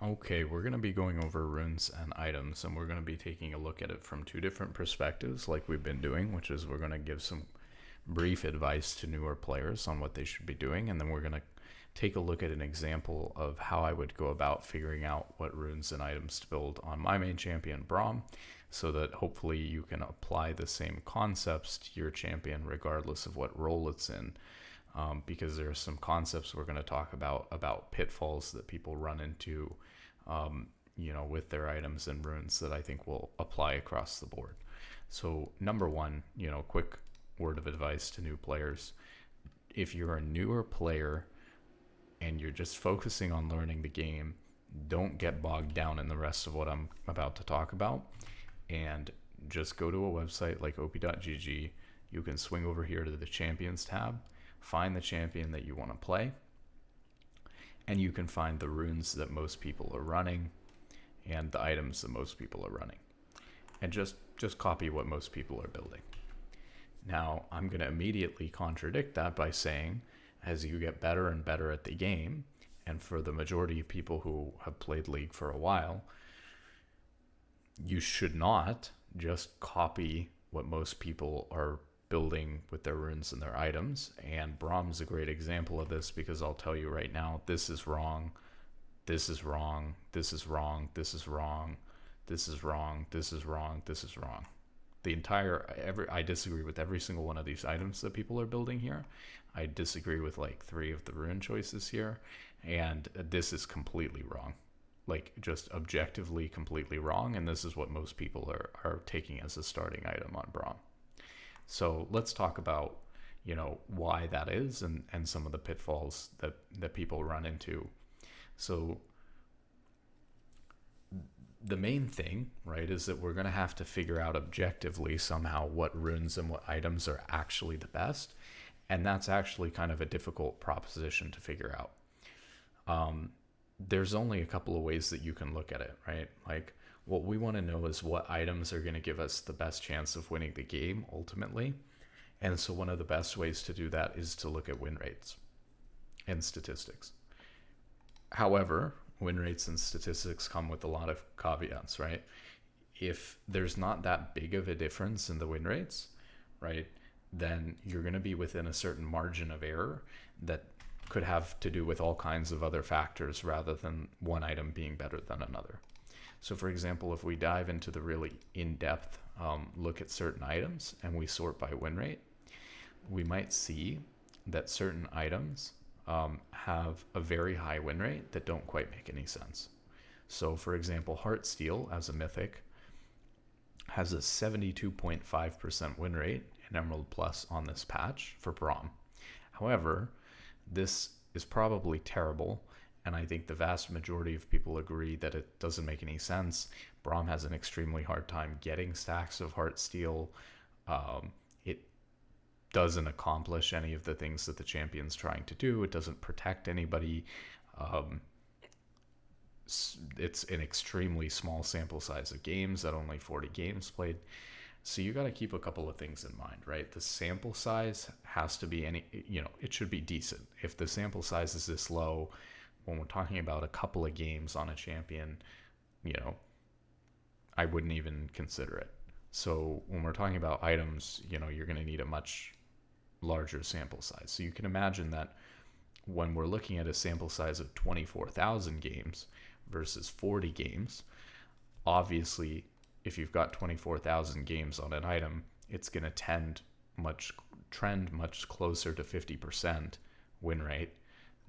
Okay, we're going to be going over runes and items, and we're going to be taking a look at it from two different perspectives, like we've been doing, which is we're going to give some brief advice to newer players on what they should be doing, and then we're going to take a look at an example of how I would go about figuring out what runes and items to build on my main champion, Braum, so that hopefully you can apply the same concepts to your champion regardless of what role it's in. Because there are some concepts we're going to talk about pitfalls that people run into, with their items and runes that I think will apply across the board. So number one, quick word of advice to new players. If you're a newer player and you're just focusing on learning the game, don't get bogged down in the rest of what I'm about to talk about, and just go to a website like op.gg. You can swing over here to the champions tab, find the champion that you want to play, and you can find the runes that most people are running and the items that most people are running, and just copy what most people are building. Now, I'm going to immediately contradict that by saying, as you get better and better at the game, and for the majority of people who have played League for a while, you should not just copy what most people are building with their runes and their items. And Braum's a great example of this, because I'll tell you right now, this is wrong, this is wrong, this is wrong, this is wrong, this is wrong, this is wrong, this is wrong. I disagree with every single one of these items that people are building here. I disagree with like 3 of the rune choices here, and this is completely wrong. Like, just objectively completely wrong, and this is what most people are taking as a starting item on Braum. So let's talk about, why that is, and some of the pitfalls that people run into. So the main thing, right, is that we're going to have to figure out objectively somehow what runes and what items are actually the best. And that's actually kind of a difficult proposition to figure out. There's only a couple of ways that you can look at it, right? Like, what we want to know is what items are going to give us the best chance of winning the game ultimately. And so one of the best ways to do that is to look at win rates and statistics. However, win rates and statistics come with a lot of caveats, right? If there's not that big of a difference in the win rates, right, then you're going to be within a certain margin of error that could have to do with all kinds of other factors rather than one item being better than another. So for example, if we dive into the really in-depth look at certain items and we sort by win rate, we might see that certain items have a very high win rate that don't quite make any sense. So for example, Heartsteel as a mythic has a 72.5% win rate in Emerald Plus on this patch for Braum. However, this is probably terrible, and I think the vast majority of people agree that it doesn't make any sense. Braum has an extremely hard time getting stacks of Heartsteel. It doesn't accomplish any of the things that the champion's trying to do. It doesn't protect anybody. It's an extremely small sample size of games, at only 40 games played. So you got to keep a couple of things in mind, right? The sample size has to be it should be decent. If the sample size is this low, when we're talking about a couple of games on a champion, I wouldn't even consider it. So when we're talking about items, you're going to need a much larger sample size. So you can imagine that when we're looking at a sample size of 24,000 games versus 40 games, obviously, if you've got 24,000 games on an item, it's going to trend much closer to 50% win rate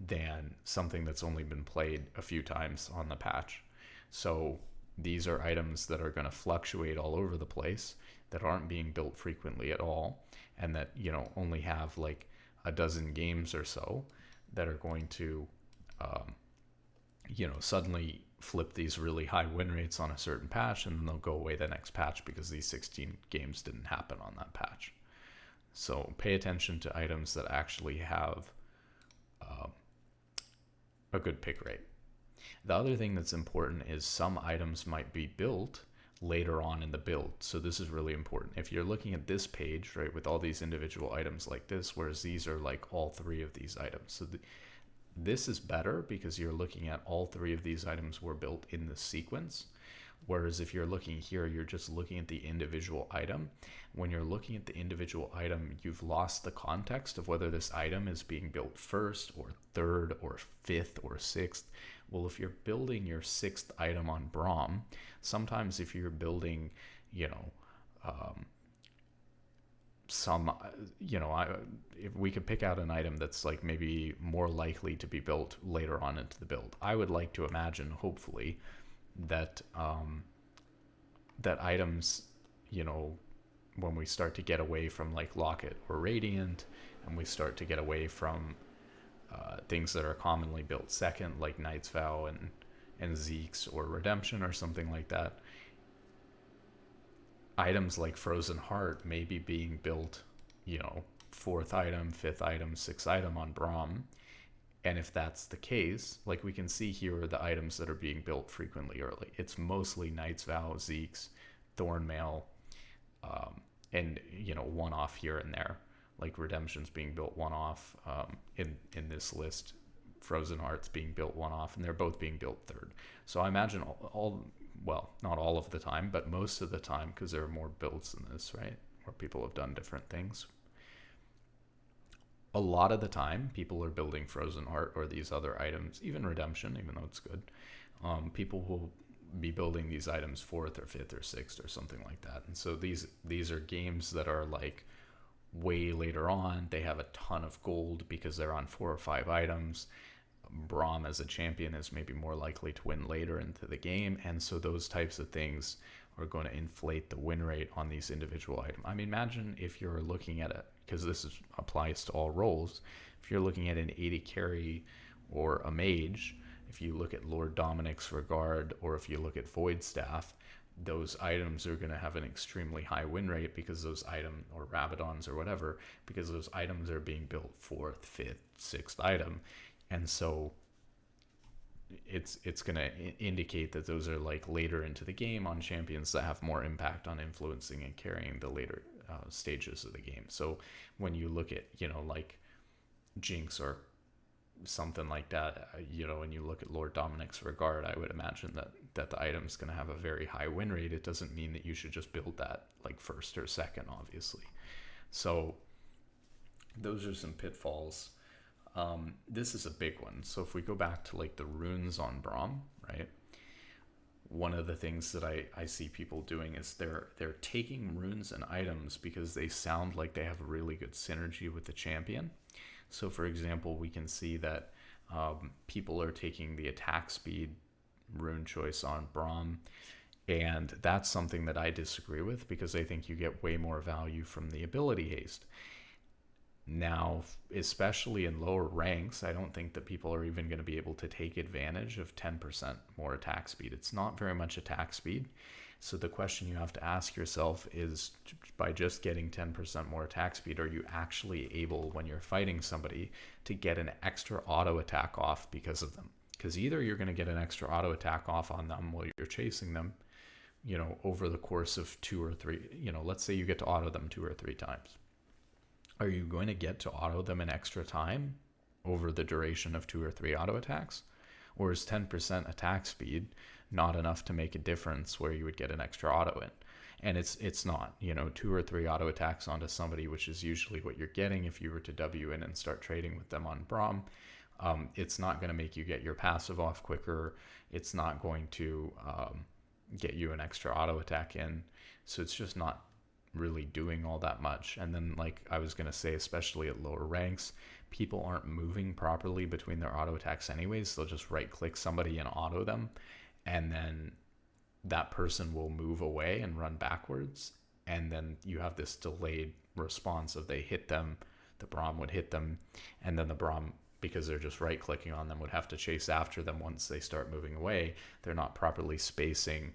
than something that's only been played a few times on the patch. So these are items that are going to fluctuate all over the place, that aren't being built frequently at all, and that only have like a dozen games or so that are going to suddenly flip these really high win rates on a certain patch, and then they'll go away the next patch because these 16 games didn't happen on that patch. So pay attention to items that actually have a good pick rate. The other thing that's important is some items might be built later on in the build. So this is really important. If you're looking at this page, right, with all these individual items like this, whereas these are like all 3 of these items. So This is better because you're looking at all three of these items were built in the sequence. Whereas if you're looking here, you're just looking at the individual item. When you're looking at the individual item, you've lost the context of whether this item is being built first or third or fifth or sixth. Well, if you're building your sixth item on Braum, sometimes if you're building, you know, some, if we could pick out an item that's like maybe more likely to be built later on into the build, I would like to imagine, hopefully, that that items, when we start to get away from like Locket or Radiant, and we start to get away from things that are commonly built second, like Knight's Vow and Zeke's or Redemption or something like that, items like Frozen Heart may be being built, fourth item, fifth item, sixth item on Braum. And if that's the case, like we can see here are the items that are being built frequently early. It's mostly Knight's Vow, Zeke's, Thornmail, and one off here and there. Like Redemption's being built one off in this list. Frozen Heart's being built one off, and they're both being built third. So I imagine all well, not all of the time, but most of the time, because there are more builds than this, right? Where people have done different things. A lot of the time, people are building Frozen Heart or these other items, even Redemption, even though it's good. People will be building these items fourth or fifth or sixth or something like that. And so these are games that are like way later on. They have a ton of gold because they're on 4 or 5 items. Braum as a champion is maybe more likely to win later into the game, and so those types of things are going to inflate the win rate on these individual items. I mean, imagine if you're looking at it, because this applies to all roles, if you're looking at an 80 carry or a mage, if you look at Lord Dominic's Regard, or if you look at Void Staff, those items are going to have an extremely high win rate because those items, or Rabadons or whatever, because those items are being built fourth, fifth, sixth item. And so it's going to indicate that those are like later into the game on champions that have more impact on influencing and carrying the later stages of the game. So when you look at, like Jinx or something like that, and you look at Lord Dominic's Regard, I would imagine that the item's going to have a very high win rate. It doesn't mean that you should just build that like first or second, obviously. So those are some pitfalls. This is a big one. So if we go back to like the runes on Braum, right? One of the things that I see people doing is they're taking runes and items because they sound like they have really good synergy with the champion. So for example, we can see that people are taking the attack speed rune choice on Braum, and that's something that I disagree with because I think you get way more value from the ability haste. Now, especially in lower ranks, I don't think that people are even going to be able to take advantage of 10% more attack speed. It's not very much attack speed. So the question you have to ask yourself is, by just getting 10% more attack speed, are you actually able, when you're fighting somebody, to get an extra auto attack off because of them? Because either you're going to get an extra auto attack off on them while you're chasing them, over the course of 2 or 3, let's say you get to auto them 2 or 3 times. Are you going to get to auto them an extra time over the duration of 2 or 3 auto attacks? Or is 10% attack speed not enough to make a difference where you would get an extra auto in? And it's not, 2 or 3 auto attacks onto somebody, which is usually what you're getting if you were to W in and start trading with them on Braum. It's not going to make you get your passive off quicker. It's not going to get you an extra auto attack in. So it's just not really doing all that much. And then, like I was going to say, especially at lower ranks, people aren't moving properly between their auto attacks anyways. They'll just right click somebody and auto them, and then that person will move away and run backwards, and then you have this delayed response of they hit them, the Braum would hit them, and then the Braum, because they're just right clicking on them, would have to chase after them once they start moving away. They're not properly spacing,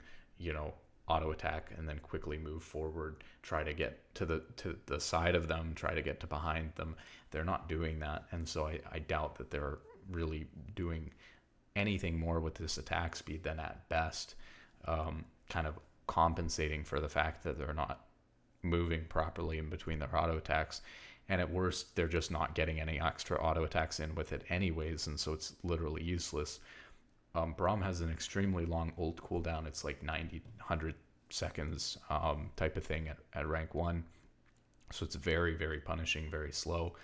auto attack and then quickly move forward, try to get to the side of them, try to get to behind them. They're not doing that. And so I doubt that they're really doing anything more with this attack speed than at best kind of compensating for the fact that they're not moving properly in between their auto attacks. And at worst, they're just not getting any extra auto attacks in with it anyways, and so it's literally useless. Braum has an extremely long ult cooldown. It's like 90, 100 seconds type of thing at rank 1. So it's very, very punishing, very slow.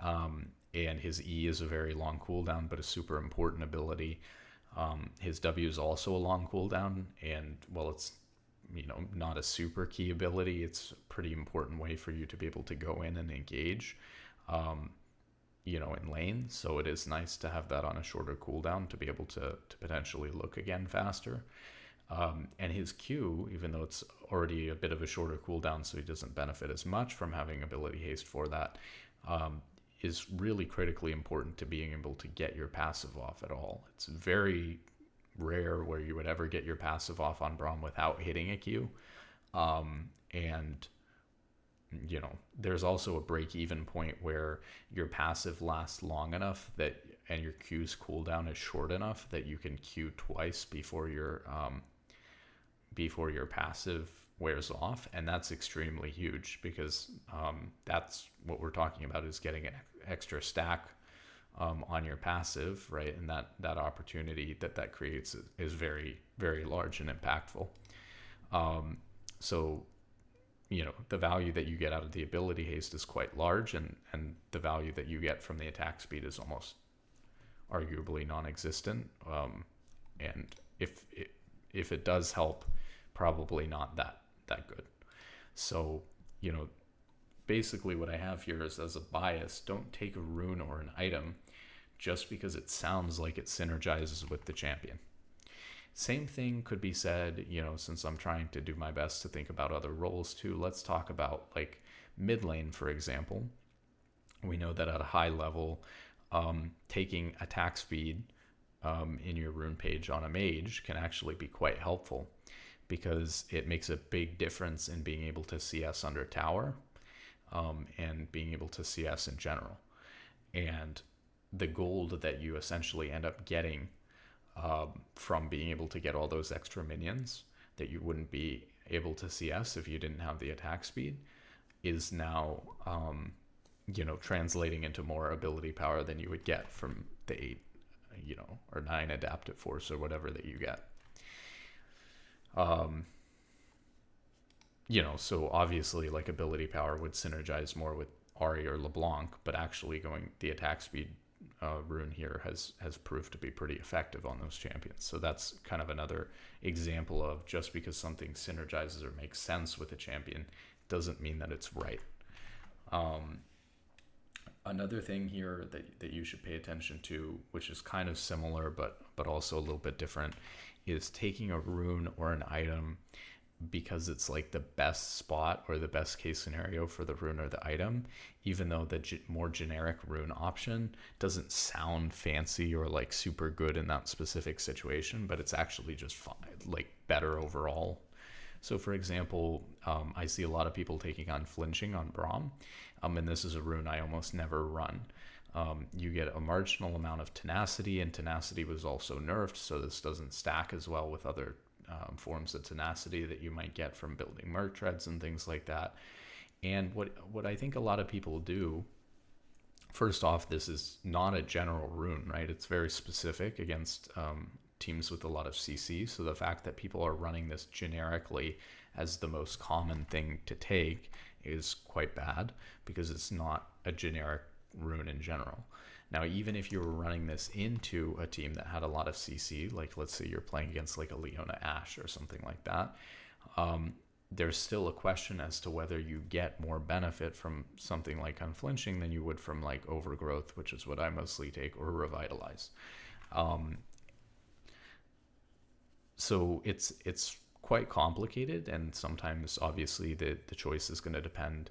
And his E is a very long cooldown, but a super important ability. His W is also a long cooldown, and well, it's not a super key ability. It's a pretty important way for you to be able to go in and engage, in lane. So it is nice to have that on a shorter cooldown to be able to potentially look again faster. And his Q, even though it's already a bit of a shorter cooldown, so he doesn't benefit as much from having ability haste for that, is really critically important to being able to get your passive off at all. It's very rare where you would ever get your passive off on Braum without hitting a Q. And there's also a break-even point where your passive lasts long enough and your Q's cooldown is short enough that you can Q twice before your passive wears off, and that's extremely huge because that's what we're talking about, is getting an extra stack on your passive, right? And that opportunity that creates is very, very large and impactful. So the value that you get out of the ability haste is quite large, and the value that you get from the attack speed is almost arguably non-existent. And if it does help, probably not that good. So basically what I have here is, as a bias, don't take a rune or an item just because it sounds like it synergizes with the champion. Same thing could be said, since I'm trying to do my best to think about other roles too. Let's talk about like mid lane, for example. We know that at a high level, taking attack speed in your rune page on a mage can actually be quite helpful, because it makes a big difference in being able to CS under tower, and being able to CS in general. And the gold that you essentially end up getting from being able to get all those extra minions that you wouldn't be able to CS if you didn't have the attack speed is now translating into more ability power than you would get from the 8 or 9 adaptive force or whatever that you get. So obviously, like, ability power would synergize more with Ahri or LeBlanc, but actually going the attack speed rune here has proved to be pretty effective on those champions. So that's kind of another example of, just because something synergizes or makes sense with a champion doesn't mean that it's right. Another thing here that you should pay attention to, which is kind of similar but also a little bit different, is taking a rune or an item because it's like the best spot or the best case scenario for the rune or the item, even though the more generic rune option doesn't sound fancy or like super good in that specific situation, but it's actually just fine, like better overall. So for example, I see a lot of people taking Unflinching on Braum, and this is a rune I almost never run. You get a marginal amount of tenacity, and tenacity was also nerfed, so this doesn't stack as well with other forms of tenacity that you might get from building merc treads and things like that. And what I think a lot of people do, first off, this is not a general rune, right? It's very specific against teams with a lot of CC. So the fact that people are running this generically as the most common thing to take is quite bad, because it's not a generic rune in general. Now, even if you were running this into a team that had a lot of CC, like let's say you're playing against like a Leona Ashe or something like that, there's still a question as to whether you get more benefit from something like Unflinching than you would from like Overgrowth, which is what I mostly take, or Revitalize. So it's quite complicated, and sometimes obviously the choice is going to depend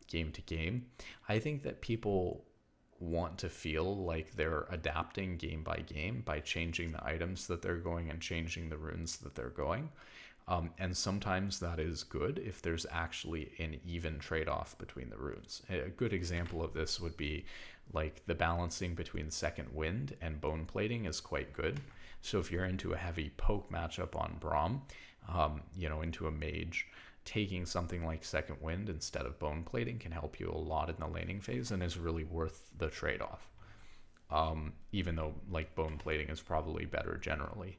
game to game. I think that people want to feel like they're adapting game by game by changing the items that they're going and changing the runes that they're going. And sometimes that is good if there's actually an even trade-off between the runes. A good example of this would be like the balancing between Second Wind and Bone Plating is quite good. So if you're into a heavy poke matchup on Braum, into a mage, taking something like Second Wind instead of Bone Plating can help you a lot in the laning phase and is really worth the trade-off. Even though like Bone Plating is probably better generally.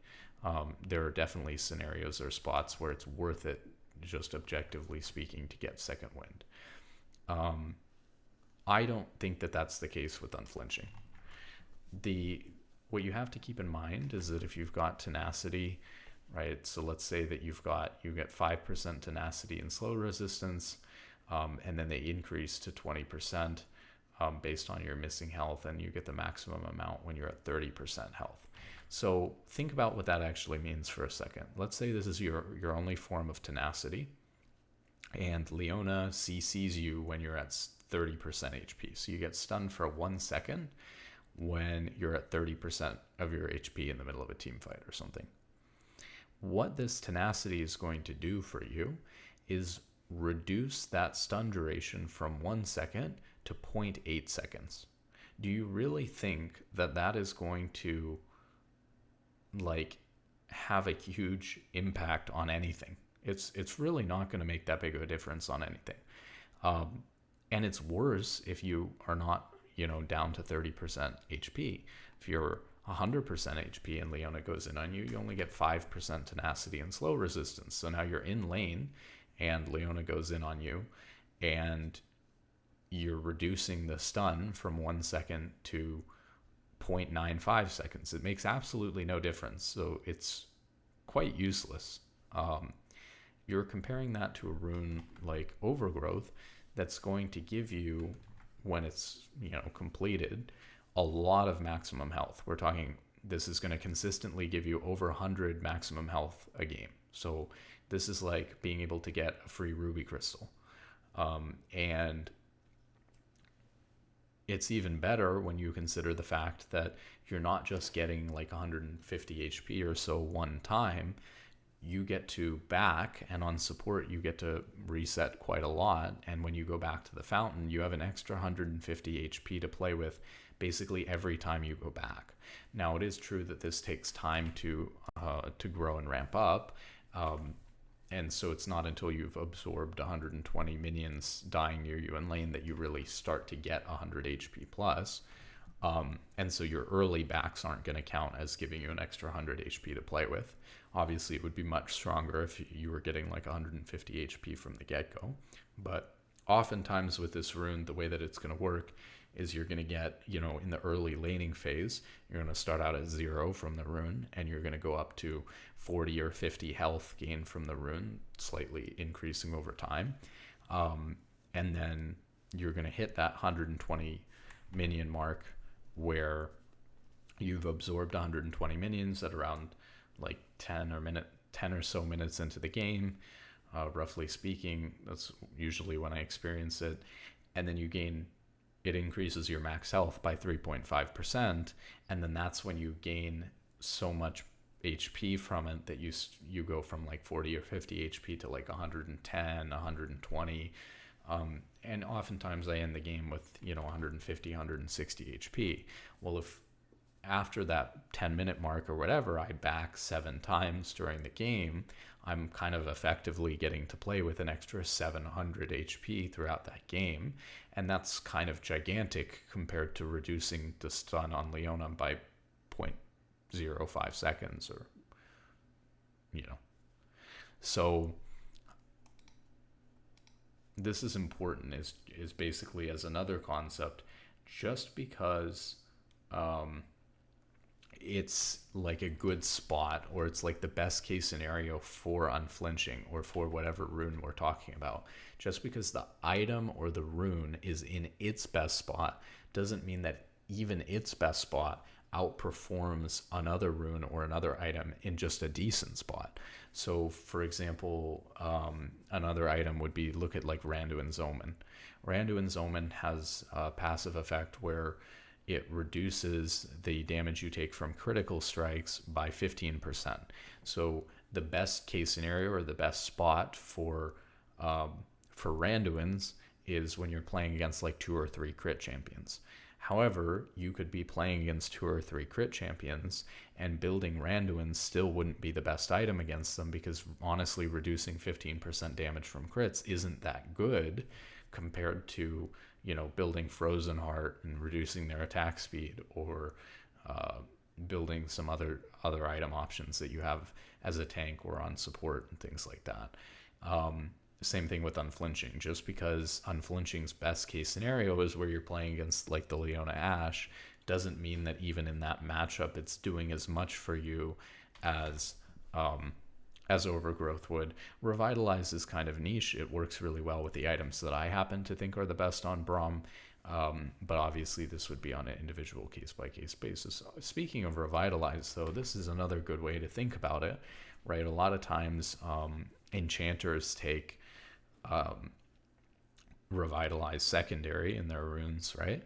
There are definitely scenarios or spots where it's worth it, just objectively speaking, to get Second Wind. I don't think that that's the case with Unflinching. What you have to keep in mind is that if you've got Tenacity, right? So let's say that you get 5% Tenacity and slow resistance, and then they increase to 20% based on your missing health, and you get the maximum amount when you're at 30% health. So think about what that actually means for a second. Let's say this is your only form of Tenacity, and Leona CCs you when you're at 30% HP. So you get stunned for 1 second when you're at 30% of your HP in the middle of a team fight or something. What this Tenacity is going to do for you is reduce that stun duration from 1 second to 0.8 seconds. Do you really think that that is going to like have a huge impact on anything? It's really not going to make that big of a difference on anything. And it's worse if you are not, down to 30% HP. If you're 100% HP and Leona goes in on you, you only get 5% Tenacity and slow resistance. So now you're in lane and Leona goes in on you, and you're reducing the stun from 1 second to 0.95 seconds. It makes absolutely no difference. So it's quite useless. You're comparing that to a rune like Overgrowth that's going to give you, when it's completed, a lot of maximum health. We're talking, this is going to consistently give you over 100 maximum health a game. So this is like being able to get a free ruby crystal. And it's even better when you consider the fact that you're not just getting like 150 HP or so one time. You get to back, and on support you get to reset quite a lot, and when you go back to the fountain you have an extra 150 HP to play with basically every time you go back. Now it is true that this takes time to grow and ramp up, and so it's not until you've absorbed 120 minions dying near you in lane that you really start to get 100 HP plus. And so your early backs aren't going to count as giving you an extra 100 HP to play with. Obviously, it would be much stronger if you were getting like 150 HP from the get-go. But oftentimes with this rune, the way that it's going to work is you're going to get, in the early laning phase, you're going to start out at 0 from the rune, and you're going to go up to 40 or 50 health gain from the rune, slightly increasing over time. And then you're going to hit that 120 minion mark where you've absorbed 120 minions at around like 10 or so minutes into the game, roughly speaking. That's usually when I experience it. And then it increases your max health by 3.5%, and then that's when you gain so much HP from it that you go from like 40 or 50 HP to like 110, 120. And oftentimes I end the game with 150, 160 HP. Well, if after that 10-minute mark or whatever I back 7 times during the game, I'm kind of effectively getting to play with an extra 700 HP throughout that game, and that's kind of gigantic compared to reducing the stun on Leona by 0.05 seconds, or so this is important, is basically as another concept. Just because it's like a good spot, or it's like the best case scenario for Unflinching or for whatever rune we're talking about, just because the item or the rune is in its best spot doesn't mean that even its best spot outperforms another rune or another item in just a decent spot. So for example, another item would be, look at like Randuin's Omen. Randuin's Omen has a passive effect where it reduces the damage you take from critical strikes by 15%. So the best case scenario, or the best spot for Randuin's, is when you're playing against like 2 or 3 crit champions. However, you could be playing against 2 or 3 crit champions, and building Randuin still wouldn't be the best item against them, because honestly, reducing 15% damage from crits isn't that good compared to, building Frozen Heart and reducing their attack speed, or building some other item options that you have as a tank or on support and things like that. Same thing with Unflinching. Just because Unflinching's best case scenario is where you're playing against like the Leona Ashe, doesn't mean that even in that matchup it's doing as much for you as Overgrowth would. Revitalize is kind of niche. It works really well with the items that I happen to think are the best on Braum. But obviously this would be on an individual case-by-case basis. Speaking of Revitalize, though, this is another good way to think about it, right? A lot of times enchanters take Revitalize secondary in their runes, right?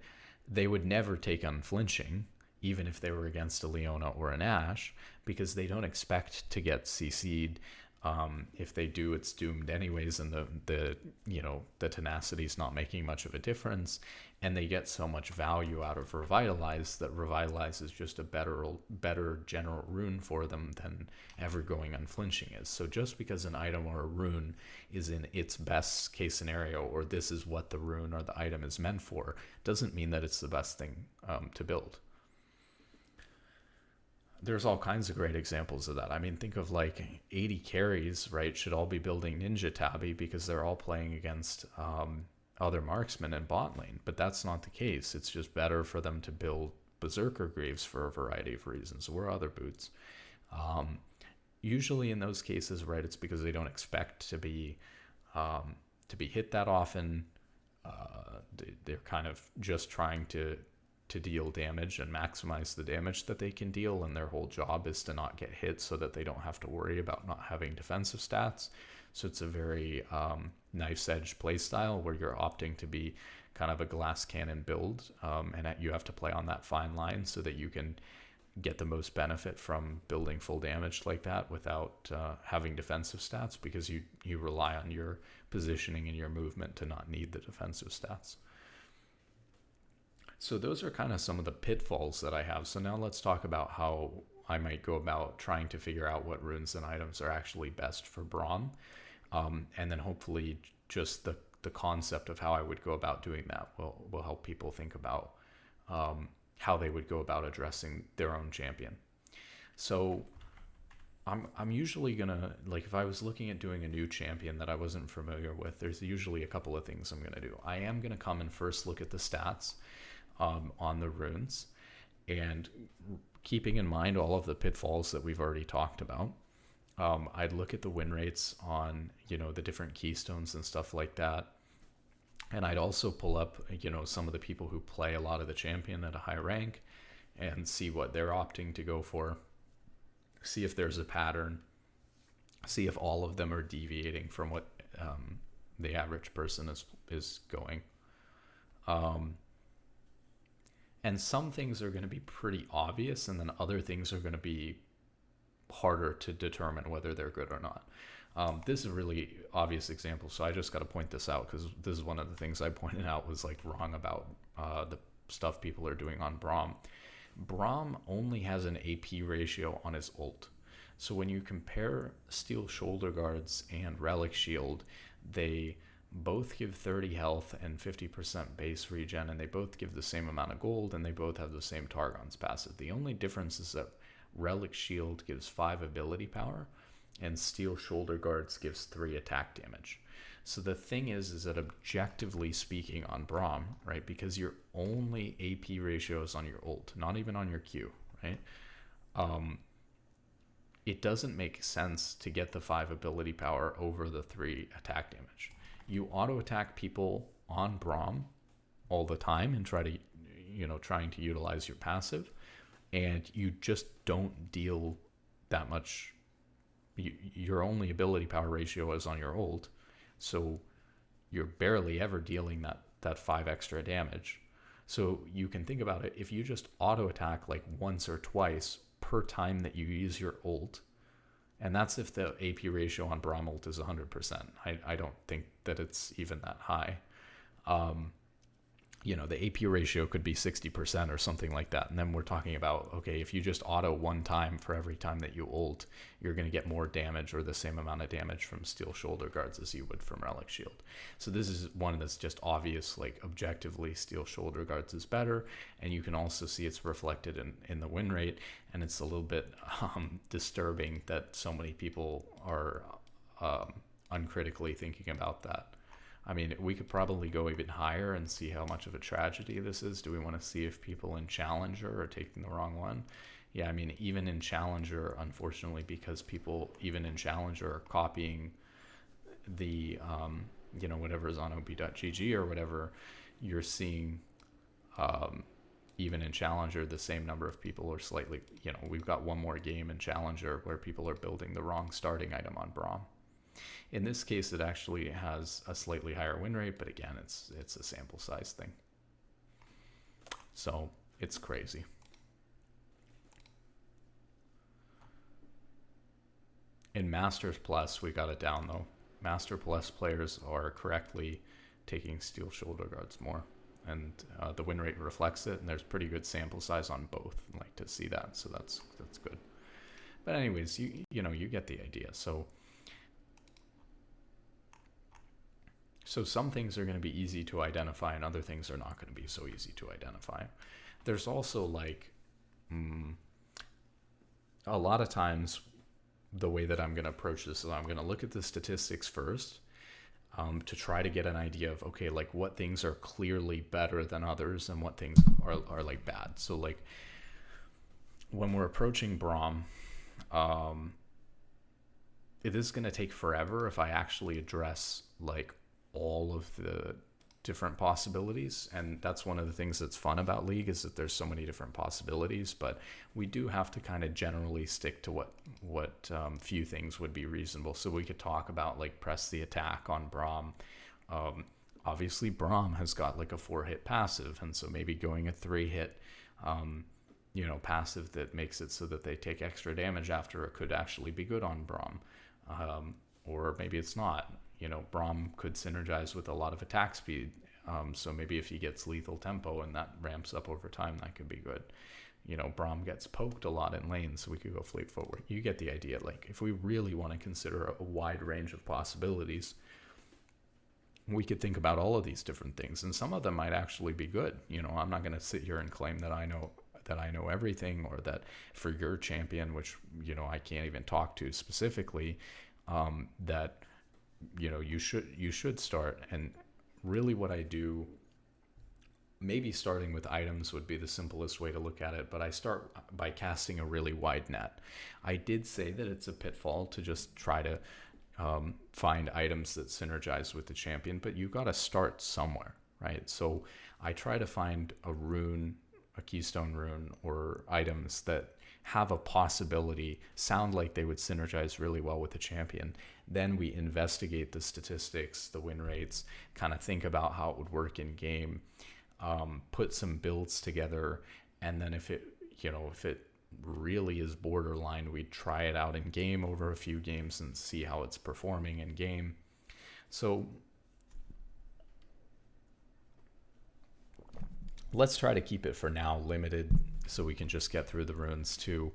They would never take Unflinching, even if they were against a Leona or an Ashe, because they don't expect to get CC'd. If they do, it's doomed anyways, and the tenacity is not making much of a difference, and they get so much value out of Revitalize that Revitalize is just a better general rune for them than ever going Unflinching is. So just because an item or a rune is in its best case scenario, or this is what the rune or the item is meant for, doesn't mean that it's the best thing to build. There's all kinds of great examples of that. I mean, think of like 80 carries, right? Should all be building Ninja Tabby because they're all playing against other marksmen in bot lane. But that's not the case. It's just better for them to build Berserker Greaves for a variety of reasons, or other boots. Usually in those cases, right, it's because they don't expect to be hit that often. They're kind of just trying to deal damage and maximize the damage that they can deal, and their whole job is to not get hit so that they don't have to worry about not having defensive stats. So it's a very knife's edge play style where you're opting to be kind of a glass cannon build, and you have to play on that fine line so that you can get the most benefit from building full damage like that without having defensive stats, because you rely on your positioning and your movement to not need the defensive stats. So those are kind of some of the pitfalls that I have. So now let's talk about how I might go about trying to figure out what runes and items are actually best for Braum. And then hopefully just the concept of how I would go about doing that will help people think about how they would go about addressing their own champion. So I'm usually gonna, like, if I was looking at doing a new champion that I wasn't familiar with, there's usually a couple of things I'm gonna do. I am gonna come and first look at the stats on the runes, and keeping in mind all of the pitfalls that we've already talked about. I'd look at the win rates on, the different keystones and stuff like that. And I'd also pull up, some of the people who play a lot of the champion at a high rank and see what they're opting to go for. See if there's a pattern. See if all of them are deviating from what the average person is going. And some things are going to be pretty obvious, and then other things are going to be harder to determine whether they're good or not. This is a really obvious example, so I just got to point this out because this is one of the things I pointed out was like wrong about the stuff people are doing on Braum. Braum only has an AP ratio on his ult. So when you compare Steel Shoulder Guards and Relic Shield, they both give 30 health and 50% base regen, and they both give the same amount of gold, and they both have the same Targon's passive. The only difference is that Relic Shield gives 5 ability power, and Steel Shoulder Guards gives 3 attack damage. So the thing is that objectively speaking on Braum, right, because your only AP ratio is on your ult, not even on your Q, right, it doesn't make sense to get the 5 ability power over the 3 attack damage. You auto attack people on Braum all the time and trying to utilize your passive, and you just don't deal that much. Your only ability power ratio is on your ult, so you're barely ever dealing that 5 extra damage. So you can think about it, if you just auto attack like once or twice per time that you use your ult, and that's if the AP ratio on Braum ult is 100%. I don't think that it's even that high. the AP ratio could be 60% or something like that. And then we're talking about, okay, if you just auto one time for every time that you ult, you're going to get more damage or the same amount of damage from steel shoulder guards as you would from relic shield. So this is one that's just obvious, like objectively steel shoulder guards is better. And you can also see it's reflected in the win rate. And it's a little bit disturbing that so many people are uncritically thinking about that. I mean, we could probably go even higher and see how much of a tragedy this is. Do we want to see if people in Challenger are taking the wrong one? Yeah, I mean, even in Challenger, unfortunately, because people, even in Challenger, are copying the, whatever's on op.gg or whatever, you're seeing, even in Challenger, the same number of people are slightly, we've got one more game in Challenger where people are building the wrong starting item on Braum. In this case, it actually has a slightly higher win rate, but again, it's a sample size thing. So it's crazy. In Masters Plus, we got it down though. Master Plus players are correctly taking steel shoulder guards more, and the win rate reflects it, and there's pretty good sample size on both. I like to see that, so that's good. But anyways, you get the idea. So some things are going to be easy to identify and other things are not going to be so easy to identify. There's also like a lot of times the way that I'm going to approach this is I'm going to look at the statistics first to try to get an idea of, okay, like what things are clearly better than others and what things are like bad. So like when we're approaching Braum, it is going to take forever if I actually address like all of the different possibilities, and that's one of the things that's fun about League is that there's so many different possibilities, but we do have to kind of generally stick to what few things would be reasonable. So we could talk about like press the attack on Braum. Obviously Braum has got like a 4-hit passive, and so maybe going a 3-hit passive that makes it so that they take extra damage after it could actually be good on Braum, or maybe it's not. Braum could synergize with a lot of attack speed. So maybe if he gets lethal tempo and that ramps up over time, that could be good. Braum gets poked a lot in lanes, so we could go fleet forward. You get the idea. Like if we really want to consider a wide range of possibilities, we could think about all of these different things, and some of them might actually be good. I'm not going to sit here and claim that I know everything, or that for your champion, which I can't even talk to specifically, that you should start. And really what I do, maybe starting with items would be the simplest way to look at it, but I start by casting a really wide net. I did say that it's a pitfall to just try to find items that synergize with the champion, but you got to start somewhere, right? So I try to find a rune, a keystone rune, or items that have a possibility, sound like they would synergize really well with the champion. Then we investigate the statistics, the win rates, kind of think about how it would work in game, put some builds together, and then if it really is borderline, we try it out in game over a few games and see how it's performing in game. So let's try to keep it for now limited so we can just get through the runes to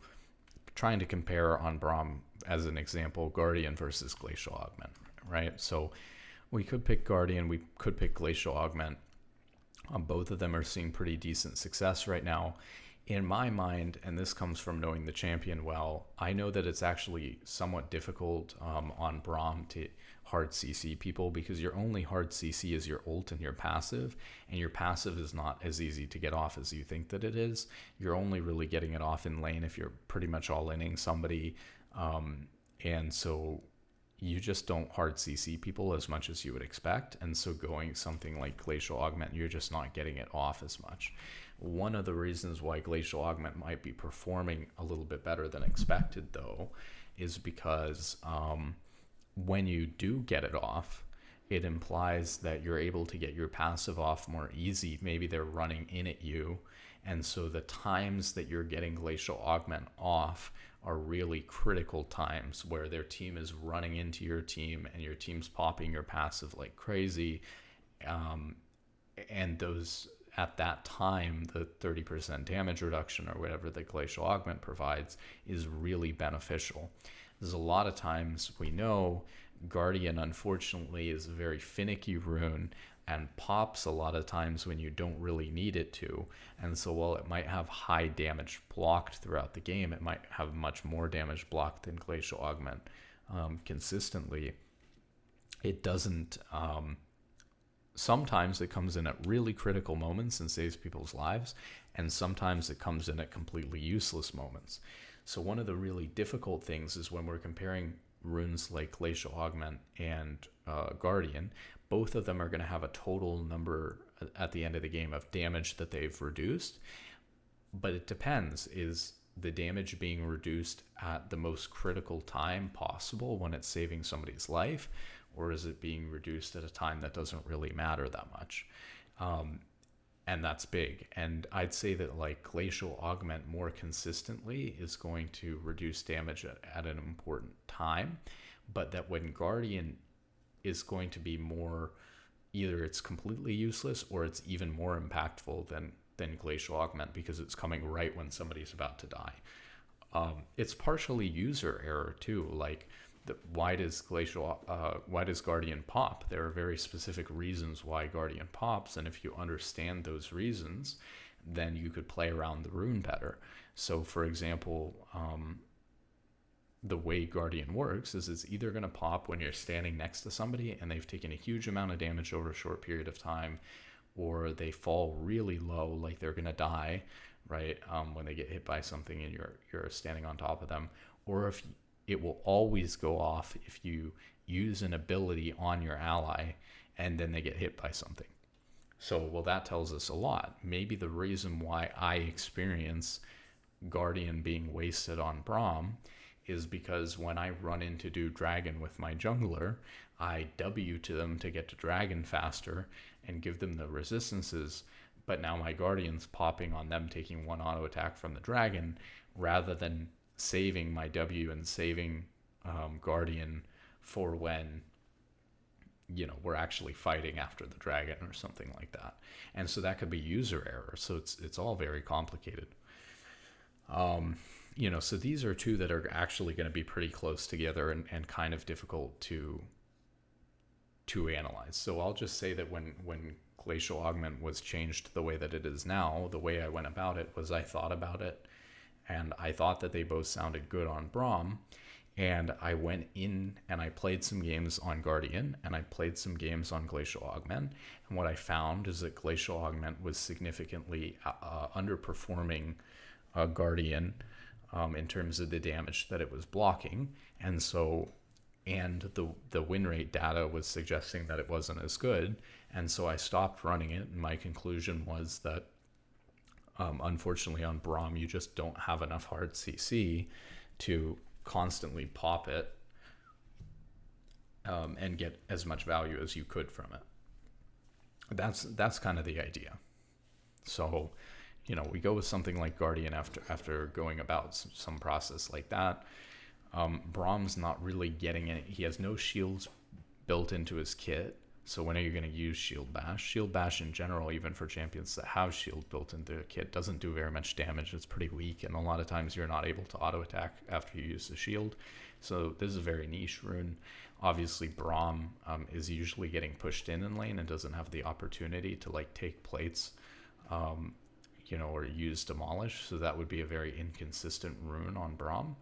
trying to compare on Braum, as an example, Guardian versus Glacial Augment, right? So we could pick Guardian, we could pick Glacial Augment. Both of them are seeing pretty decent success right now. In my mind, and this comes from knowing the champion well, I know that it's actually somewhat difficult on Braum to hard CC people, because your only hard CC is your ult and your passive is not as easy to get off as you think that it is. You're only really getting it off in lane if you're pretty much all-inning somebody, and so you just don't hard CC people as much as you would expect, and so going something like Glacial Augment, you're just not getting it off as much. One of the reasons why Glacial Augment might be performing a little bit better than expected, though, is because when you do get it off, it implies that you're able to get your passive off more easy. Maybe they're running in at you, and so the times that you're getting Glacial Augment off are really critical times where their team is running into your team and your team's popping your passive like crazy, and at that time, the 30% damage reduction or whatever the Glacial Augment provides is really beneficial. There's a lot of times we know Guardian, unfortunately, is a very finicky rune and pops a lot of times when you don't really need it to. And so while it might have high damage blocked throughout the game, it might have much more damage blocked than Glacial Augment consistently. It doesn't... sometimes it comes in at really critical moments and saves people's lives, and sometimes it comes in at completely useless moments. So one of the really difficult things is when we're comparing runes like Glacial Augment and Guardian, both of them are going to have a total number at the end of the game of damage that they've reduced, but it depends. Is the damage being reduced at the most critical time possible when it's saving somebody's life, or is it being reduced at a time that doesn't really matter that much? And that's big. And I'd say that like Glacial Augment more consistently is going to reduce damage at an important time, but that when Guardian is going to be more, either it's completely useless or it's even more impactful than Glacial Augment because it's coming right when somebody's about to die. It's partially user error too. Like, why does Guardian pop? There are very specific reasons why Guardian pops, and if you understand those reasons, then you could play around the rune better. So, for example, the way Guardian works is it's either going to pop when you're standing next to somebody and they've taken a huge amount of damage over a short period of time, or they fall really low, like they're going to die, right, when they get hit by something and you're standing on top of them, or if it will always go off if you use an ability on your ally and then they get hit by something. So, well, that tells us a lot. Maybe the reason why I experience Guardian being wasted on Braum is because when I run in to do Dragon with my jungler, I W to them to get to Dragon faster and give them the resistances, but now my Guardian's popping on them taking one auto attack from the Dragon rather than saving my W and saving Guardian for when, you know, we're actually fighting after the Dragon or something like that. And so that could be user error. So it's all very complicated. You know, so these are two that are actually going to be pretty close together and kind of difficult to analyze. So I'll just say that when Glacial Augment was changed the way that it is now, the way I went about it was I thought about it, and I thought that they both sounded good on Braum, and I went in and I played some games on Guardian, and I played some games on Glacial Augment, and what I found is that Glacial Augment was significantly underperforming Guardian in terms of the damage that it was blocking, and the win rate data was suggesting that it wasn't as good, and so I stopped running it, and my conclusion was that unfortunately on Braum you just don't have enough hard CC to constantly pop it and get as much value as you could from it. That's kind of the idea. So, you know, we go with something like Guardian after going about some process like that. Braum's not really getting it. He has no shields built into his kit. So when are you going to use Shield Bash? Shield Bash in general, even for champions that have shield built into a kit, doesn't do very much damage. It's pretty weak, and a lot of times you're not able to auto attack after you use the shield. So this is a very niche rune. Obviously, Braum is usually getting pushed in lane and doesn't have the opportunity to like take plates, you know, or use Demolish. So that would be a very inconsistent rune on Braum.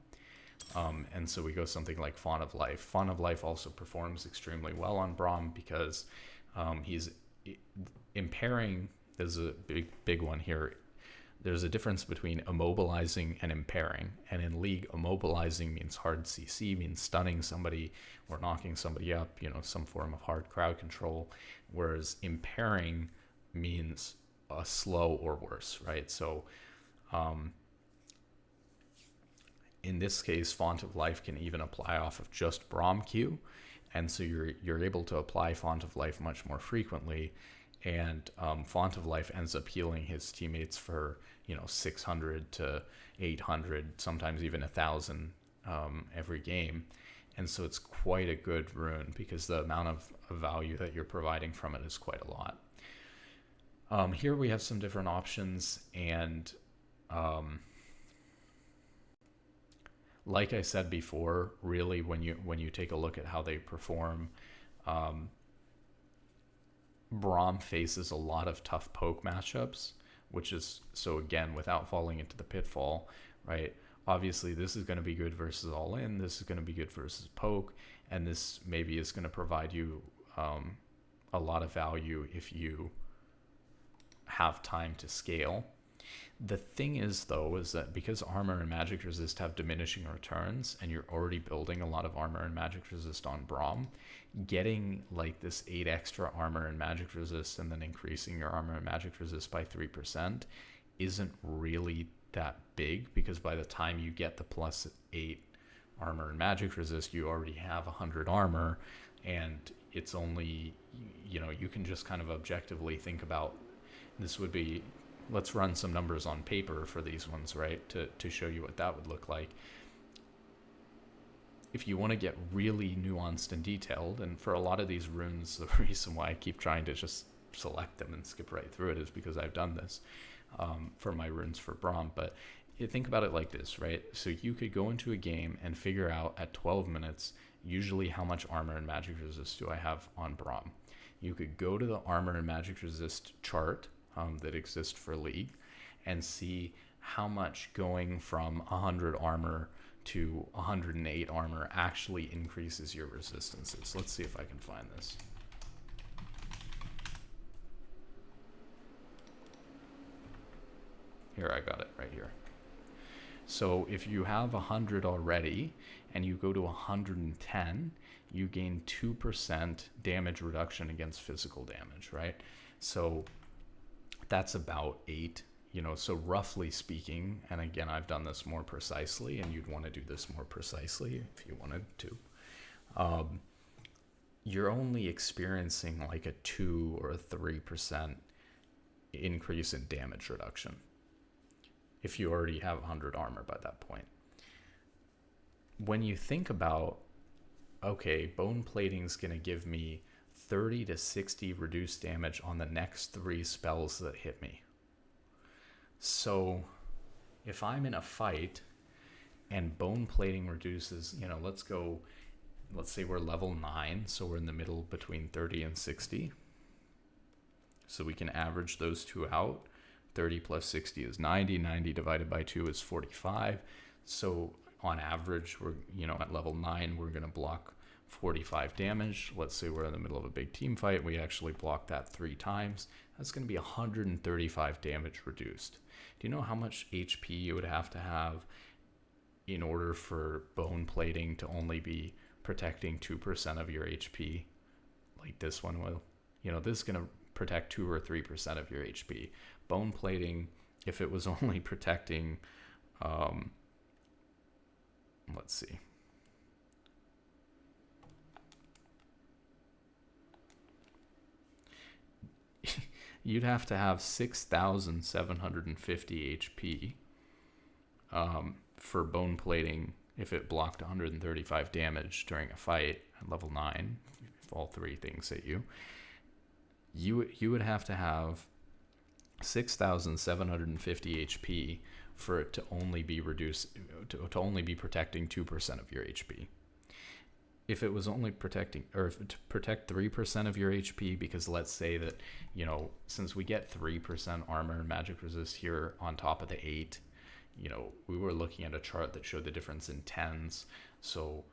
And so we go something like Font of Life. Font of Life also performs extremely well on Braum because he's impairing. There's a big one here. There's a difference between immobilizing and impairing. And in League, immobilizing means hard CC, means stunning somebody or knocking somebody up, you know, some form of hard crowd control. Whereas impairing means slow or worse, right? So in this case, Font of Life can even apply off of just Braum Q, and so you're able to apply Font of Life much more frequently, and Font of Life ends up healing his teammates for, you know, 600 to 800, sometimes even 1,000 every game, and so it's quite a good rune because the amount of value that you're providing from it is quite a lot. Here we have some different options, and like I said before, really when you take a look at how they perform, Braum faces a lot of tough poke matchups, which is, so again, without falling into the pitfall, right? Obviously, this is going to be good versus all in. This is going to be good versus poke, and this maybe is going to provide you a lot of value if you have time to scale. The thing is, though, is that because armor and magic resist have diminishing returns, and you're already building a lot of armor and magic resist on Braum, getting like this 8 extra armor and magic resist and then increasing your armor and magic resist by 3% isn't really that big, because by the time you get the plus 8 armor and magic resist, you already have 100 armor, and it's only, you can just kind of objectively think about, this would be, let's run some numbers on paper for these ones, right, to show you what that would look like. If you want to get really nuanced and detailed, and for a lot of these runes, the reason why I keep trying to just select them and skip right through it is because I've done this for my runes for Braum. But you think about it like this, right? So you could go into a game and figure out at 12 minutes, usually how much armor and magic resist do I have on Braum. You could go to the armor and magic resist chart that exists for League and see how much going from 100 armor to 108 armor actually increases your resistances. Let's see if I can find this. Here, I got it right here. So if you have 100 already and you go to 110, you gain 2% damage reduction against physical damage, right? So that's about 8, so roughly speaking, and again, I've done this more precisely, and you'd want to do this more precisely if you wanted to. You're only experiencing like a 2 or a 3% increase in damage reduction if you already have 100 armor by that point. When you think about, okay, bone plating is going to give me 30 to 60 reduced damage on the next 3 spells that hit me. So if I'm in a fight and bone plating reduces, let's say we're level 9, so we're in the middle between 30 and 60. So we can average those two out. 30 plus 60 is 90. 90 divided by 2 is 45. So on average, we're, at level 9, we're going to block 45 damage. Let's say we're in the middle of a big team fight. We actually block that 3 times. That's going to be 135 damage reduced. Do you know how much HP you would have to have in order for bone plating to only be protecting 2% of your HP, like this one will? This is going to protect 2 or 3% of your HP. Bone plating, if it was only protecting, let's see. You'd have to have 6,750 HP for bone plating if it blocked 135 damage during a fight at level 9. If all 3 things hit you, you would have to have 6,750 HP for it to only be reduced to only be protecting 2% of your HP. If it was only protecting, or if to protect 3% of your HP, because let's say that, since we get 3% armor and magic resist here on top of the 8, we were looking at a chart that showed the difference in 10s. So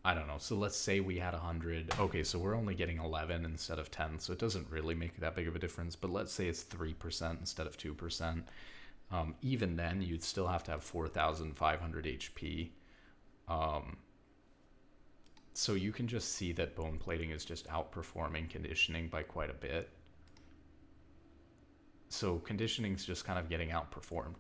I don't know. So let's say we had 100. Okay, so we're only getting 11 instead of 10. So it doesn't really make that big of a difference. But let's say it's 3% instead of 2%. Even then, you'd still have to have 4,500 HP. So you can just see that bone plating is just outperforming conditioning by quite a bit. So conditioning is just kind of getting outperformed.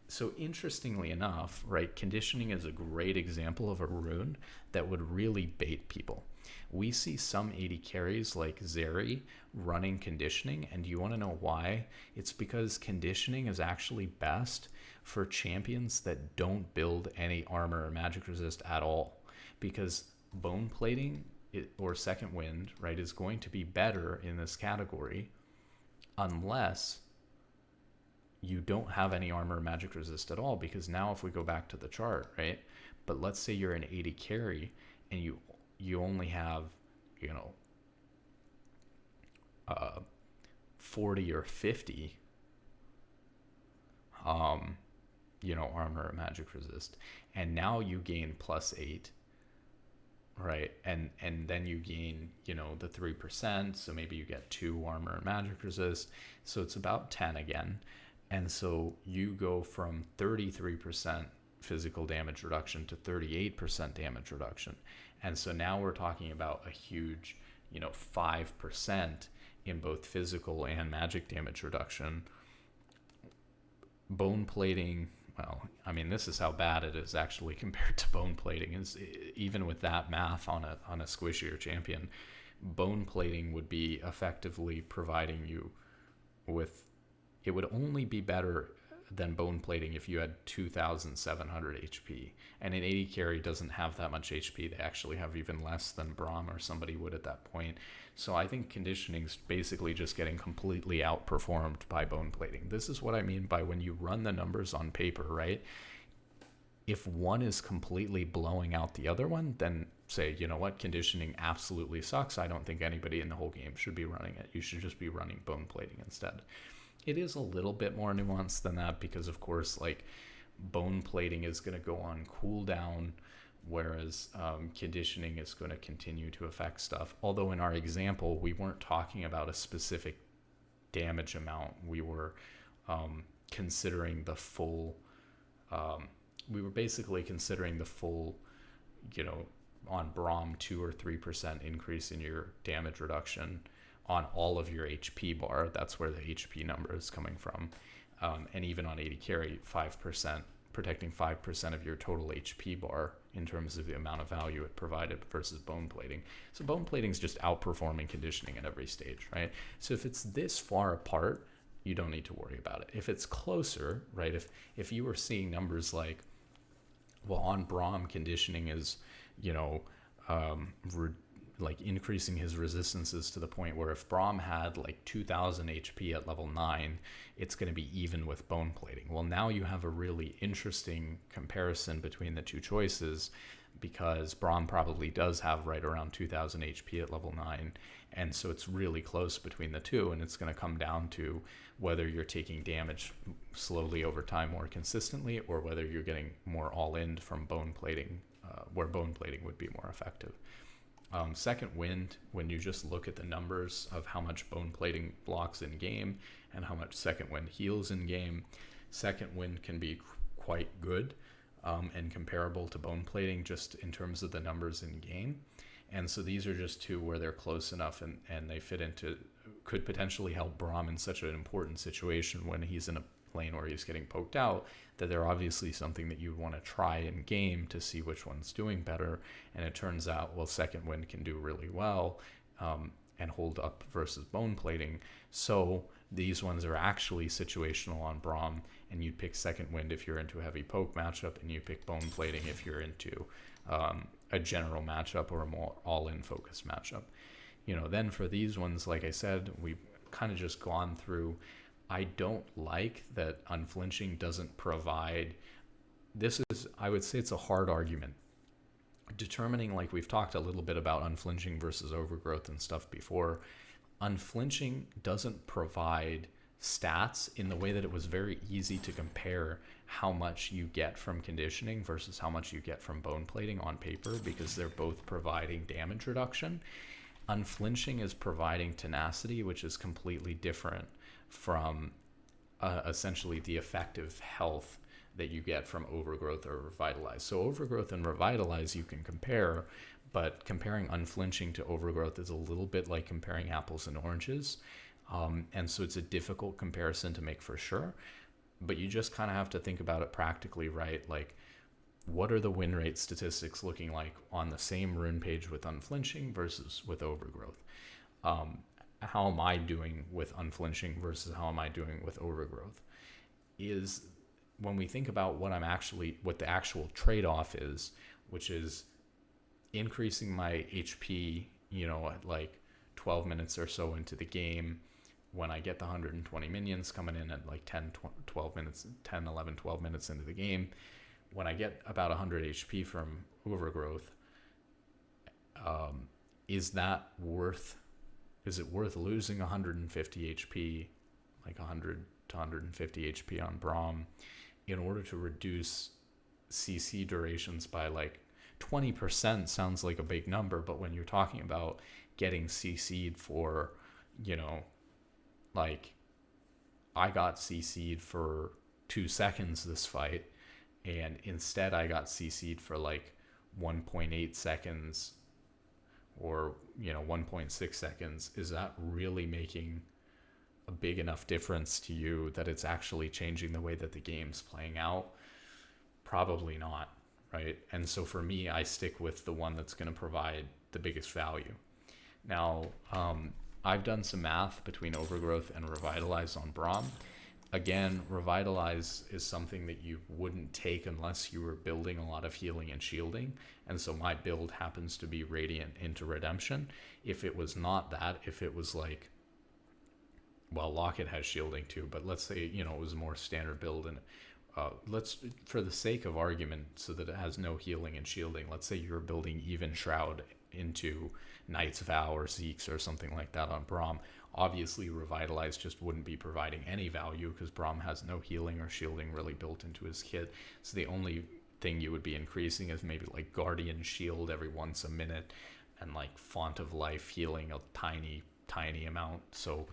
So interestingly enough, right, conditioning is a great example of a rune that would really bait people. We see some AD carries like Zeri running conditioning, and do you want to know why? It's because conditioning is actually best for champions that don't build any armor or magic resist at all, because bone plating or second wind, right, is going to be better in this category unless you don't have any armor or magic resist at all, because now if we go back to the chart, right? But let's say you're an 80 carry and you only have, you know, 40 or 50 you know, armor or magic resist, and now you gain +8, right? And then you gain, you know, the 3%, so maybe you get 2 armor and magic resist, so it's about 10 again. And so you go from 33% physical damage reduction to 38% damage reduction. And so now we're talking about a huge, you know, 5% in both physical and magic damage reduction. Bone plating, well, I mean, this is how bad it is actually compared to bone plating. Is even with that math on a squishier champion, bone plating would be effectively providing you with, it would only be better than bone plating if you had 2,700 HP. And an 80 carry doesn't have that much HP. They actually have even less than Braum or somebody would at that point. So I think conditioning's basically just getting completely outperformed by bone plating. This is what I mean by when you run the numbers on paper, right? If one is completely blowing out the other one, then say, you know what, conditioning absolutely sucks. I don't think anybody in the whole game should be running it. You should just be running bone plating instead. It is a little bit more nuanced than that because, of course, like bone plating is going to go on cooldown, whereas conditioning is going to continue to affect stuff. Although in our example, we weren't talking about a specific damage amount. We were considering the full, we were basically considering the full, you know, on Braum 2 or 3% increase in your damage reduction on all of your HP bar. That's where the HP number is coming from. And even on 80 carry, 5%, protecting 5% of your total HP bar in terms of the amount of value it provided versus bone plating. So bone plating is just outperforming conditioning at every stage, right? So if it's this far apart, you don't need to worry about it. If it's closer, right? If you were seeing numbers like, well, on Braum, conditioning is, you know, like increasing his resistances to the point where if Braum had like 2,000 HP at level 9, it's going to be even with bone plating. Well, now you have a really interesting comparison between the two choices, because Braum probably does have right around 2,000 HP at level 9, and so it's really close between the two, and it's going to come down to whether you're taking damage slowly over time more consistently, or whether you're getting more all-in from bone plating, where bone plating would be more effective. Second wind, when you just look at the numbers of how much bone plating blocks in game and how much second wind heals in game, second wind can be quite good and comparable to bone plating just in terms of the numbers in game. And so these are just two where they're close enough and they fit into, could potentially help Braum in such an important situation when he's in a lane where he's getting poked out, that they're obviously something that you want to try in game to see which one's doing better. And it turns out, well, second wind can do really well and hold up versus bone plating. So these ones are actually situational on Braum, and you'd pick second wind if you're into a heavy poke matchup, and you pick bone plating if you're into a general matchup or a more all-in focus matchup. You know, then for these ones, like I said, we've kind of just gone through. I don't like that unflinching doesn't provide, this is, I would say it's a hard argument. Determining, like we've talked a little bit about unflinching versus overgrowth and stuff before, unflinching doesn't provide stats in the way that it was very easy to compare how much you get from conditioning versus how much you get from bone plating on paper, because they're both providing damage reduction. Unflinching is providing tenacity, which is completely different from essentially the effective health that you get from overgrowth or revitalize. So overgrowth and revitalize you can compare, but comparing unflinching to overgrowth is a little bit like comparing apples and oranges. And so it's a difficult comparison to make for sure, but you just kind of have to think about it practically, right? Like, what are the win rate statistics looking like on the same rune page with unflinching versus with overgrowth? How am I doing with unflinching versus how am I doing with overgrowth? Is when we think about what the actual trade-off is, which is increasing my HP, you know, at like 12 minutes or so into the game, when I get the 120 minions coming in at like 12 minutes, 10, 11, 12 minutes into the game, when I get about 100 HP from Overgrowth, is it worth losing 150 HP, like 100 to 150 HP on Braum, in order to reduce CC durations by like 20%? Sounds like a big number, but when you're talking about getting CC'd for, like I got CC'd for 2 seconds this fight, and instead I got CC'd for like 1.8 seconds or 1.6 seconds. Is that really making a big enough difference to you that it's actually changing the way that the game's playing out? Probably not, right? And so for me, I stick with the one that's going to provide the biggest value. Now, I've done some math between Overgrowth and Revitalize on Braum. Again, Revitalize is something that you wouldn't take unless you were building a lot of healing and shielding. And so my build happens to be Radiant into Redemption. If it was not that, if it was like, well, Locket has shielding too, but let's say, it was a more standard build, and let's, for the sake of argument, so that it has no healing and shielding, let's say you're building Even Shroud into Knight's Vow or Zeke's or something like that on Braum. Obviously, Revitalize just wouldn't be providing any value because Braum has no healing or shielding really built into his kit. So the only thing you would be increasing is maybe like Guardian Shield every once a minute, and like Font of Life healing a tiny amount. So,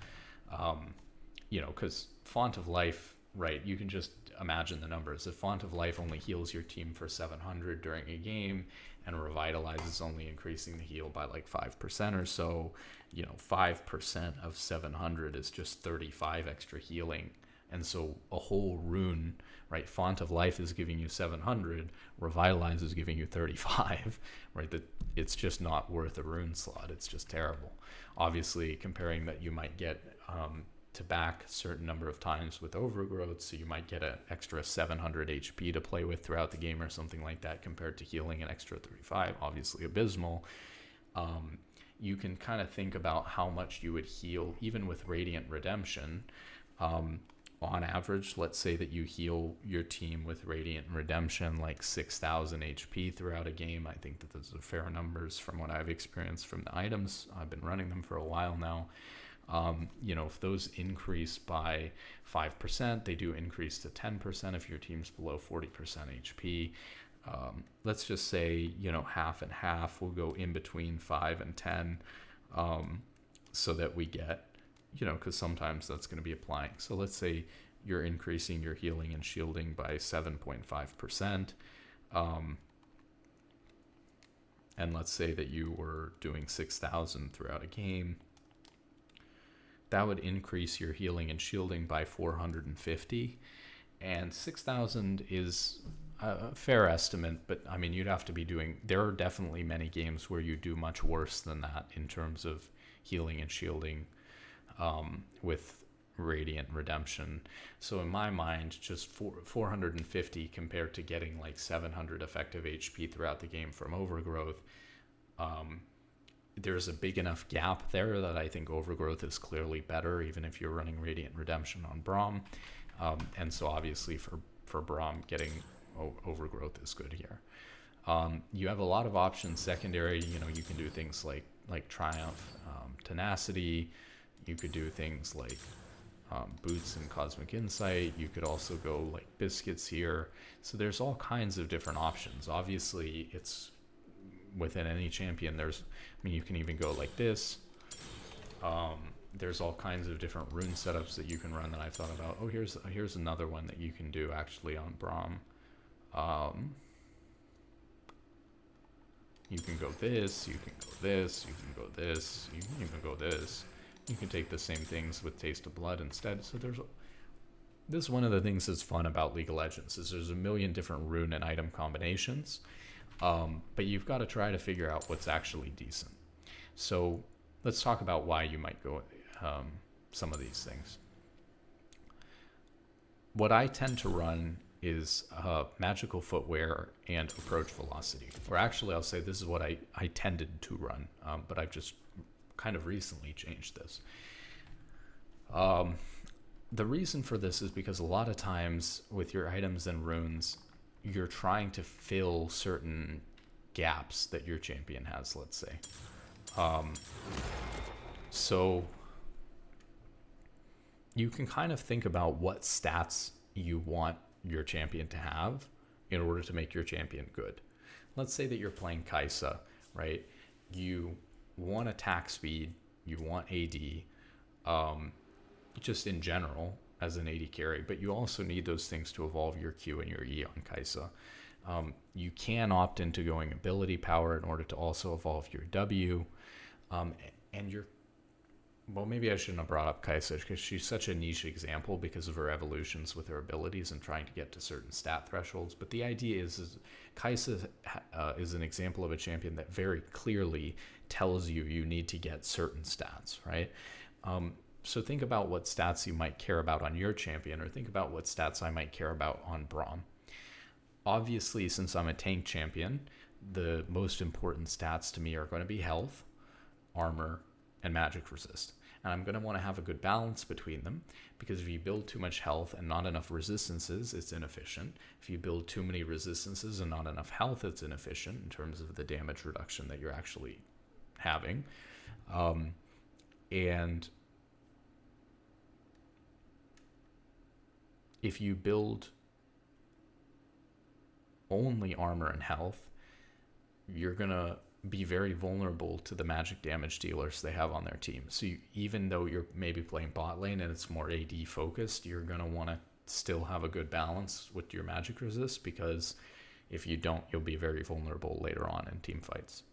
because Font of Life, right, you can just imagine the numbers. If Font of Life only heals your team for 700 during a game, and Revitalize is only increasing the heal by like 5% or so, 5% of 700 is just 35 extra healing. And so a whole rune, right, Font of Life is giving you 700, Revitalize is giving you 35, right? That it's just not worth a rune slot. It's just terrible. Obviously, comparing that, you might get to back a certain number of times with Overgrowth, so you might get an extra 700 HP to play with throughout the game or something like that, compared to healing an extra 35, obviously abysmal. You can kind of think about how much you would heal even with Radiant Redemption. On average, let's say that you heal your team with Radiant Redemption like 6,000 HP throughout a game. I think that those are fair numbers from what I've experienced from the items. I've been running them for a while now. If those increase by 5%, they do increase to 10% if your team's below 40% HP. Let's just say, half and half. We'll go in between 5 and 10, so that we get, because sometimes that's going to be applying. So let's say you're increasing your healing and shielding by 7.5%. And let's say that you were doing 6,000 throughout a game. That would increase your healing and shielding by 450. And 6,000 is a fair estimate, but I mean, you'd have to be doing, there are definitely many games where you do much worse than that in terms of healing and shielding with Radiant Redemption. So in my mind, just 450 compared to getting like 700 effective HP throughout the game from Overgrowth, there's a big enough gap there that I think Overgrowth is clearly better, even if you're running Radiant Redemption on Braum. And so obviously for Braum, getting Overgrowth is good here. You have a lot of options secondary. You can do things like Triumph, Tenacity. You could do things like Boots and Cosmic Insight. You could also go like Biscuits here. So there's all kinds of different options. Obviously, it's within any champion. You can even go like this. There's all kinds of different rune setups that you can run that I've thought about. Oh, here's another one that you can do actually on Braum. You can go this, you can go this, you can go this, you can even go this. You can take the same things with Taste of Blood instead. So this is one of the things that's fun about League of Legends, is there's a million different rune and item combinations, but you've got to try to figure out what's actually decent. So let's talk about why you might go some of these things. What I tend to run is magical footwear and approach velocity. Or actually, I'll say this is what I tended to run, but I've just kind of recently changed this. Um, the reason for this is because a lot of times with your items and runes, you're trying to fill certain gaps that your champion has, let's say. So you can kind of think about what stats you want your champion to have in order to make your champion good. Let's say that you're playing Kaisa, right? You want attack speed, you want AD, just in general as an AD carry, but you also need those things to evolve your Q and your E on Kaisa. You can opt into going ability power in order to also evolve your W. And your well, maybe I shouldn't have brought up Kaisa because she's such a niche example because of her evolutions with her abilities and trying to get to certain stat thresholds. But the idea is Kaisa is an example of a champion that very clearly tells you need to get certain stats, right? So think about what stats you might care about on your champion, or think about what stats I might care about on Braum. Obviously, since I'm a tank champion, the most important stats to me are going to be health, armor, and magic resist. And I'm going to want to have a good balance between them, because if you build too much health and not enough resistances, it's inefficient. If you build too many resistances and not enough health, it's inefficient in terms of the damage reduction that you're actually having. And if you build only armor and health, you're going to be very vulnerable to the magic damage dealers they have on their team. So even though you're maybe playing bot lane and it's more AD focused, you're going to want to still have a good balance with your magic resist, because if you don't, you'll be very vulnerable later on in team fights.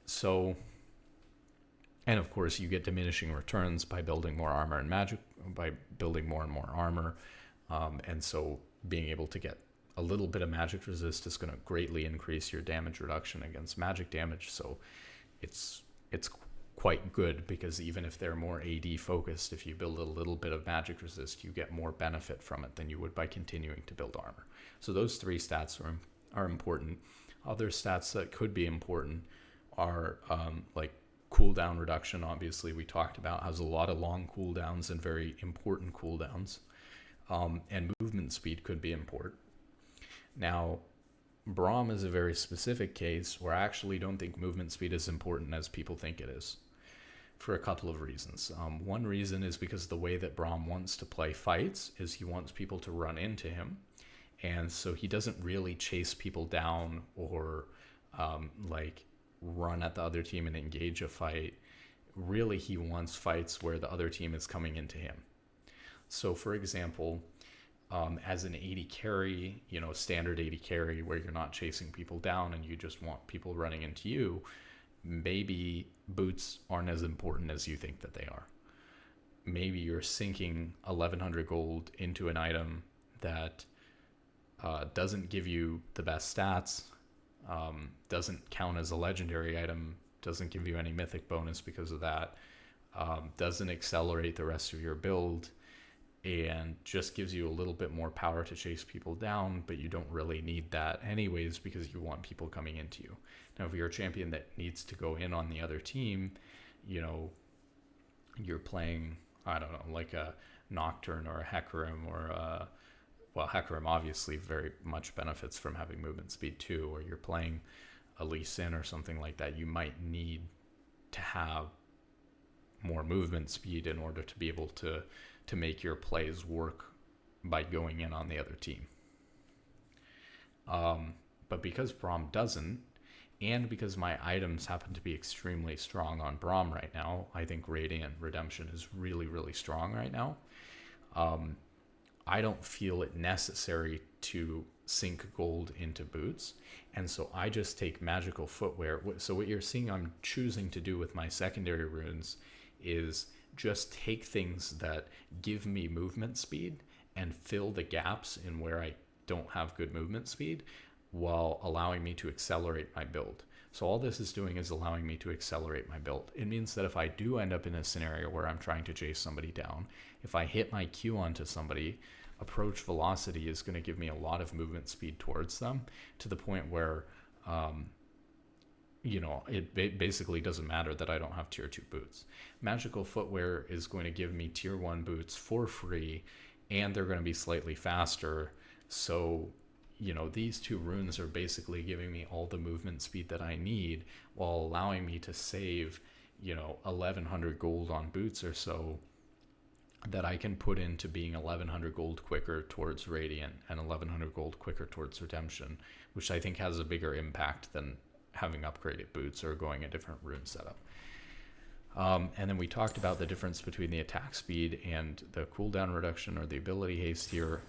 So, and of course you get diminishing returns by building more armor and magic, by building more and more armor. And so being able to get a little bit of magic resist is going to greatly increase your damage reduction against magic damage. So it's quite good, because even if they're more AD focused, if you build a little bit of magic resist, you get more benefit from it than you would by continuing to build armor. So those three stats are important. Other stats that could be important are like cooldown reduction. Obviously, we talked about has a lot of long cooldowns and very important cooldowns. And movement speed could be important. Now, Braum is a very specific case where I actually don't think movement speed is important as people think it is, for a couple of reasons. One reason is because the way that Braum wants to play fights is he wants people to run into him. And so he doesn't really chase people down or like run at the other team and engage a fight. Really, he wants fights where the other team is coming into him. So, for example, as an AD carry, standard AD carry where you're not chasing people down and you just want people running into you, maybe boots aren't as important as you think that they are. Maybe you're sinking 1100 gold into an item that doesn't give you the best stats, doesn't count as a legendary item, doesn't give you any mythic bonus because of that, doesn't accelerate the rest of your build, and just gives you a little bit more power to chase people down, but you don't really need that anyways because you want people coming into you. Now, if you're a champion that needs to go in on the other team, you're playing, I don't know, like a Nocturne or a Hecarim or Hecarim obviously very much benefits from having movement speed too, or you're playing a Lee Sin or something like that, you might need to have more movement speed in order to be able to make your plays work by going in on the other team. But because Braum doesn't, and because my items happen to be extremely strong on Braum right now, I think Radiant Redemption is really, really strong right now. I don't feel it necessary to sink gold into boots, and so I just take magical footwear. So what you're seeing I'm choosing to do with my secondary runes is just take things that give me movement speed and fill the gaps in where I don't have good movement speed while allowing me to accelerate my build. So all this is doing is allowing me to accelerate my build. It means that if I do end up in a scenario where I'm trying to chase somebody down, if I hit my Q onto somebody, approach velocity is going to give me a lot of movement speed towards them, to the point where it basically doesn't matter that I don't have tier 2 boots. Magical footwear is going to give me tier 1 boots for free, and they're going to be slightly faster. So, these two runes are basically giving me all the movement speed that I need while allowing me to save, 1100 gold on boots or so, that I can put into being 1100 gold quicker towards Radiant and 1100 gold quicker towards Redemption, which I think has a bigger impact than having upgraded boots or going a different rune setup. And then we talked about the difference between the attack speed and the cooldown reduction or the ability haste here.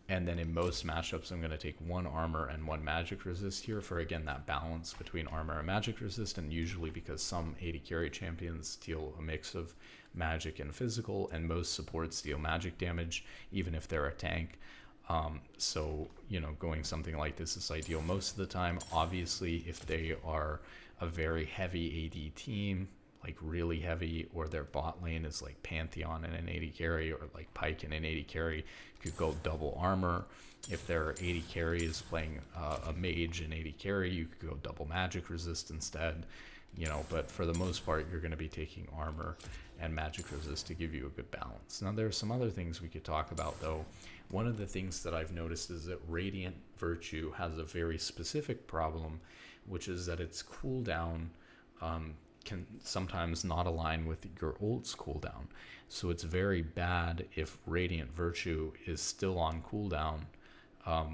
And then in most matchups, I'm going to take 1 armor and 1 magic resist here for, again, that balance between armor and magic resist. And usually because some AD carry champions deal a mix of magic and physical, and most supports deal magic damage, even if they're a tank. So, going something like this is ideal most of the time. Obviously, if they are a very heavy AD team, like really heavy, or their bot lane is like Pantheon and an AD carry, or like Pyke and an AD carry, could go double armor. If their AD carry is playing a mage and AD carry, you could go double magic resist instead. But for the most part, you're going to be taking armor and magic resist to give you a good balance. Now, there are some other things we could talk about, though. One of the things that I've noticed is that Radiant Virtue has a very specific problem, which is that its cooldown can sometimes not align with your ult's cooldown. So it's very bad if Radiant Virtue is still on cooldown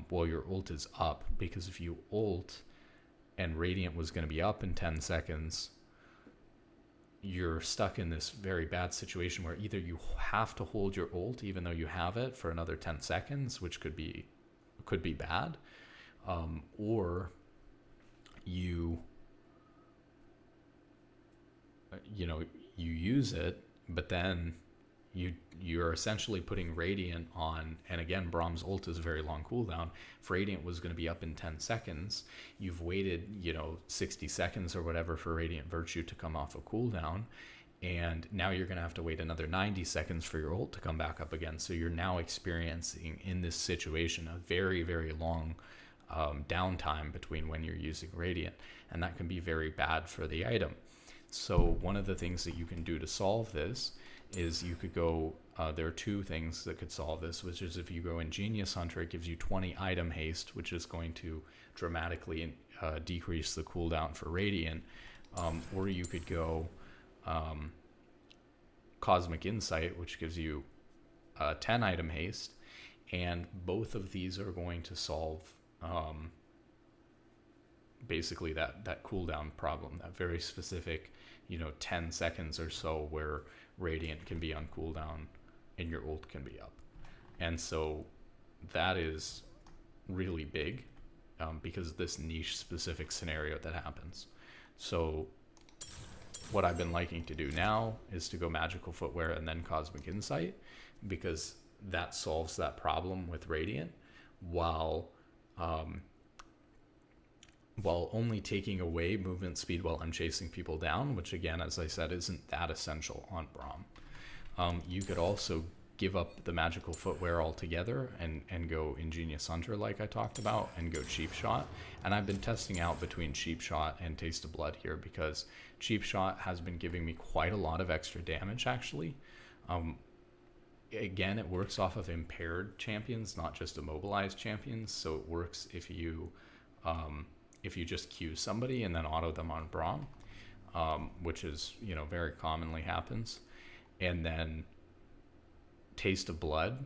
while your ult is up, because if you ult and Radiant was going to be up in 10 seconds, you're stuck in this very bad situation where either you have to hold your ult even though you have it for another 10 seconds, which could be bad, or you use it, but then you're essentially putting Radiant on, and again, Braum's ult is a very long cooldown. If Radiant was going to be up in 10 seconds, you've waited 60 seconds or whatever for Radiant Virtue to come off a cooldown, and now you're going to have to wait another 90 seconds for your ult to come back up again. So you're now experiencing in this situation a very, very long downtime between when you're using Radiant, and that can be very bad for the item. So one of the things that you can do to solve this is you could go, there are 2 things that could solve this, which is if you go Ingenious Hunter, it gives you 20 item haste, which is going to dramatically decrease the cooldown for Radiant, or you could go Cosmic Insight, which gives you 10 item haste, and both of these are going to solve basically that cooldown problem, that very specific 10 seconds or so where Radiant can be on cooldown and your ult can be up. And so that is really big because of this niche specific scenario that happens. So what I've been liking to do now is to go Magical Footwear and then Cosmic Insight, because that solves that problem with Radiant while only taking away movement speed while I'm chasing people down, which again, as I said, isn't that essential on Braum. You could also give up the Magical Footwear altogether and go Ingenious Hunter like I talked about, and go Cheap Shot. And I've been testing out between Cheap Shot and Taste of Blood here, because Cheap Shot has been giving me quite a lot of extra damage actually. Again, it works off of impaired champions, not just immobilized champions, so it works if you just queue somebody and then auto them on Braum, which is, very commonly happens. And then Taste of Blood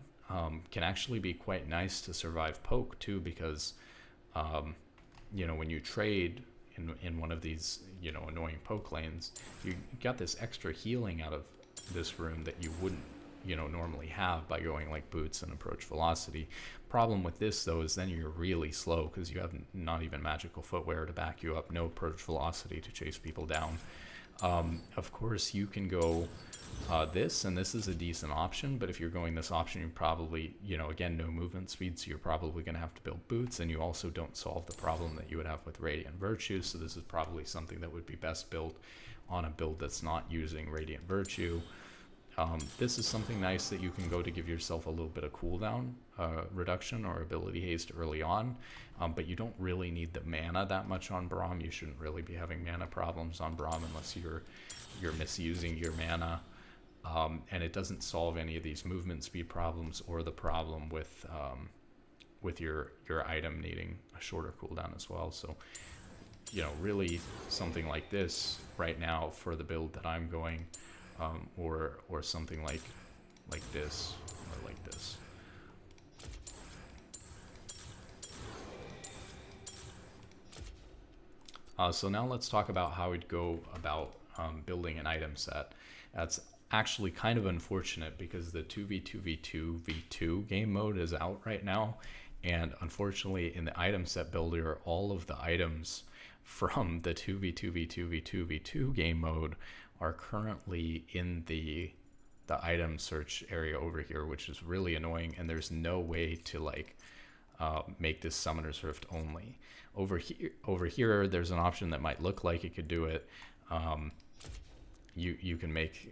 can actually be quite nice to survive poke too, because, when you trade in one of these, annoying poke lanes, you got this extra healing out of this rune that you wouldn't, normally have by going like boots and approach velocity. Problem with this though is then you're really slow because you have not even Magical Footwear to back you up, no approach velocity to chase people down. Of course you can go this, and this is a decent option, but if you're going this option, you probably, again, no movement speed, so you're probably going to have to build boots, and you also don't solve the problem that you would have with Radiant Virtue, so this is probably something that would be best built on a build that's not using Radiant Virtue. This is something nice that you can go to give yourself a little bit of cooldown reduction or ability haste early on, but you don't really need the mana that much on Braum. You shouldn't really be having mana problems on Braum unless you're misusing your mana, and it doesn't solve any of these movement speed problems or the problem with your item needing a shorter cooldown as well. So really something like this right now for the build that I'm going. Or something like this or like this. So now let's talk about how we'd go about building an item set. That's actually kind of unfortunate because the 2v2v2v2 game mode is out right now, and unfortunately in the item set builder, all of the items from the 2v2v2v2v2 game mode are currently in the item search area over here, which is really annoying, and there's no way to make this Summoner's Rift only. Over here there's an option that might look like it could do it. You can make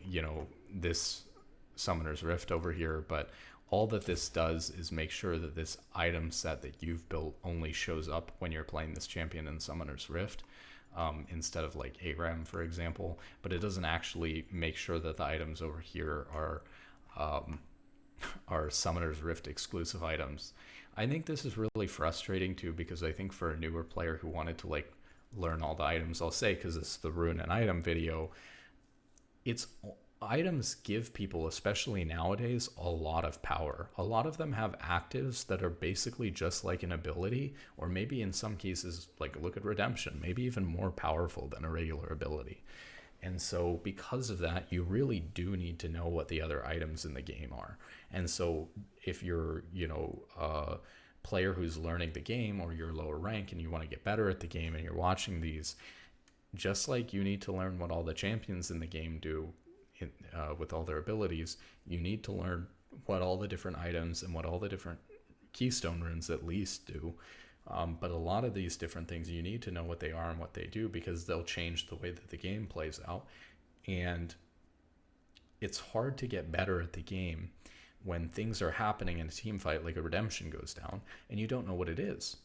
this Summoner's Rift over here, but all that this does is make sure that this item set that you've built only shows up when you're playing this champion in Summoner's Rift, instead of like ARAM, for example. But it doesn't actually make sure that the items over here are Summoner's Rift exclusive items. I think this is really frustrating too, because I think for a newer player who wanted to learn all the items, I'll say, because it's the rune and item video, items give people, especially nowadays, a lot of power. A lot of them have actives that are basically just like an ability, or maybe in some cases, like look at Redemption, maybe even more powerful than a regular ability. And so because of that, you really do need to know what the other items in the game are. And so if you're, a player who's learning the game, or you're lower rank and you want to get better at the game and you're watching these, just like you need to learn what all the champions in the game do, with all their abilities, you need to learn what all the different items and what all the different keystone runes at least do. But a lot of these different things, you need to know what they are and what they do, because they'll change the way that the game plays out. And it's hard to get better at the game when things are happening in a team fight, like a Redemption goes down, and you don't know what it is,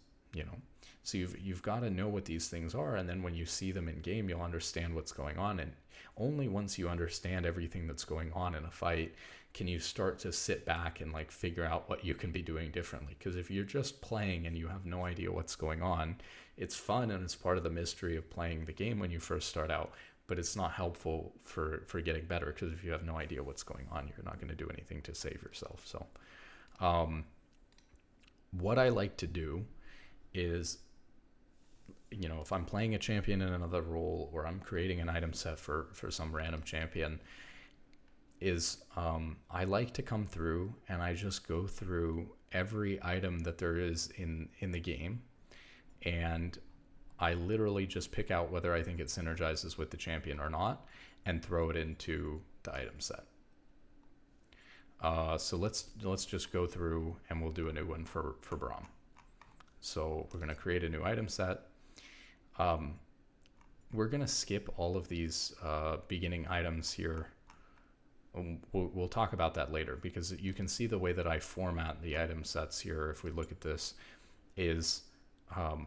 So you've got to know what these things are, and then when you see them in game, you'll understand what's going on. And only once you understand everything that's going on in a fight can you start to sit back and figure out what you can be doing differently. Because if you're just playing and you have no idea what's going on, it's fun and it's part of the mystery of playing the game when you first start out, but it's not helpful for getting better, because if you have no idea what's going on, you're not going to do anything to save yourself. So what I like to do is, if I'm playing a champion in another role, or I'm creating an item set for some random champion, is I like to come through and I just go through every item that there is in the game, and I literally just pick out whether I think it synergizes with the champion or not, and throw it into the item set. So let's just go through and we'll do a new one for Braum. So we're going to create a new item set. We're going to skip all of these beginning items here. We'll talk about that later, because you can see the way that I format the item sets here. If we look at this, is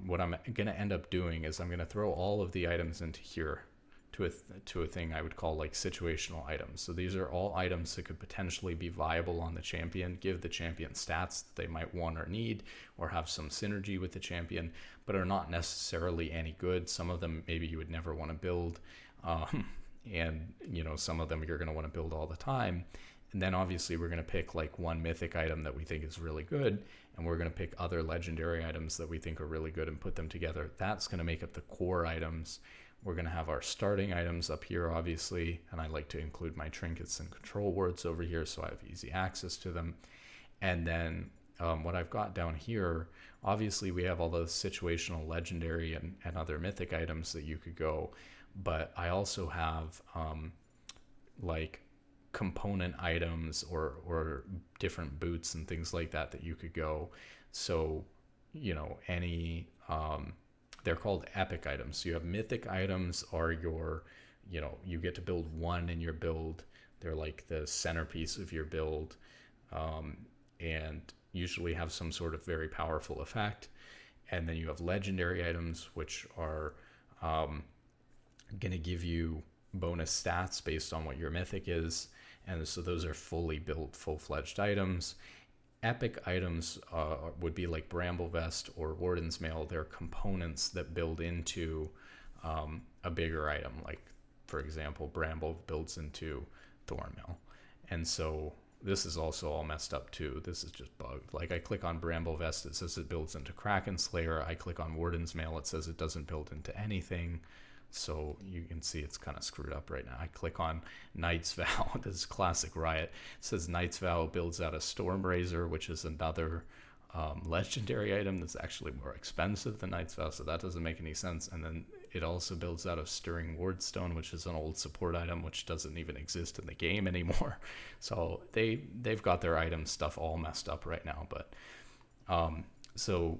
what I'm going to end up doing is I'm going to throw all of the items into here to a thing I would call situational items. So these are all items that could potentially be viable on the champion, give the champion stats that they might want or need, or have some synergy with the champion, but are not necessarily any good. Some of them maybe you would never want to build, and some of them you're going to want to build all the time. And then obviously we're going to pick one mythic item that we think is really good, and we're going to pick other legendary items that we think are really good and put them together. That's going to make up the core items. We're going to have our starting items up here, obviously, and I like to include my trinkets and control words over here so I have easy access to them. And then what I've got down here, obviously we have all those situational, legendary, and other mythic items that you could go, but I also have component items or different boots and things like that you could go. So any they're called epic items. So you have mythic items are your you get to build one in your build, They're like the centerpiece of your build, and usually have some sort of very powerful effect. And then you have legendary items, which are going to give you bonus stats based on what your mythic is. And so those are fully built, full-fledged items. Epic items would be like Bramble Vest or Warden's Mail. They're components that build into a bigger item. Like, for example, Bramble builds into Thornmail. And so this is also all messed up too. This is just bugged. Like, I click on Bramble Vest, it says it builds into Kraken Slayer. I click on Warden's Mail, it says it doesn't build into anything. So you can see it's kind of screwed up right now. I click on Knight's Vow. This is classic Riot. It says Knight's Vow builds out a Stormbrazer, which is another legendary item that's actually more expensive than Knight's Vow, so that doesn't make any sense. And then it also builds out of Stirring Wardstone, which is an old support item, which doesn't even exist in the game anymore. So they've got their item stuff all messed up right now. But so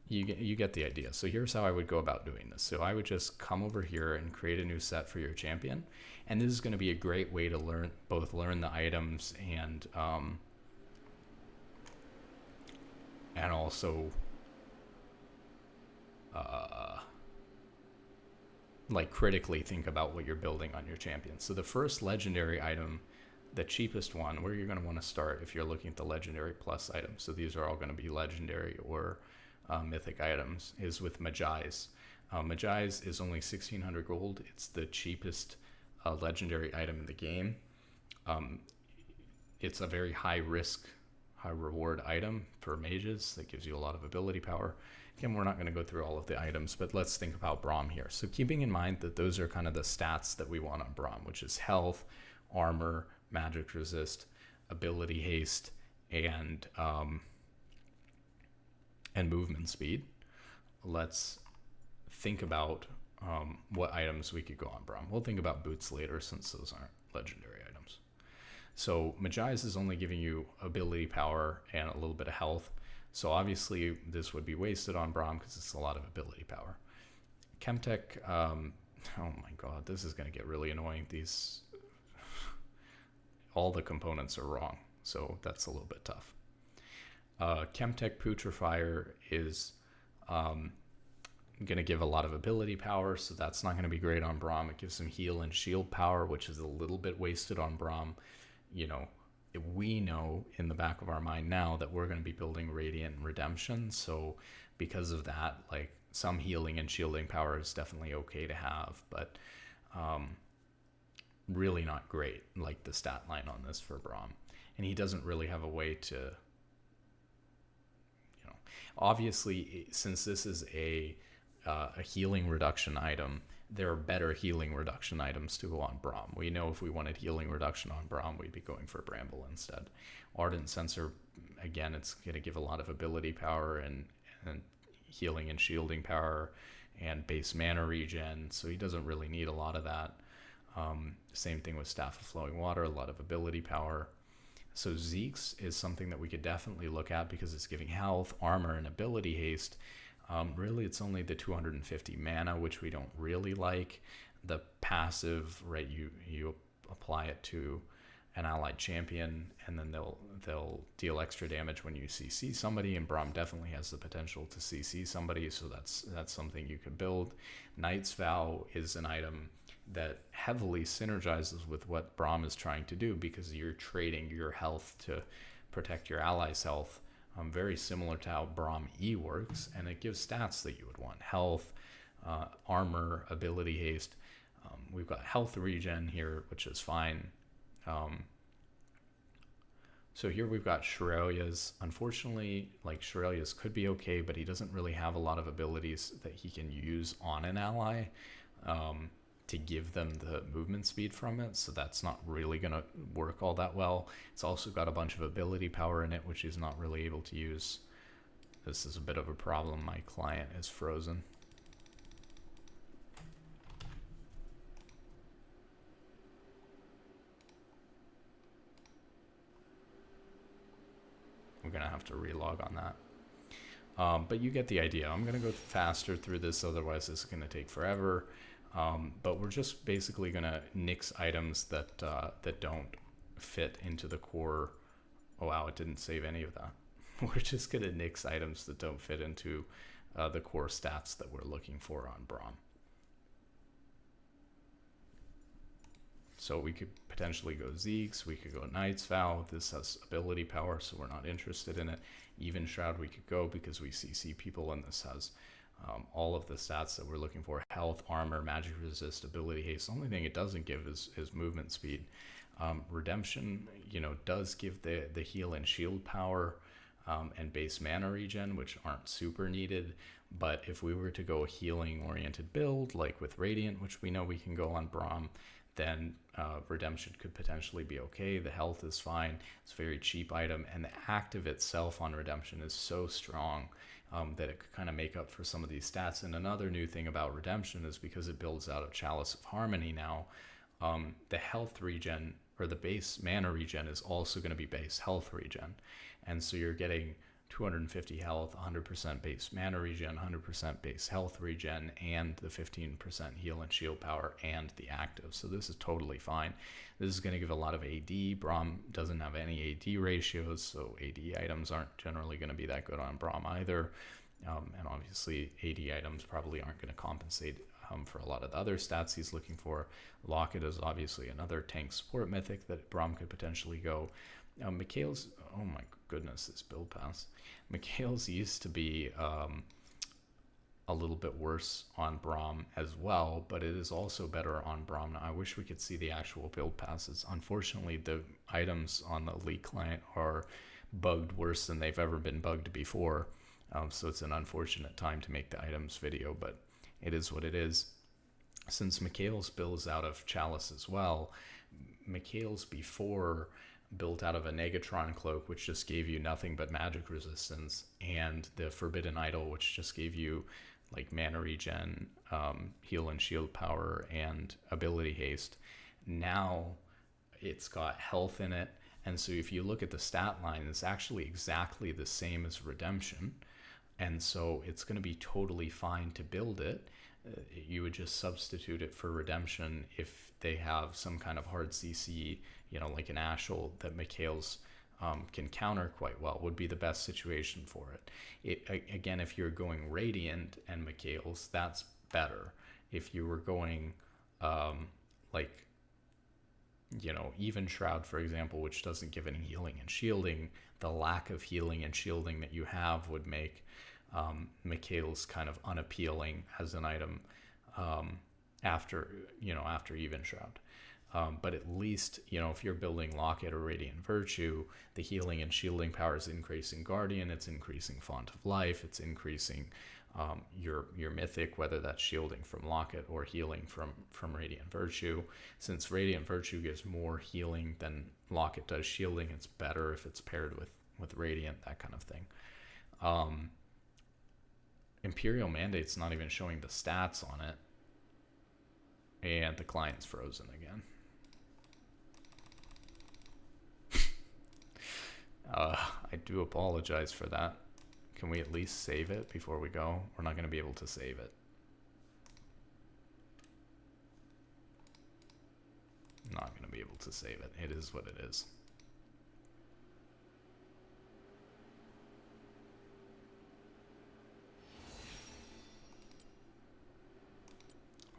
you get the idea. So here's how I would go about doing this. So I would just come over here and create a new set for your champion. And this is going to be a great way to learn the items and also like critically think about what you're building on your champion. So the first legendary item, the cheapest one, where you're going to want to start if you're looking at the legendary plus items, so these are all going to be legendary or mythic items, is with Magi's. Magi's is only 1,600 gold. It's the cheapest legendary item in the game. It's a very high risk, high reward item for mages that gives you a lot of ability power. Again, we're not going to go through all of the items, but let's think about Braum here. So keeping in mind that those are kind of the stats that we want on Braum, which is health, armor, magic resist, ability haste, and movement speed. Let's think about what items we could go on Braum. We'll think about boots later since those aren't legendary items. So Magi's is only giving you ability power and a little bit of health. So obviously this would be wasted on Braum because it's a lot of ability power. Chemtech, oh my god, this is going to get really annoying. All the components are wrong, so that's a little bit tough. Chemtech Putrifier is going to give a lot of ability power, so that's not going to be great on Braum. It gives some heal and shield power, which is a little bit wasted on Braum. You know, we know in the back of our mind now that we're going to be building Radiant Redemption, so because of that, like, some healing and shielding power is definitely okay to have, but really not great, like the stat line on this for Braum. And he doesn't really have a way to, you know, obviously, since this is a healing reduction item, there are better healing reduction items to go on Braum. We know if we wanted healing reduction on Braum, we'd be going for Bramble instead. Ardent Sensor, again, it's going to give a lot of ability power and healing and shielding power and base mana regen, so he doesn't really need a lot of that. Same thing with Staff of Flowing Water, a lot of ability power. So Zeke's is something that we could definitely look at because it's giving health, armor, and ability haste. Really, it's only the 250 mana, which we don't really like. The passive, right, you apply it to an allied champion, and then they'll deal extra damage when you CC somebody, and Braum definitely has the potential to CC somebody, so that's something you could build. Knight's Vow is an item that heavily synergizes with what Braum is trying to do because you're trading your health to protect your allies' health. Very similar to how Braum E works, and it gives stats that you would want: health, armor, ability haste. We've got health regen here, which is fine. So here we've got Shirelia's. Unfortunately, like, Shirelia's could be okay, but he doesn't really have a lot of abilities that he can use on an ally to give them the movement speed from it, so that's not really going to work all that well. It's also got a bunch of ability power in it, which he's not really able to use. This is a bit of a problem. My client is frozen. We're going to have to relog on that. But you get the idea. I'm going to go faster through this, otherwise this is going to take forever. But we're just basically going to nix items that that don't fit into the core. Oh wow, it didn't save any of that. We're just going to nix items that don't fit into the core stats that we're looking for on Braum. So we could potentially go Zeeks, we could go Knight's Vow. This has ability power, so we're not interested in it. Even Shroud we could go because we CC people, and this has all of the stats that we're looking for: health, armor, magic resist, ability haste. The only thing it doesn't give is movement speed. Redemption, does give the heal and shield power and base mana regen, which aren't super needed. But if we were to go a healing oriented build, like with Radiant, which we know we can go on Braum, then Redemption could potentially be okay. The health is fine. It's a very cheap item, and the active itself on Redemption is so strong that it could kind of make up for some of these stats. And another new thing about Redemption is because it builds out of Chalice of Harmony now, the health regen, or the base mana regen, is also going to be base health regen. And so you're getting 250 health, 100% base mana regen, 100% base health regen, and the 15% heal and shield power and the active. So this is totally fine. This is going to give a lot of AD. Braum doesn't have any AD ratios, so AD items aren't generally going to be that good on Braum either. And obviously AD items probably aren't going to compensate for a lot of the other stats he's looking for. Locket is obviously another tank support mythic that Braum could potentially go. Mikhail's, oh my goodness, this build pass. Mikhail's used to be a little bit worse on Braum as well, but it is also better on Braum. Now, I wish we could see the actual build passes. Unfortunately, the items on the Elite client are bugged worse than they've ever been bugged before. So it's an unfortunate time to make the items video, but it is what it is. Since Mikhail's builds out of Chalice as well, Mikhail's before built out of a Negatron Cloak, which just gave you nothing but magic resistance, and the Forbidden Idol, which just gave you like mana regen, heal and shield power, and ability haste. Now it's got health in it, and so if you look at the stat line, it's actually exactly the same as Redemption, and so it's going to be totally fine to build it. You would just substitute it for Redemption if they have some kind of hard CC, like an Ashel that Mikhail's can counter quite well, would be the best situation for it. Again, if you're going Radiant and Mikhail's, that's better. If you were going even Shroud, for example, which doesn't give any healing and shielding, the lack of healing and shielding that you have would make Mikhail's kind of unappealing as an item after even Shroud. But at least, if you're building Locket or Radiant Virtue, the healing and shielding power is increasing Guardian, it's increasing Font of Life, it's increasing your mythic, whether that's shielding from Locket or healing from Radiant Virtue. Since Radiant Virtue gives more healing than Locket does shielding, it's better if it's paired with Radiant, that kind of thing. Imperial Mandate's not even showing the stats on it. And the client's frozen again. I do apologize for that. Can we at least save it before we go? We're not going to be able to save it. Not going to be able to save it. It is what it is.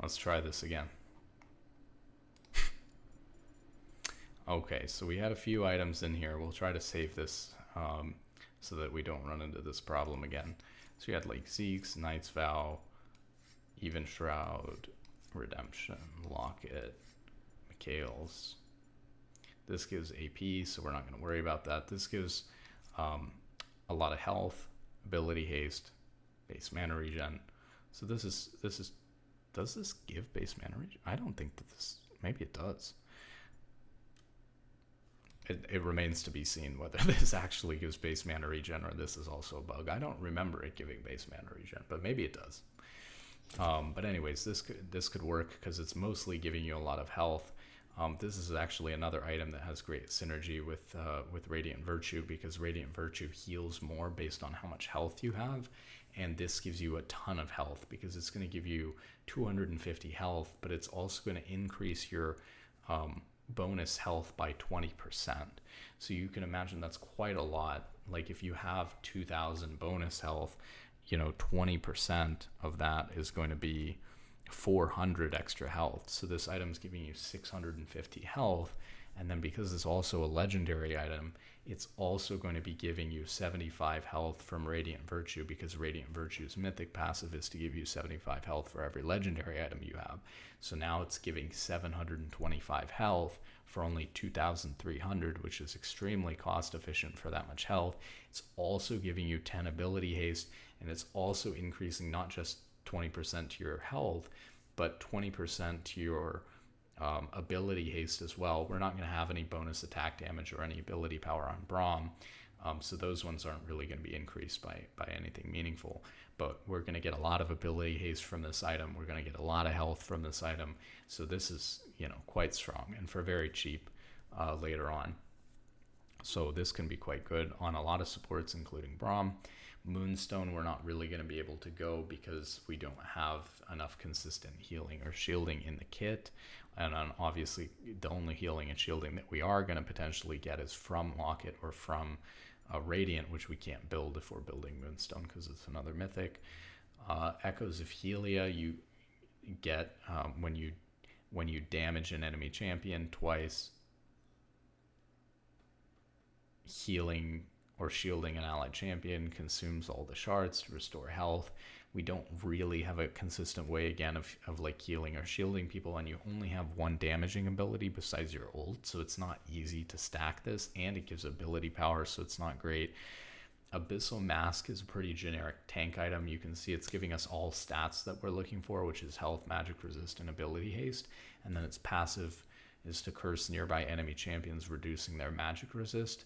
Let's try this again. Okay, so we had a few items in here. We'll try to save this so that we don't run into this problem again. So we had like Zeke's, Knight's Vow, Even Shroud, Redemption, Locket, Mikhail's. This gives AP, so we're not going to worry about that. This gives a lot of health, ability haste, base mana regen. So this is does this give base mana regen? I don't think that this, maybe it does. It remains to be seen whether this actually gives base mana regen or this is also a bug. I don't remember it giving base mana regen, but maybe it does. But anyways, this could work because it's mostly giving you a lot of health. This is actually another item that has great synergy with Radiant Virtue, because Radiant Virtue heals more based on how much health you have, and this gives you a ton of health because it's going to give you 250 health, but it's also going to increase your bonus health by 20%. So you can imagine that's quite a lot. Like if you have 2,000 bonus health, 20% of that is going to be 400 extra health. So this item's giving you 650 health. And then because it's also a legendary item, it's also going to be giving you 75 health from Radiant Virtue, because Radiant Virtue's mythic passive is to give you 75 health for every legendary item you have. So now it's giving 725 health for only 2,300, which is extremely cost efficient for that much health. It's also giving you 10 ability haste, and it's also increasing not just 20% to your health, but 20% to your ability haste as well. We're not going to have any bonus attack damage or any ability power on Braum, so those ones aren't really going to be increased by anything meaningful. But we're going to get a lot of ability haste from this item. We're going to get a lot of health from this item. So this is, quite strong, and for very cheap later on. So this can be quite good on a lot of supports, including Braum. Moonstone, we're not really going to be able to go because we don't have enough consistent healing or shielding in the kit. And obviously, the only healing and shielding that we are going to potentially get is from Locket or from Radiant, which we can't build if we're building Moonstone because it's another mythic. Echoes of Helia, you get when you damage an enemy champion twice, healing or shielding an allied champion consumes all the shards to restore health. We don't really have a consistent way, again, of like healing or shielding people, and you only have one damaging ability besides your ult, so it's not easy to stack this, and it gives ability power, so it's not great. Abyssal Mask is a pretty generic tank item. You can see it's giving us all stats that we're looking for, which is health, magic resist, and ability haste, and then its passive is to curse nearby enemy champions, reducing their magic resist.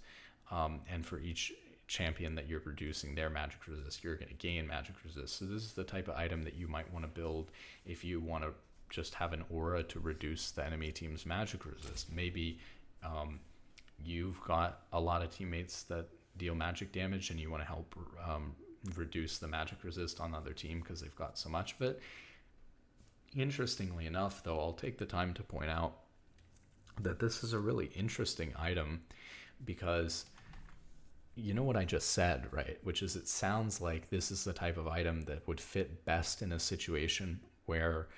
And for each champion that you're reducing their magic resist, you're going to gain magic resist. So this is the type of item that you might want to build if you want to just have an aura to reduce the enemy team's magic resist. Maybe you've got a lot of teammates that deal magic damage and you want to help reduce the magic resist on the other team because they've got so much of it. Interestingly enough, though, I'll take the time to point out that this is a really interesting item because you know what I just said, right? Which is, it sounds like this is the type of item that would fit best in a situation where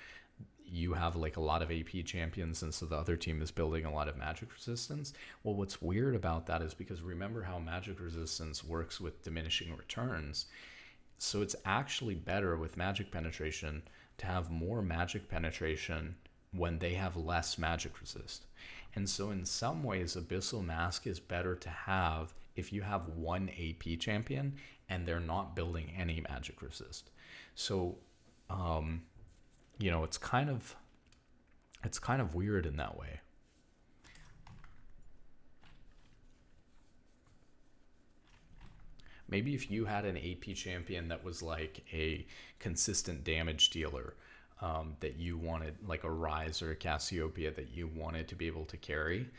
you have like a lot of AP champions and so the other team is building a lot of magic resistance. Well, what's weird about that is because remember how magic resistance works with diminishing returns. So it's actually better with magic penetration to have more magic penetration when they have less magic resist. And so in some ways, Abyssal Mask is better to have if you have one AP champion and they're not building any magic resist. So, it's kind of weird in that way. Maybe if you had an AP champion that was like a consistent damage dealer, that you wanted, like a Rise or a Cassiopeia that you wanted to be able to carry,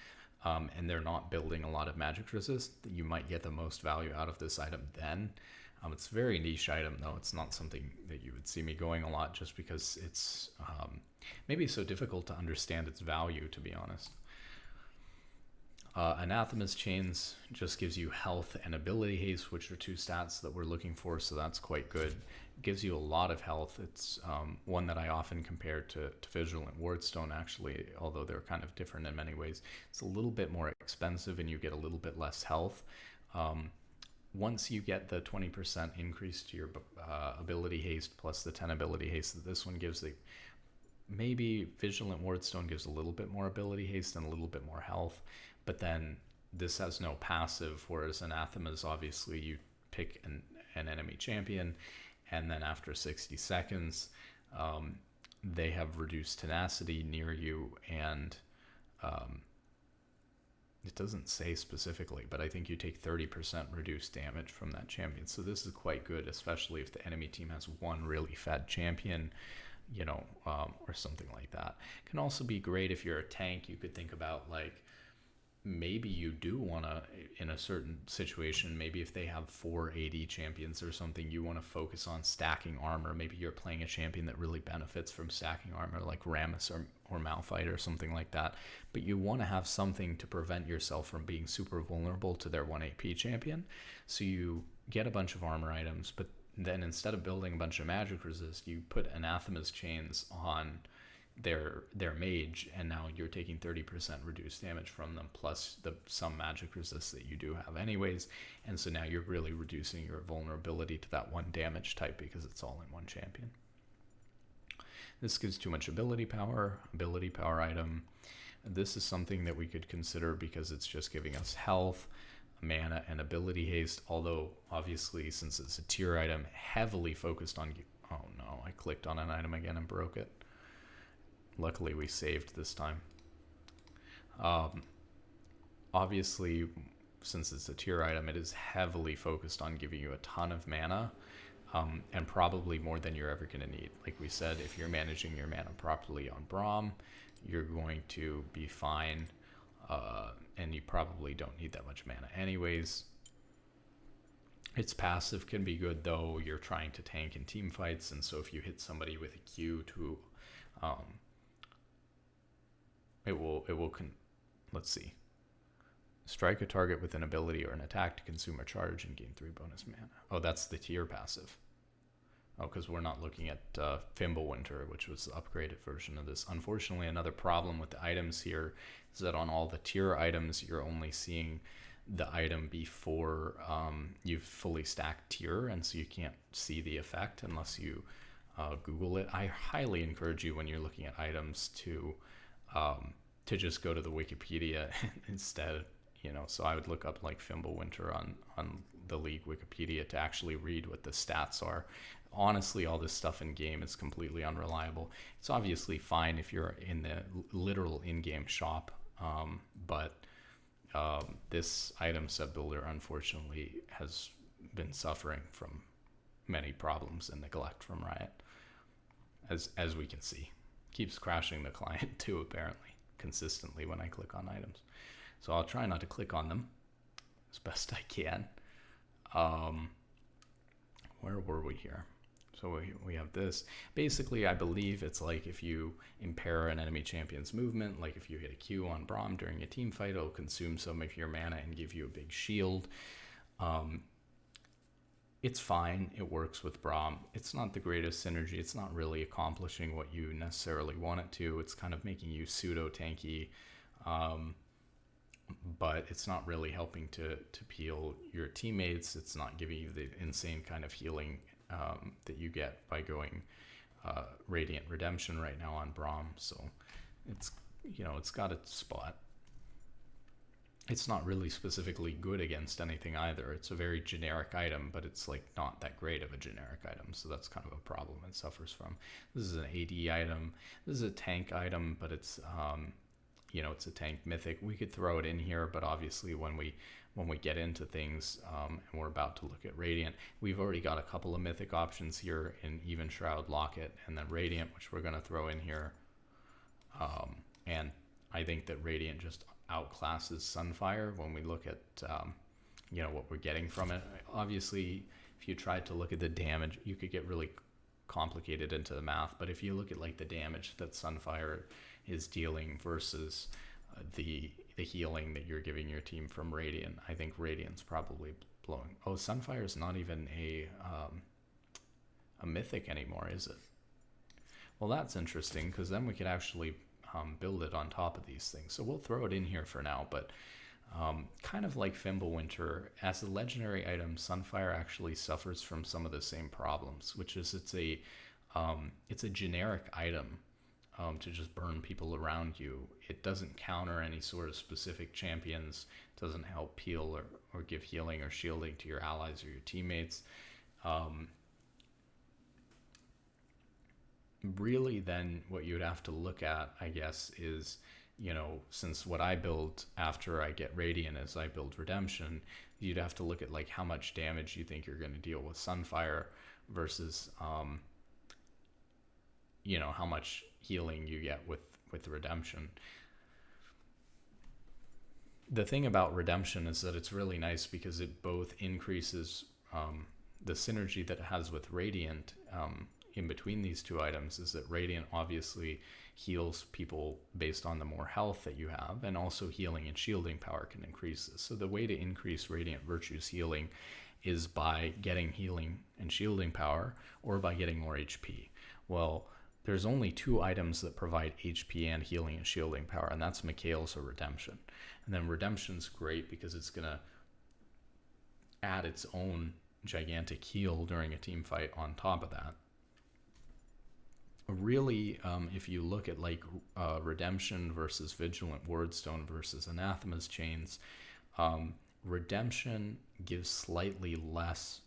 and they're not building a lot of magic resist, you might get the most value out of this item then. It's a very niche item, though. It's not something that you would see me going a lot just because it's maybe so difficult to understand its value, to be honest. Anathema's Chains just gives you health and ability haste, which are two stats that we're looking for, so that's quite good. It gives you a lot of health. It's one that I often compare to Vigilant Wardstone, actually, although they're kind of different in many ways. It's a little bit more expensive and you get a little bit less health. Once you get the 20% increase to your ability haste plus the 10 ability haste that this one gives, maybe Vigilant Wardstone gives a little bit more ability haste and a little bit more health, but then this has no passive, whereas Anathema's, obviously you pick an enemy champion, and then after 60 seconds, they have reduced tenacity near you, and it doesn't say specifically, but I think you take 30% reduced damage from that champion. So this is quite good, especially if the enemy team has one really fed champion, or something like that. It can also be great if you're a tank. You could think about like maybe you do want to, in a certain situation, maybe if they have 4 AD champions or something, you want to focus on stacking armor. Maybe you're playing a champion that really benefits from stacking armor, like Rammus or Malphite or something like that. But you want to have something to prevent yourself from being super vulnerable to their 1 AP champion. So you get a bunch of armor items, but then instead of building a bunch of magic resist, you put Anathema's chains on their mage, and now you're taking 30% reduced damage from them, plus some magic resist that you do have anyways. And so now you're really reducing your vulnerability to that one damage type because it's all in one champion. This gives too much ability power item. This is something that we could consider because it's just giving us health, mana, and ability haste, although obviously since it's a tier item heavily focused on, oh no, I clicked on an item again and broke it. Luckily we saved this time. Obviously, since it's a tier item, it is heavily focused on giving you a ton of mana, and probably more than you're ever going to need. Like we said, if you're managing your mana properly on Braum, you're going to be fine, and you probably don't need that much mana anyways. Its passive can be good, though. You're trying to tank in team fights, and so if you hit somebody with a Q to let's see. Strike a target with an ability or an attack to consume a charge and gain 3 bonus mana. Oh, that's the tier passive. Oh, because we're not looking at Fimbulwinter, which was the upgraded version of this. Unfortunately, another problem with the items here is that on all the tier items, you're only seeing the item before you've fully stacked tier, and so you can't see the effect unless you Google it. I highly encourage you when you're looking at items to just go to the Wikipedia instead, so I would look up like Fimbulwinter on the League Wikipedia to actually read what the stats are. Honestly, all this stuff in game is completely unreliable. It's obviously fine if you're in the literal in-game shop, but this item set builder unfortunately has been suffering from many problems and neglect from Riot, as we can see. Keeps crashing the client too, apparently, consistently when I click on items. So I'll try not to click on them as best I can. Where were we here? So we have this. Basically, I believe it's like if you impair an enemy champion's movement, like if you hit a Q on Braum during a team fight, it'll consume some of your mana and give you a big shield. It's fine. It works with Braum. It's not the greatest synergy. It's not really accomplishing what you necessarily want it to. It's kind of making you pseudo-tanky, but it's not really helping to peel your teammates. It's not giving you the insane kind of healing that you get by going Radiant Redemption right now on Braum. So it's, it's got its spot. It's not really specifically good against anything either. It's a very generic item, but it's like not that great of a generic item. So that's kind of a problem it suffers from. This is an AD item. This is a tank item, but it's, it's a tank mythic. We could throw it in here, but obviously when we get into things, and we're about to look at Radiant, we've already got a couple of mythic options here in Even Shroud, Locket, and then Radiant, which we're going to throw in here. And I think that Radiant just outclasses Sunfire when we look at what we're getting from it. Obviously, if you tried to look at the damage, you could get really complicated into the math, but if you look at like the damage that Sunfire is dealing versus the healing that you're giving your team from Radiant, I think Radiant's probably blowing. Oh, Sunfire is not even a mythic anymore, is it? Well, that's interesting, because then we could actually build it on top of these things. So we'll throw it in here for now, but kind of like Fimbulwinter, as a legendary item, Sunfire actually suffers from some of the same problems, which is it's a generic item to just burn people around you. It doesn't counter any sort of specific champions, doesn't help peel or give healing or shielding to your allies or your teammates. Really, then what you would have to look at, I guess, is, since what I build after I get Radiant is I build Redemption, you'd have to look at like how much damage you think you're going to deal with Sunfire versus, how much healing you get with Redemption. The thing about redemption is that it's really nice because it both increases the synergy that it has with radiant. In between these two items is that radiant obviously heals people based on the more health that you have, and also healing and shielding power can increase this. So the way to increase radiant virtue's healing is by getting healing and shielding power, or by getting more HP. Well, there's only two items that provide HP and healing and shielding power, and that's Mikhail's or Redemption. And then Redemption's great because it's going to add its own gigantic heal during a team fight on top of that. Really, if you look at like Redemption versus Vigilant Wardstone versus Anathema's Chains, Redemption gives slightly less,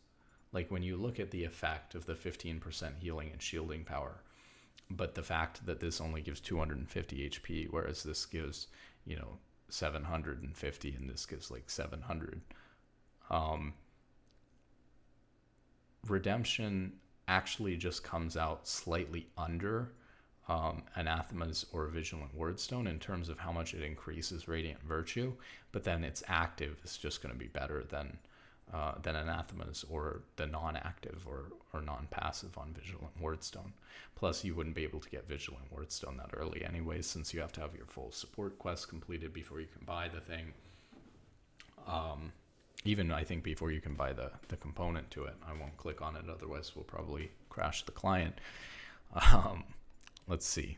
like when you look at the effect of the 15% healing and shielding power, but the fact that this only gives 250 HP, whereas this gives, 750, and this gives like 700. Redemption actually just comes out slightly under Anathema's or Vigilant Wordstone in terms of how much it increases Radiant Virtue, but then its active is just going to be better than Anathema's or the non-active or non-passive on Vigilant Wordstone. Plus, you wouldn't be able to get Vigilant Wordstone that early anyways, since you have to have your full support quest completed before you can buy the thing. Even I think before you can buy the component to it. I won't click on it, otherwise we'll probably crash the client. Let's see.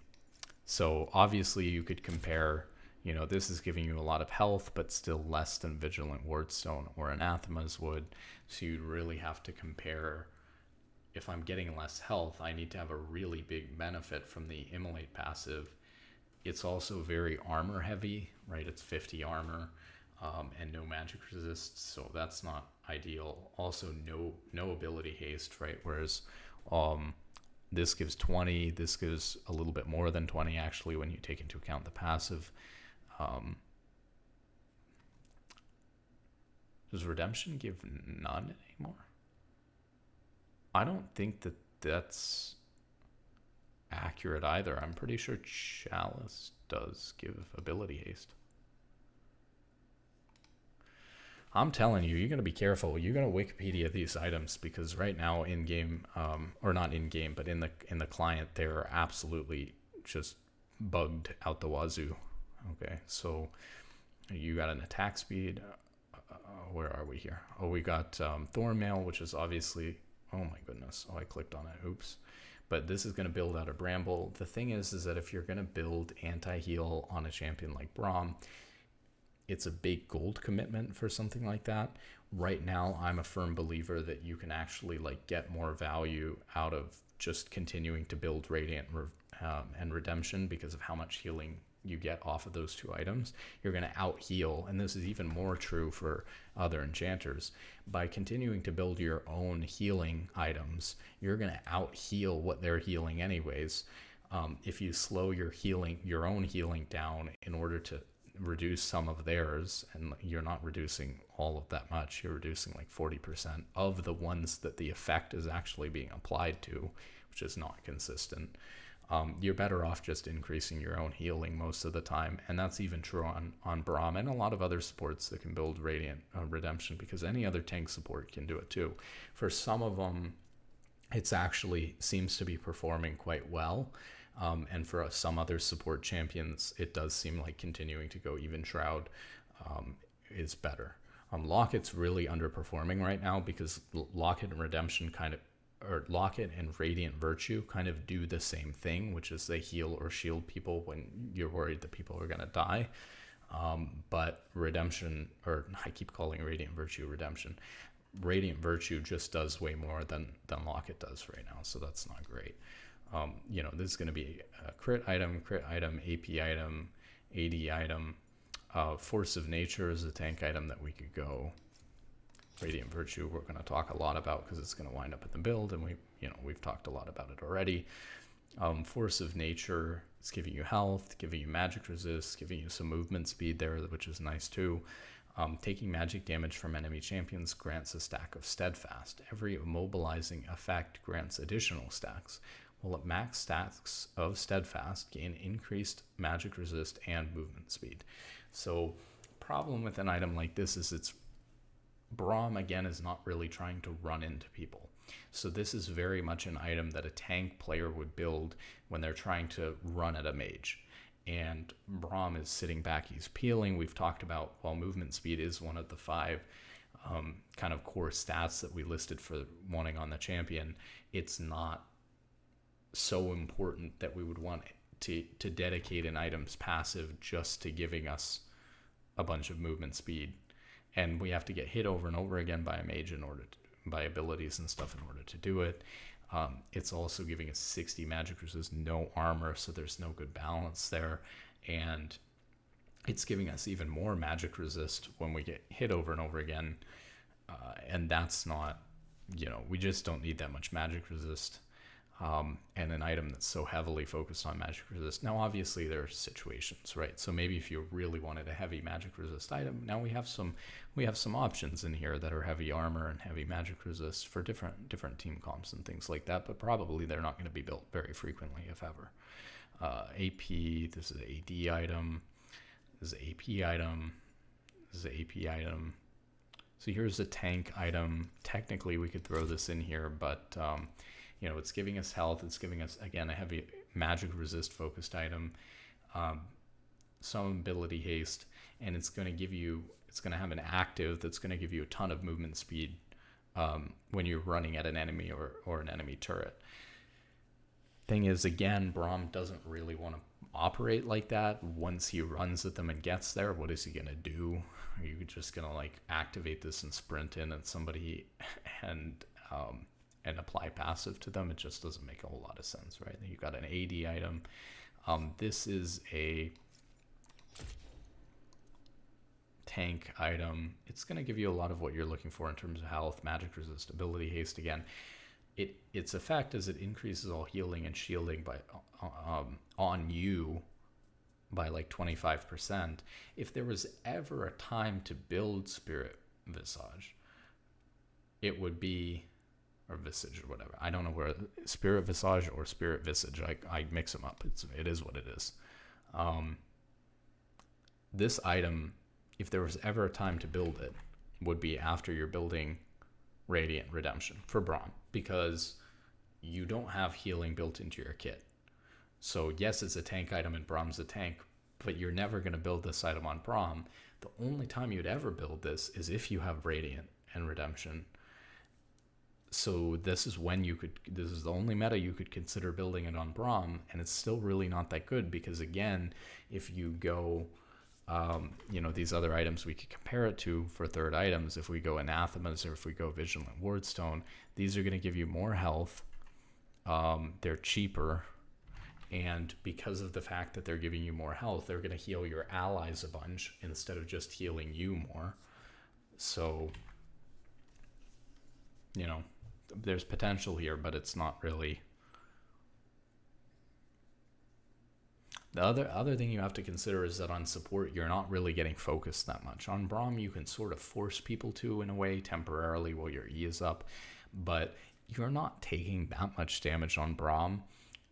So obviously you could compare, this is giving you a lot of health, but still less than Vigilant Wordstone or Anathema's would. So you'd really have to compare. If I'm getting less health, I need to have a really big benefit from the Immolate passive. It's also very armor heavy, right? It's 50 armor. And no magic resist, so that's not ideal. Also, no ability haste, right? Whereas this gives 20, this gives a little bit more than 20 actually when you take into account the passive. Does Redemption give none anymore? I don't think that's accurate either. I'm pretty sure Chalice does give ability haste. I'm telling you, you're going to be careful. You're going to Wikipedia these items, because right now in game, or not in game, but in the client, they're absolutely just bugged out the wazoo. Okay, so you got an attack speed. Where are we here? Oh, we got Thornmail, which is obviously, oh my goodness. Oh, I clicked on it. Oops. But this is going to build out a Bramble. The thing is that if you're going to build anti-heal on a champion like Braum, it's a big gold commitment for something like that. Right now, I'm a firm believer that you can actually get more value out of just continuing to build Radiant and Redemption because of how much healing you get off of those two items. You're going to out heal, and this is even more true for other enchanters. By continuing to build your own healing items, you're going to out heal what they're healing anyways. If you slow your own healing down in order to reduce some of theirs, and you're not reducing all of that much, you're reducing 40% of the ones that the effect is actually being applied to, which is not consistent. You're better off just increasing your own healing most of the time, and that's even true on Braum and a lot of other supports that can build Radiant Redemption, because any other tank support can do it too. For some of them, it's actually seems to be performing quite well. And for some other support champions, it does seem like continuing to go Even Shroud is better. Locket's really underperforming right now because Locket and Redemption Locket and Radiant Virtue kind of do the same thing, which is they heal or shield people when you're worried that people are going to die. But Redemption, or I keep calling Radiant Virtue Redemption, Radiant Virtue just does way more than Locket does right now, so that's not great. This is going to be a crit item, AP item, AD item. Force of Nature is a tank item that we could go. Radiant Virtue we're going to talk a lot about because it's going to wind up in the build, and we've talked a lot about it already. Force of Nature is giving you health, giving you magic resist, giving you some movement speed there, which is nice too. Taking magic damage from enemy champions grants a stack of Steadfast. Every immobilizing effect grants additional stacks. Well, at max stacks of Steadfast, gain increased magic resist and movement speed. So problem with an item like this is Braum, again, is not really trying to run into people. So this is very much an item that a tank player would build when they're trying to run at a mage. And Braum is sitting back, he's peeling. We've talked about, while movement speed is one of the 5 kind of core stats that we listed for wanting on the champion, it's not so important that we would want to dedicate an item's passive just to giving us a bunch of movement speed. And we have to get hit over and over again by a mage by abilities and stuff in order to do it. It's also giving us 60 magic resist, no armor, so there's no good balance there. And it's giving us even more magic resist when we get hit over and over again. And that's not, we just don't need that much magic resist. And an item that's so heavily focused on magic resist. Now, obviously, there are situations, right? So maybe if you really wanted a heavy magic resist item, now we have some options in here that are heavy armor and heavy magic resist for different team comps and things like that. But probably they're not going to be built very frequently, if ever. AP. This is an AD item. This is an AP item. This is an AP item. So here's a tank item. Technically, we could throw this in here, but it's giving us health. It's giving us, again, a heavy magic resist focused item, some ability haste, and it's going to have an active that's going to give you a ton of movement speed when you're running at an enemy or an enemy turret. Thing is, again, Braum doesn't really want to operate like that. Once he runs at them and gets there, what is he going to do? Are you just going to activate this and sprint in at somebody and apply passive to them? It just doesn't make a whole lot of sense, right? You've got an AD item. This is a tank item. It's going to give you a lot of what you're looking for in terms of health, magic resist, ability haste. Again, its effect is it increases all healing and shielding by on you by 25%. If there was ever a time to build Spirit Visage, it would be, or Visage or whatever. I don't know where Spirit Visage or Spirit Visage. I mix them up. It is what it is. This item, if there was ever a time to build it, would be after you're building Radiant Redemption for Braum, because you don't have healing built into your kit. So yes, it's a tank item and Braum's a tank, but you're never going to build this item on Braum. The only time you'd ever build this is if you have Radiant and Redemption. So this is the only meta you could consider building it on Braum, and it's still really not that good, because again, if you go, these other items we could compare it to for third items, if we go Anathemas or if we go Vigilant Wardstone, these are going to give you more health. They're cheaper, and because of the fact that they're giving you more health, they're going to heal your allies a bunch instead of just healing you more. So, there's potential here, but it's not really. The other thing you have to consider is that on support, you're not really getting focused that much. On Braum, you can sort of force people to, in a way, temporarily while your E is up, but you're not taking that much damage on Braum.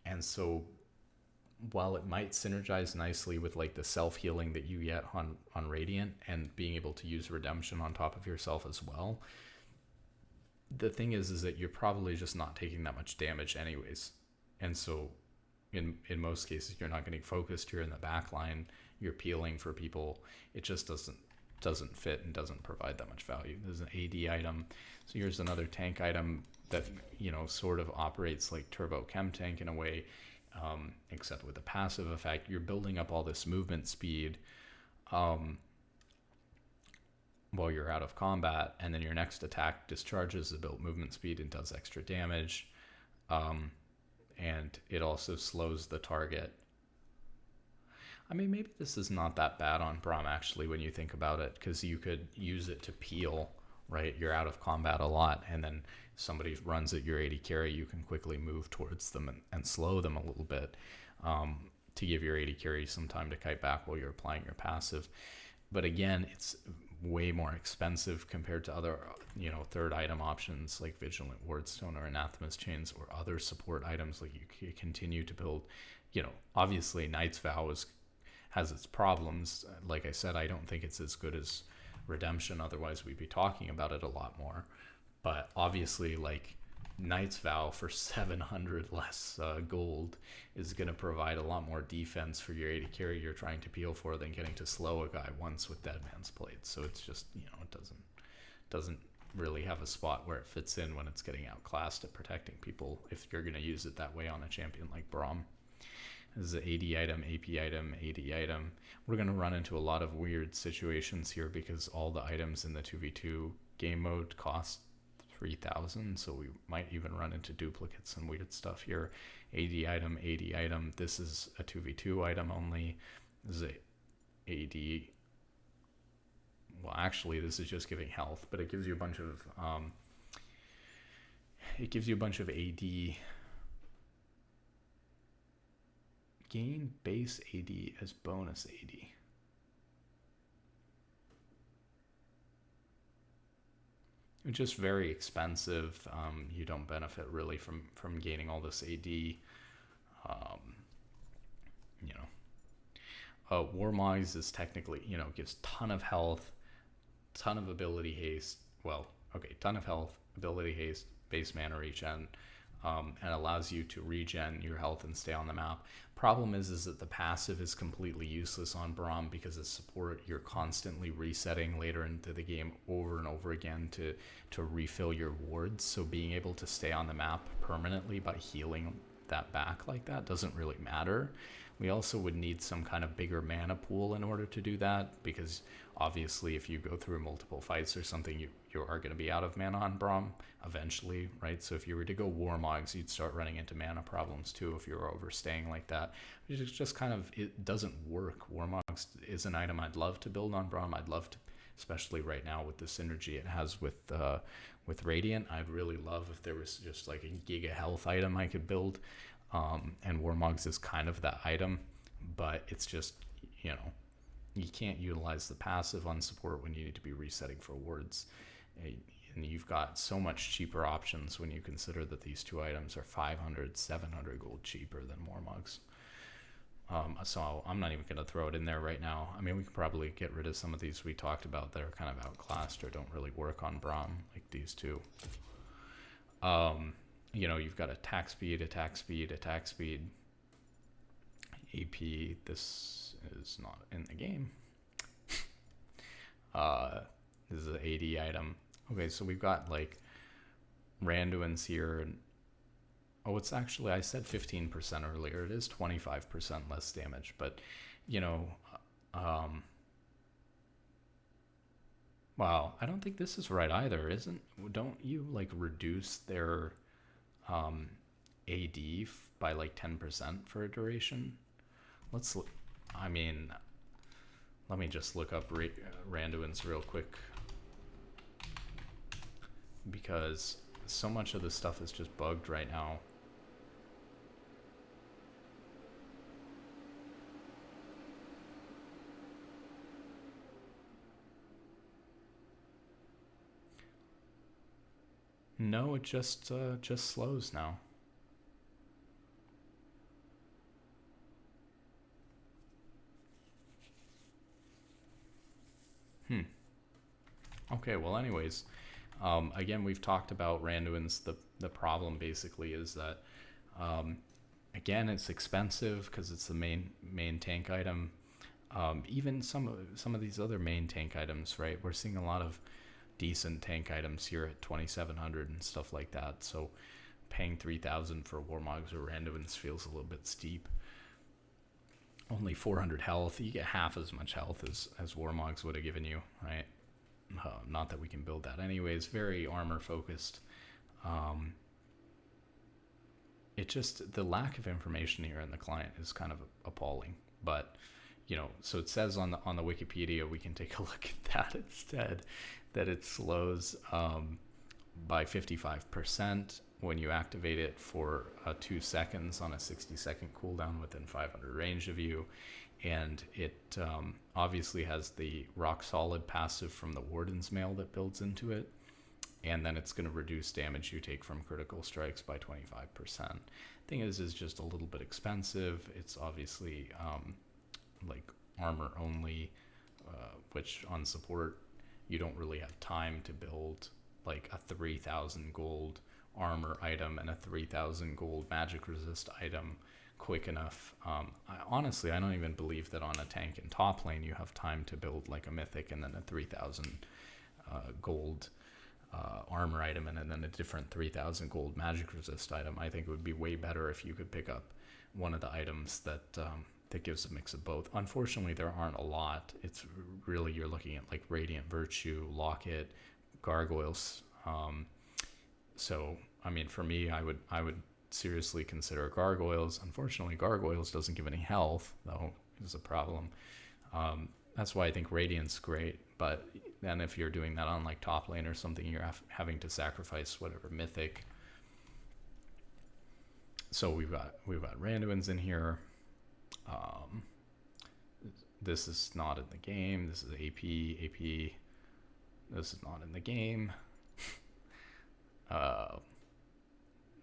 And so while it might synergize nicely with the self-healing that you get on Radiant and being able to use Redemption on top of yourself as well, the thing is that you're probably just not taking that much damage anyways. And so in most cases, you're not getting focused. You're in the back line. You're peeling for people. It just doesn't fit and doesn't provide that much value. There's an AD item. So here's another tank item that, sort of operates like Turbo Chem Tank in a way, except with a passive effect. You're building up all this movement speed while you're out of combat, and then your next attack discharges the built movement speed and does extra damage. And it also slows the target. I mean, maybe this is not that bad on Braum, actually, when you think about it, because you could use it to peel, right? You're out of combat a lot, and then somebody runs at your 80 carry, you can quickly move towards them and slow them a little bit to give your 80 carry some time to kite back while you're applying your passive. But again, it's way more expensive compared to other, third item options like Vigilant Wardstone or Anathema's Chains or other support items. Like you continue to build, obviously Knight's Vow has its problems. Like I said, I don't think it's as good as Redemption, otherwise we'd be talking about it a lot more. But obviously, like, Knight's Vow for 700 less gold is going to provide a lot more defense for your AD carry you're trying to peel for than getting to slow a guy once with Dead Man's Blade. So it's just, it doesn't really have a spot where it fits in when it's getting outclassed at protecting people if you're going to use it that way on a champion like Braum. This is an AD item, AP item, AD item. We're going to run into a lot of weird situations here because all the items in the 2v2 game mode cost 3,000, so we might even run into duplicates and weird stuff here. AD item, AD item. This is a 2v2 item only. This is a AD. Well, actually, this is just giving health, but it gives you a bunch of AD. Gain base AD as bonus AD. It's just very expensive. You don't benefit really from gaining all this AD. Warmogs is technically, gives ton of health, ton of ability haste. Well, okay, ton of health, ability haste, base mana regen, and allows you to regen your health and stay on the map. Problem is that the passive is completely useless on Braum because as support, you're constantly resetting later into the game over and over again to refill your wards. So being able to stay on the map permanently by healing that back like that doesn't really matter. We also would need some kind of bigger mana pool in order to do that, because obviously if you go through multiple fights or something, you are going to be out of mana on Braum eventually, right? So if you were to go Warmogs, you'd start running into mana problems too if you were overstaying like that. It's just kind of, it doesn't work. Warmogs is an item I'd love to build on Braum. I'd love to, especially right now with the synergy it has with Radiant. I'd really love if there was just like a giga health item I could build. And Warmogs is kind of that item, but it's just, you can't utilize the passive on support when you need to be resetting for wards. And you've got so much cheaper options when you consider that these two items are 500, 700 gold cheaper than Warmogs. So I'm not even going to throw it in there right now. I mean, we could probably get rid of some of these we talked about that are kind of outclassed or don't really work on Braum, like these two. You've got attack speed, attack speed, attack speed. AP, this is not in the game. This is an AD item. Okay, so we've got like Randuin's here. And, it's actually, I said 15% earlier. It is 25% less damage, but, wow, I don't think this is right either, don't you like reduce their AD by like 10% for a duration? Let me just look up Randuin's real quick, because so much of this stuff is just bugged right now. No, it just slows now. Okay, well, anyways, again, we've talked about Randuin's. The problem basically is that, again, it's expensive because it's the main tank item. Even some of these other main tank items, right? We're seeing a lot of decent tank items here at 2,700 and stuff like that. So paying 3,000 for Warmogs or Randuin's feels a little bit steep. Only 400 health. You get half as much health as Warmogs would have given you, right? Not that we can build that anyways. Very armor focused. It just, the lack of information here in the client is kind of appalling. But so it says on the Wikipedia, we can take a look at that instead, that it slows by 55% when you activate it for 2 seconds on a 60-second cooldown within 500 range of you. And it obviously has the rock solid passive from the Warden's Mail that builds into it. And then it's going to reduce damage you take from critical strikes by 25%. Thing is just a little bit expensive. It's obviously like armor only, which on support you don't really have time to build like a 3,000 gold armor item and a 3,000 gold magic resist item quick enough. Honestly, I don't even believe that on a tank in top lane you have time to build like a mythic and then a 3,000 gold armor item and then a different 3,000 gold magic resist item. I think it would be way better if you could pick up one of the items that gives a mix of both. Unfortunately, there aren't a lot. It's really, you're looking at like Radiant Virtue, Locket, Gargoyles. So, I mean, for me, I would seriously consider Gargoyles. Unfortunately, Gargoyles doesn't give any health, though, is a problem. That's why I think Radiant's great. But then if you're doing that on like top lane or something, you're having to sacrifice whatever mythic. So we've got Randuin's in here. This is not in the game. This is AP. This is not in the game.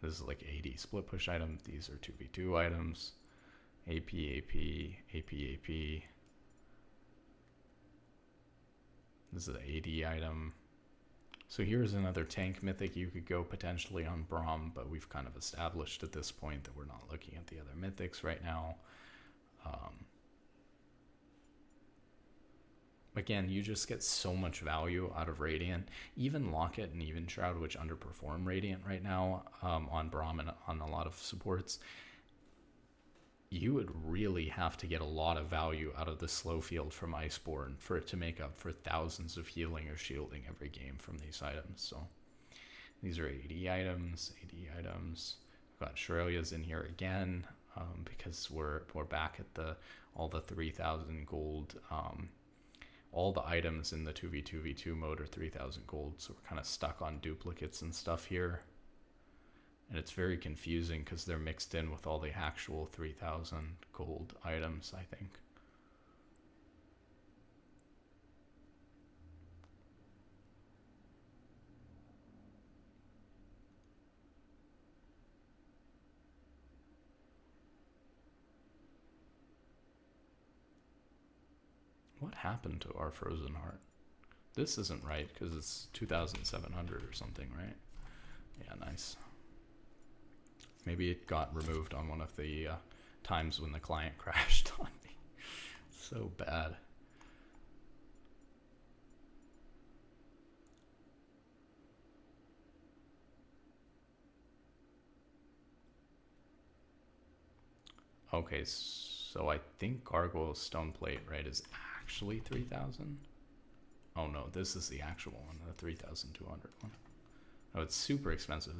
This is like AD split push item. These are 2v2 items. AP. This is an AD item. So here's another tank mythic you could go potentially on Braum, but we've kind of established at this point that we're not looking at the other mythics right now. Again, you just get so much value out of Radiant. Even Locket and even Shroud, which underperform Radiant right now on Braum and on a lot of supports, you would really have to get a lot of value out of the slow field from Iceborne for it to make up for thousands of healing or shielding every game from these items. So these are AD items. We've got Shurelya's in here again because we're back at all the 3,000 gold. All the items in the 2v2v2 mode are 3,000 gold, so we're kind of stuck on duplicates and stuff here. And it's very confusing because they're mixed in with all the actual 3,000 gold items, I think. What happened to our Frozen Heart? This isn't right because it's 2,700 or something, right? Yeah, nice. Maybe it got removed on one of the times when the client crashed on me. So bad. Okay, so I think Gargoyle Stoneplate, right, is actually 3,000. Oh no, this is the actual one, the 3,200 one. Oh, it's super expensive.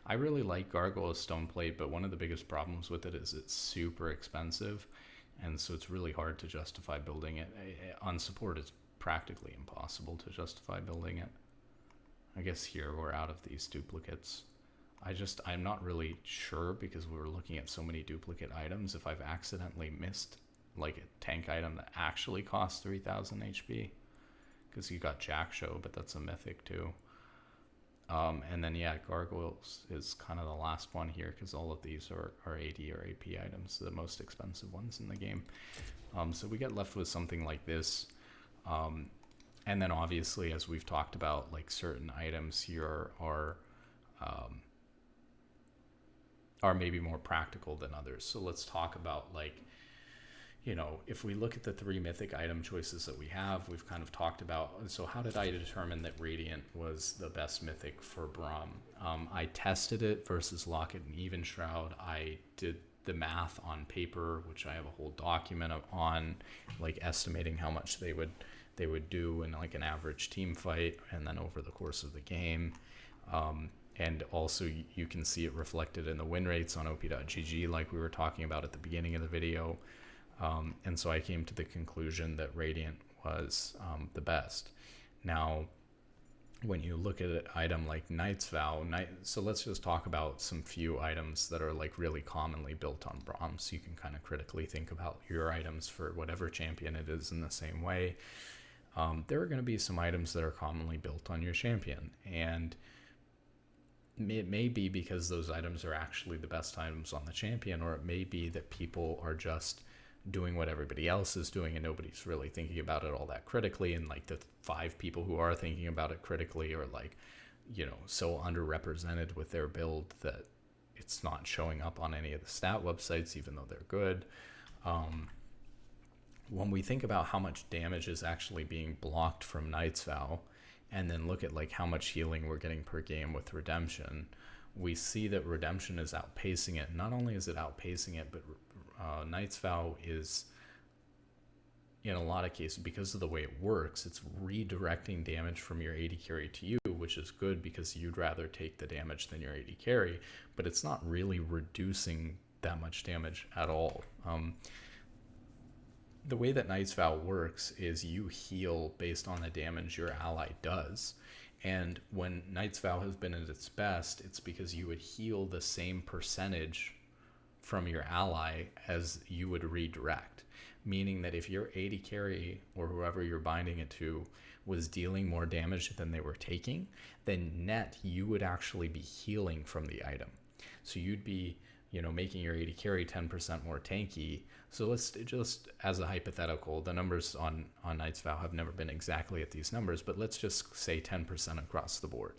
I really like Gargoyle Stoneplate, but one of the biggest problems with it is it's super expensive, and so it's really hard to justify building it. On support, it's practically impossible to justify building it. I guess here we're out of these duplicates. I'm not really sure because we were looking at so many duplicate items if I've accidentally missed like a tank item that actually costs 3,000 HP. Because you got Jack Show, but that's a mythic too. And then yeah, Gargoyles is kind of the last one here because all of these are AD or AP items, the most expensive ones in the game. So we get left with something like this. And then obviously, as we've talked about, like certain items here are maybe more practical than others. So let's talk about, like, you know, if we look at the 3 mythic item choices that we have, we've kind of talked about, so how did I determine that Radiant was the best mythic for Braum? I tested it versus Locket and Even Shroud. I did the math on paper, which I have a whole document on, like estimating how much they would do in like an average team fight and then over the course of the game. And also you can see it reflected in the win rates on op.gg like we were talking about at the beginning of the video. And so I came to the conclusion that Radiant was the best. Now, when you look at an item like Knight's Vow, so let's just talk about some few items that are like really commonly built on Braum, so you can kind of critically think about your items for whatever champion it is in the same way. There are going to be some items that are commonly built on your champion, and it may be because those items are actually the best items on the champion, or it may be that people are just doing what everybody else is doing, and nobody's really thinking about it all that critically. And like the 5 people who are thinking about it critically are like, so underrepresented with their build that it's not showing up on any of the stat websites, even though they're good. When we think about how much damage is actually being blocked from Knight's Vow, and then look at like how much healing we're getting per game with Redemption, we see that Redemption is outpacing it. Not only is it outpacing it, but Knight's Vow is, in a lot of cases, because of the way it works, it's redirecting damage from your AD carry to you, which is good because you'd rather take the damage than your AD carry, but it's not really reducing that much damage at all. The way that Knight's Vow works is you heal based on the damage your ally does. And when Knight's Vow has been at its best, it's because you would heal the same percentage from your ally as you would redirect. Meaning that if your AD carry or whoever you're binding it to was dealing more damage than they were taking, then net you would actually be healing from the item. So you'd be, making your AD carry 10% more tanky. So let's just, as a hypothetical, the numbers on Knight's Vow have never been exactly at these numbers, but let's just say 10% across the board.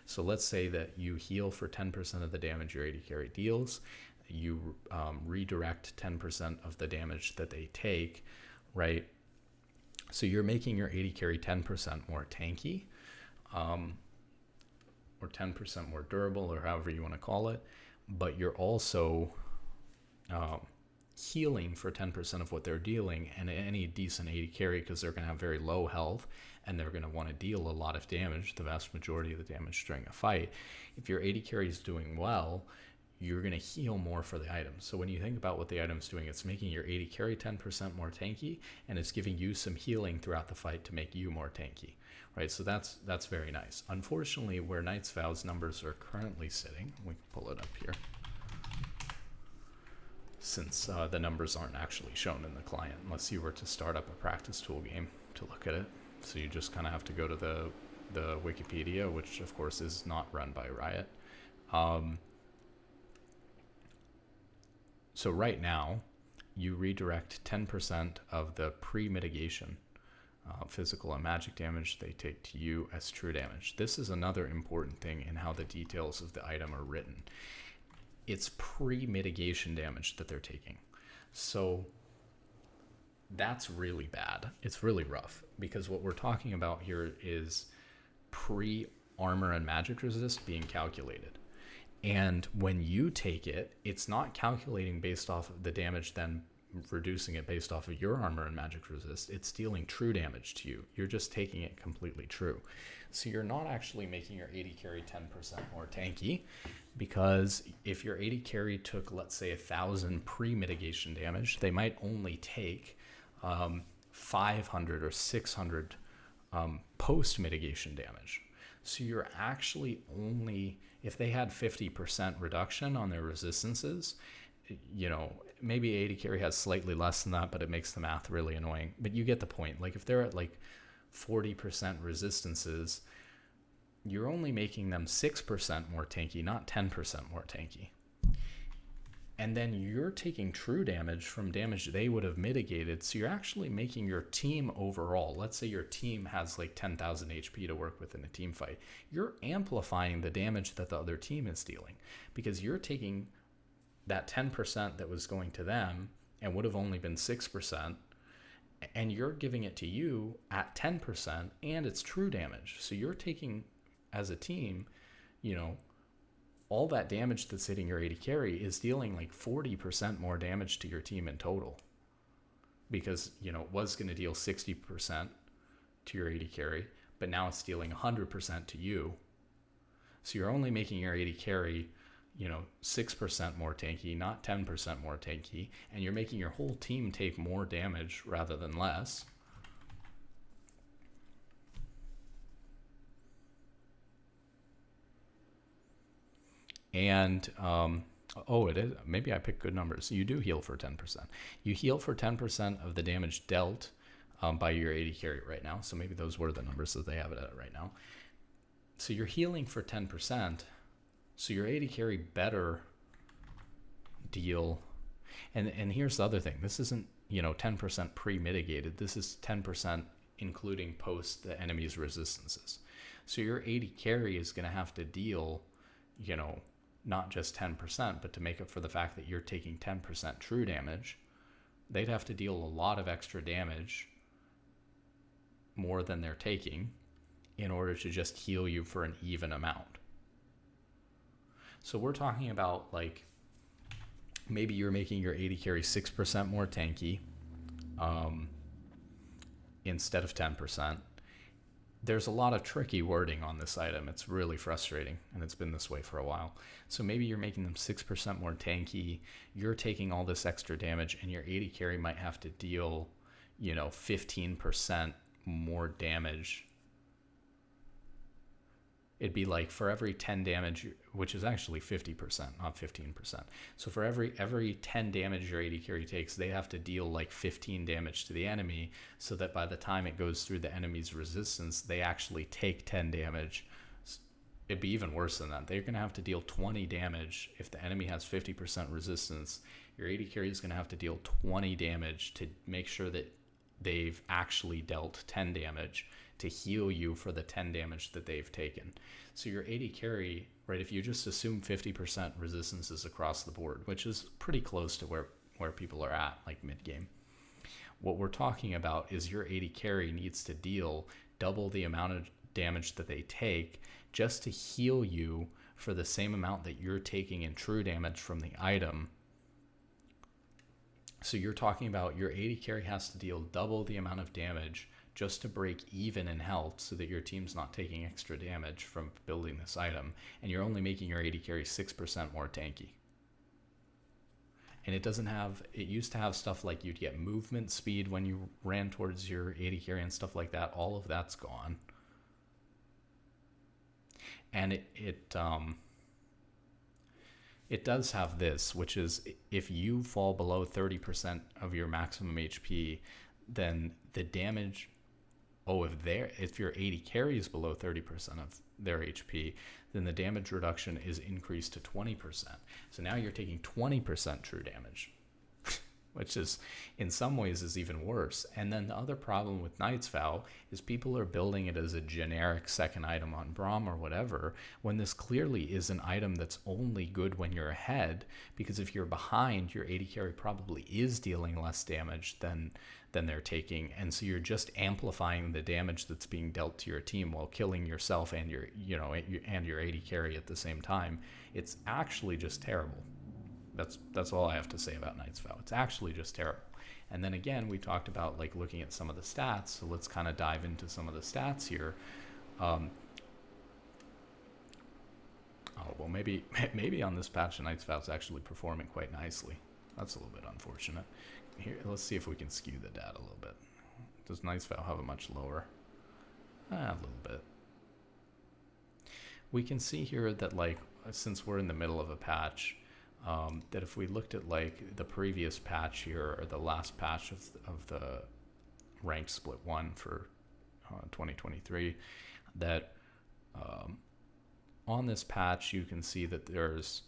So let's say that you heal for 10% of the damage your AD carry deals. You redirect 10% of the damage that they take, right? So you're making your AD carry 10% more tanky, or 10% more durable, or however you want to call it, but you're also healing for 10% of what they're dealing. And any decent AD carry, because they're going to have very low health and they're going to want to deal a lot of damage, the vast majority of the damage during a fight, if your AD carry is doing well, you're going to heal more for the item. So when you think about what the item's doing, it's making your AD carry 10% more tanky, and it's giving you some healing throughout the fight to make you more tanky, right? So that's very nice. Unfortunately, where Knight's Vow's numbers are currently sitting, we can pull it up here, since the numbers aren't actually shown in the client, unless you were to start up a practice tool game to look at it. So you just kind of have to go to the Wikipedia, which of course is not run by Riot. So right now, you redirect 10% of the pre-mitigation physical and magic damage they take to you as true damage. This is another important thing in how the details of the item are written. It's pre-mitigation damage that they're taking. So that's really bad. It's really rough, because what we're talking about here is pre-armor and magic resist being calculated. And when you take it, it's not calculating based off of the damage, then reducing it based off of your armor and magic resist. It's dealing true damage to you. You're just taking it completely true. So you're not actually making your AD carry 10% more tanky, because if your AD carry took, let's say, 1,000 pre-mitigation damage, they might only take 500 or 600 post-mitigation damage. So you're actually only, if they had 50% reduction on their resistances, maybe AD carry has slightly less than that, but it makes the math really annoying. But you get the point. Like if they're at like 40% resistances, you're only making them 6% more tanky, not 10% more tanky. And then you're taking true damage from damage they would have mitigated. So you're actually making your team overall, let's say your team has like 10,000 HP to work with in a team fight. You're amplifying the damage that the other team is dealing, because you're taking that 10% that was going to them and would have only been 6%, and you're giving it to you at 10%, and it's true damage. So you're taking, as a team, all that damage that's hitting your AD carry is dealing like 40% more damage to your team in total, because it was going to deal 60% to your AD carry, but now it's dealing 100% to you. So you're only making your AD carry 6% more tanky, not 10% more tanky, and you're making your whole team take more damage rather than less. And it is, maybe I picked good numbers. You do heal for 10%. You heal for 10% of the damage dealt by your AD carry right now. So maybe those were the numbers that they have it at right now. So you're healing for 10%. So your AD carry better deal. And here's the other thing. This isn't, 10% pre-mitigated. This is 10% including post the enemy's resistances. So your AD carry is going to have to deal, not just 10%, but to make up for the fact that you're taking 10% true damage, they'd have to deal a lot of extra damage, more than they're taking, in order to just heal you for an even amount. So we're talking about like maybe you're making your AD carry 6% more tanky instead of 10%. There's a lot of tricky wording on this item. It's really frustrating, and it's been this way for a while. So maybe you're making them 6% more tanky, you're taking all this extra damage, and your AD carry might have to deal, 15% more damage. It'd be like for every 10 damage, which is actually 50%, not 15%. So for every 10 damage your AD carry takes, they have to deal like 15 damage to the enemy, so that by the time it goes through the enemy's resistance, they actually take 10 damage. It'd be even worse than that. They're going to have to deal 20 damage. If the enemy has 50% resistance, your AD carry is going to have to deal 20 damage to make sure that they've actually dealt 10 damage to heal you for the 10 damage that they've taken. So your AD carry, right, if you just assume 50% resistances across the board, which is pretty close to where people are at, like mid-game, what we're talking about is your AD carry needs to deal double the amount of damage that they take just to heal you for the same amount that you're taking in true damage from the item. So you're talking about your AD carry has to deal double the amount of damage just to break even in health, so that your team's not taking extra damage from building this item, and you're only making your AD carry 6% more tanky. And it used to have stuff like you'd get movement speed when you ran towards your AD carry and stuff like that. All of that's gone. And it does have this, which is if you fall below 30% of your maximum HP, then the damage, if your AD carry is below 30% of their HP, then the damage reduction is increased to 20%. So now you're taking 20% true damage, which is in some ways is even worse. And then the other problem with Knight's Vow is people are building it as a generic second item on Braum or whatever, when this clearly is an item that's only good when you're ahead, because if you're behind, your AD carry probably is dealing less damage than they're taking, and so you're just amplifying the damage that's being dealt to your team while killing yourself and your AD carry at the same time. It's actually just terrible. That's all I have to say about Knight's Vow. It's actually just terrible. And then again, we talked about like looking at some of the stats, so let's kind of dive into some of the stats here. Maybe on this patch, Knight's Vow is actually performing quite nicely. That's a little bit unfortunate. Here, let's see if we can skew the data a little bit. Does Knight's Vow have a much lower? A little bit. We can see here that like since we're in the middle of a patch, that if we looked at like the previous patch here, or the last patch of the ranked split 1 for 2023, that on this patch you can see that there's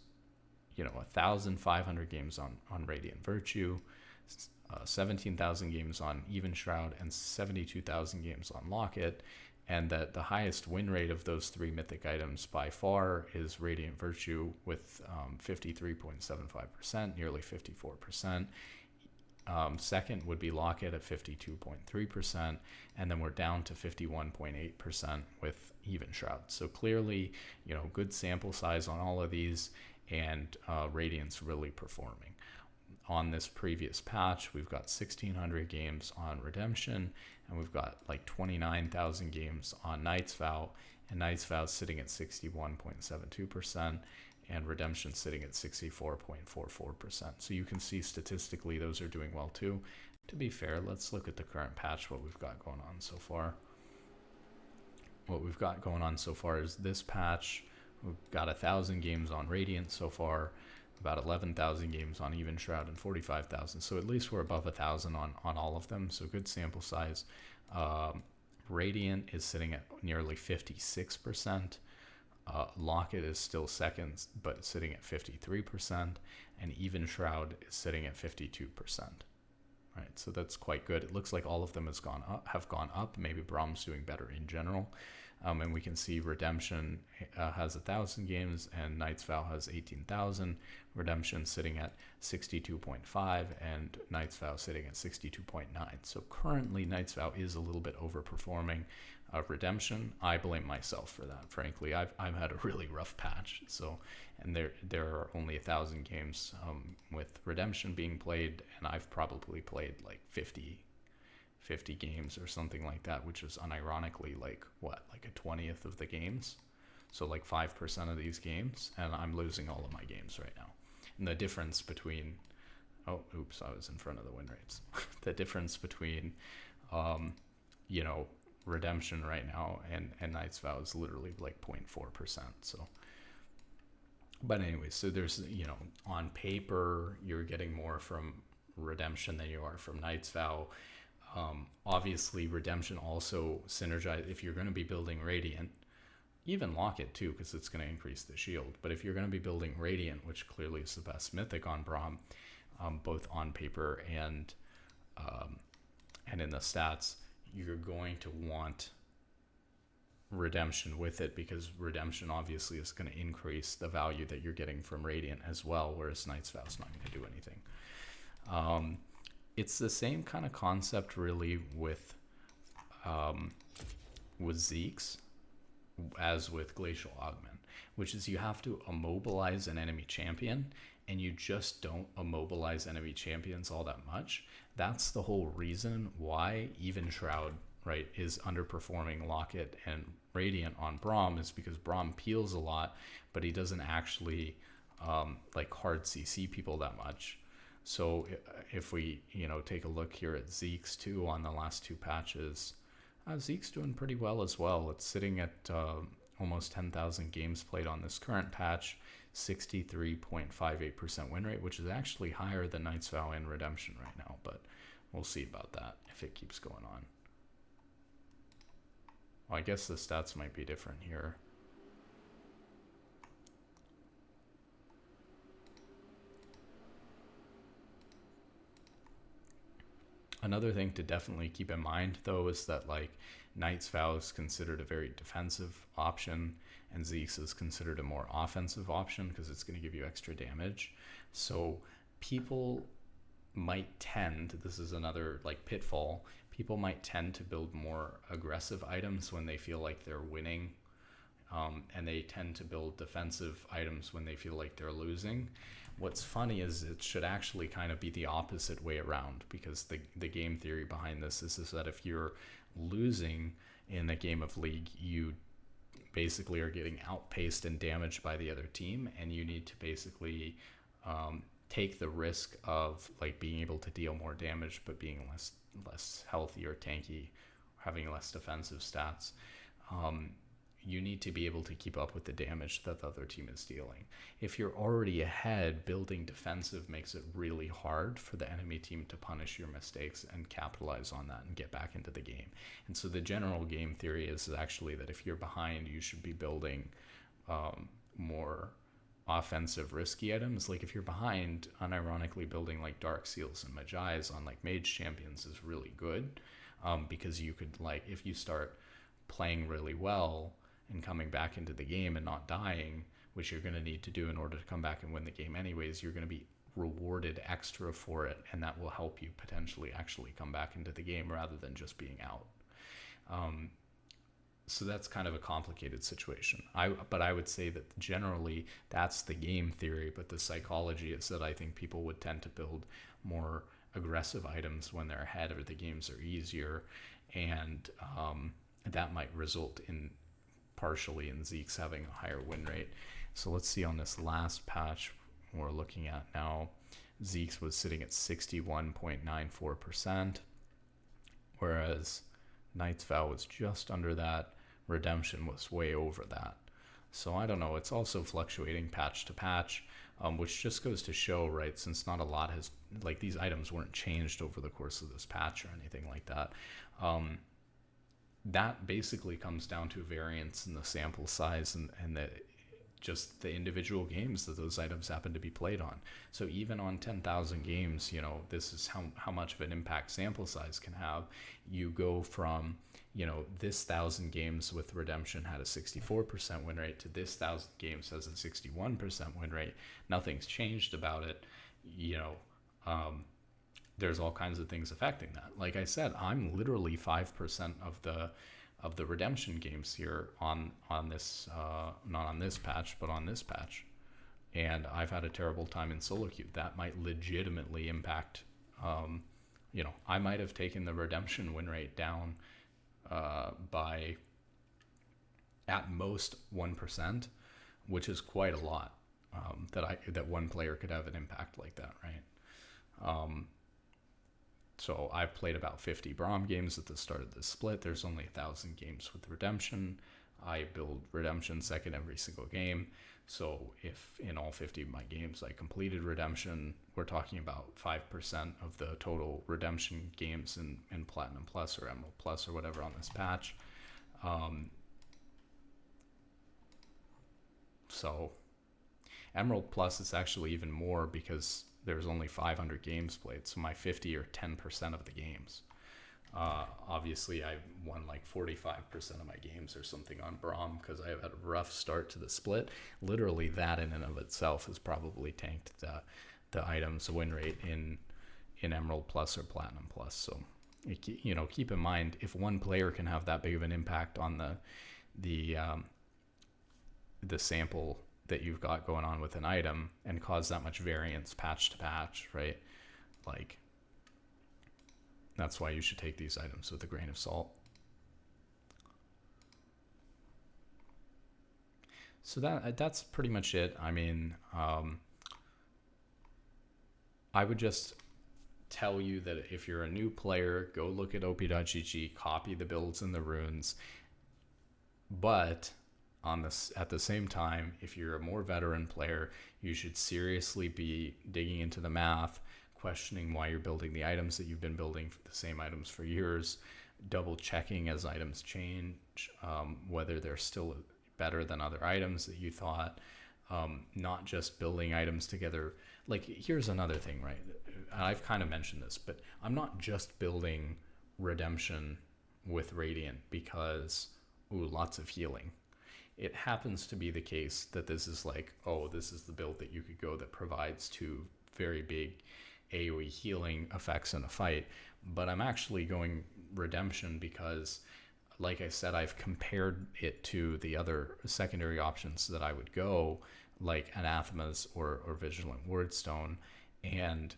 1,500 games on Radiant Virtue, 17,000 games on Even Shroud, and 72,000 games on Locket, and that the highest win rate of those 3 mythic items by far is Radiant Virtue with 53.75%, nearly 54%. Second would be Locket at 52.3%, and then we're down to 51.8% with Even Shroud. So clearly, good sample size on all of these, and Radiant's really performing. On this previous patch, we've got 1,600 games on Redemption, and we've got like 29,000 games on Knight's Vow, and Knight's Vow is sitting at 61.72%, and Redemption sitting at 64.44%. So you can see statistically those are doing well too. To be fair, let's look at the current patch, what we've got going on so far. What we've got going on so far is this patch, we've got 1,000 games on Radiant so far, about 11,000 games on Even Shroud, and 45,000. So at least we're above 1,000 on all of them. So good sample size. Radiant is sitting at nearly 56%. Locket is still second, but sitting at 53%. And Even Shroud is sitting at 52%. right? So that's quite good. It looks like all of them have gone up. Maybe Braum's doing better in general. And we can see Redemption has 1,000 games and Knight's Vow has 18,000. Redemption sitting at 62.5 and Knight's Vow sitting at 62.9. So currently Knight's Vow is a little bit overperforming Redemption. I blame myself for that. Frankly, I've had a really rough patch. So, and there are only 1,000 games with Redemption being played, and I've probably played like 50 games or something like that, which is unironically like a 20th of the games. So like 5% of these games, and I'm losing all of my games right now. And the difference between, I was in front of the win rates. The difference between, Redemption right now and Knight's Vow is literally like 0.4%. So, but anyway, so there's, on paper, you're getting more from Redemption than you are from Knight's Vow. Obviously, Redemption also synergize. If you're going to be building Radiant, even Locket too, because it's going to increase the shield. But if you're going to be building Radiant, which clearly is the best mythic on Braum, both on paper and in the stats, you're going to want Redemption with it, because Redemption obviously is going to increase the value that you're getting from Radiant as well, whereas Knight's Vow is not going to do anything. It's the same kind of concept really with Zeke's as with Glacial Augment, which is you have to immobilize an enemy champion, and you just don't immobilize enemy champions all that much. That's the whole reason why even Shroud, right, is underperforming Locket and Radiant on Braum, is because Braum peels a lot, but he doesn't actually hard CC people that much. So if we, take a look here at Zeke's too on the last two patches, Zeke's doing pretty well as well. It's sitting at almost 10,000 games played on this current patch, 63.58% win rate, which is actually higher than Knight's Vow and Redemption right now, but we'll see about that if it keeps going on. Well, I guess the stats might be different here. Another thing to definitely keep in mind, though, is that Knight's Vow is considered a very defensive option, and Zeke's is considered a more offensive option because it's going to give you extra damage. So people might tend, this is another pitfall, people might tend to build more aggressive items when they feel like they're winning, and they tend to build defensive items when they feel like they're losing. What's funny is it should actually kind of be the opposite way around, because the game theory behind this is that if you're losing in a game of League, you basically are getting outpaced and damaged by the other team, and you need to basically take the risk of being able to deal more damage but being less healthy or tanky, having less defensive stats. You need to be able to keep up with the damage that the other team is dealing. If you're already ahead, building defensive makes it really hard for the enemy team to punish your mistakes and capitalize on that and get back into the game. And so the general game theory is actually that if you're behind, you should be building more offensive risky items. If you're behind, unironically building Dark Seals and Magi's on Mage Champions is really good, because you could if you start playing really well and coming back into the game and not dying, which you're going to need to do in order to come back and win the game anyways, you're going to be rewarded extra for it, and that will help you potentially actually come back into the game rather than just being out. So that's kind of a complicated situation. But I would say that generally that's the game theory, but the psychology is that I think people would tend to build more aggressive items when they're ahead or the games are easier, and that might result in partially in Zeke's having a higher win rate. So let's see on this last patch we're looking at now, Zeke's was sitting at 61.94%, whereas Knight's Vow was just under that. Redemption was way over that. So I don't know, it's also fluctuating patch to patch, which just goes to show, right, since not a lot has, these items weren't changed over the course of this patch or anything like that, that basically comes down to variance in the sample size and the just the individual games that those items happen to be played on. So even on 10,000 games, this is how much of an impact sample size can have. You go from, this 1,000 games with redemption had a 64% win rate to this 1,000 games has a 61% win rate. Nothing's changed about it. There's all kinds of things affecting that. Like I said, I'm literally 5% of the redemption games here on this, not on this patch, but on this patch. And I've had a terrible time in solo queue. That might legitimately impact, I might have taken the redemption win rate down by at most 1%, which is quite a lot, that one player could have an impact like that, right? So I've played about 50 Braum games at the start of the split. There's only 1,000 games with redemption. I build redemption second every single game. So if in all 50 of my games I completed redemption, we're talking about 5% of the total redemption games in Platinum Plus or Emerald Plus or whatever on this patch. So Emerald Plus is actually even more because there's only 500 games played, so my 50 or 10% of the games. Obviously, I won like 45% of my games or something on Braum because I had a rough start to the split. Literally, that in and of itself has probably tanked the item's win rate in Emerald Plus or Platinum Plus. So, keep in mind, if one player can have that big of an impact on the sample that you've got going on with an item and cause that much variance patch to patch, right? Like, that's why you should take these items with a grain of salt. So that's pretty much it. I mean, I would just tell you that if you're a new player, go look at op.gg, copy the builds and the runes, but at the same time, if you're a more veteran player, you should seriously be digging into the math, questioning why you're building the items that you've been building for the same items for years, double checking as items change, whether they're still better than other items that you thought, not just building items together. Like, here's another thing, right? I've kind of mentioned this, but I'm not just building redemption with Radiant because, lots of healing. It happens to be the case that this is like, this is the build that you could go that provides two very big AoE healing effects in a fight. But I'm actually going redemption because, like I said, I've compared it to the other secondary options that I would go, like Anathemas or Vigilant Wordstone, and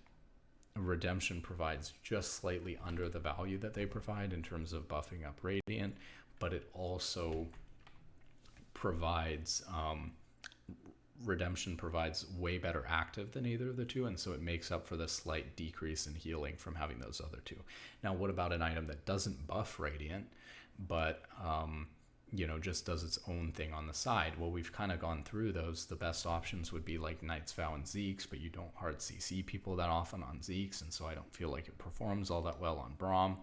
redemption provides just slightly under the value that they provide in terms of buffing up Radiant, but it also provides redemption provides way better active than either of the two, and so it makes up for the slight decrease in healing from having those other two. Now, what about an item that doesn't buff Radiant but just does its own thing on the side? Well, we've kind of gone through those. The best options would be like Knight's Vow and Zeke's, but you don't hard CC people that often on Zeke's, and so I don't feel like it performs all that well on Braum.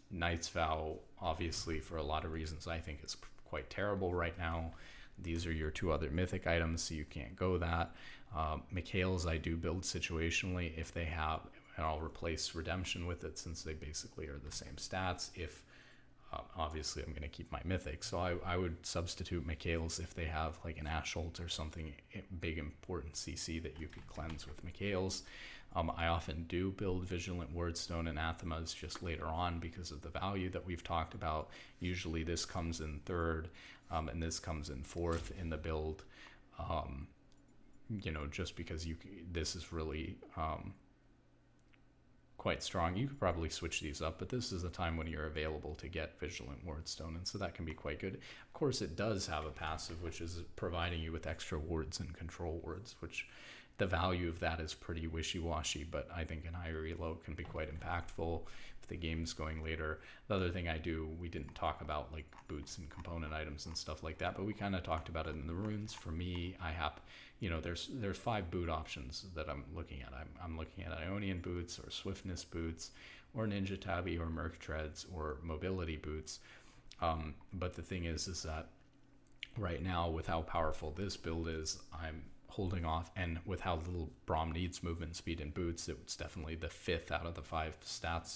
Knight's Vow, obviously, for a lot of reasons, I think it's quite terrible right now. These are your two other mythic items, so you can't go that. Mikhail's I do build situationally if they have, and I'll replace redemption with it since they basically are the same stats. If obviously I'm going to keep my mythic, so I would substitute Mikhail's if they have like an Assault or something big important CC that you could cleanse with Mikhail's. I often do build Vigilant Wordstone and Anathemas just later on because of the value that we've talked about. Usually this comes in third, and this comes in fourth in the build, just because this is really quite strong. You could probably switch these up, but this is a time when you're available to get Vigilant Wordstone, and so that can be quite good. Of course, it does have a passive, which is providing you with extra wards and control wards, which the value of that is pretty wishy-washy, but I think an higher reload can be quite impactful if the game's going later. The other thing I do, we didn't talk about like boots and component items and stuff like that, but we kind of talked about it in the runes. For me, I have, there's 5 boot options that I'm looking at. I'm looking at Ionian boots or Swiftness boots or Ninja Tabi or Merc Treads or Mobility boots. But the thing is that right now, with how powerful this build is, I'm holding off, and with how little Braum needs movement speed and boots, it's definitely the fifth out of the five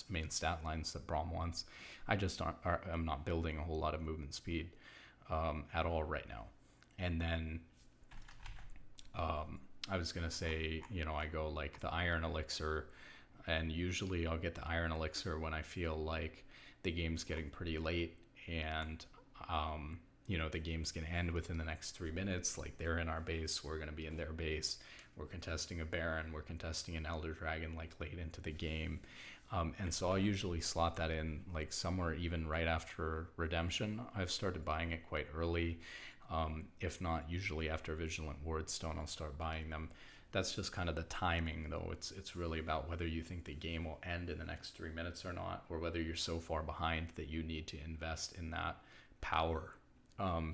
main stat lines that Braum wants. I'm not building a whole lot of movement speed at all right now. And then I was gonna say, I go like the Iron Elixir, and usually I'll get the Iron Elixir when I feel like the game's getting pretty late, and the game's gonna end within the next 3 minutes. Like, they're in our base, we're gonna be in their base, we're contesting a Baron, we're contesting an Elder Dragon like late into the game. And so I'll usually slot that in like somewhere even right after Redemption. I've started buying it quite early. If not, usually after Vigilant Wardstone, I'll start buying them. That's just kind of the timing, though. It's really about whether you think the game will end in the next 3 minutes or not, or whether you're so far behind that you need to invest in that power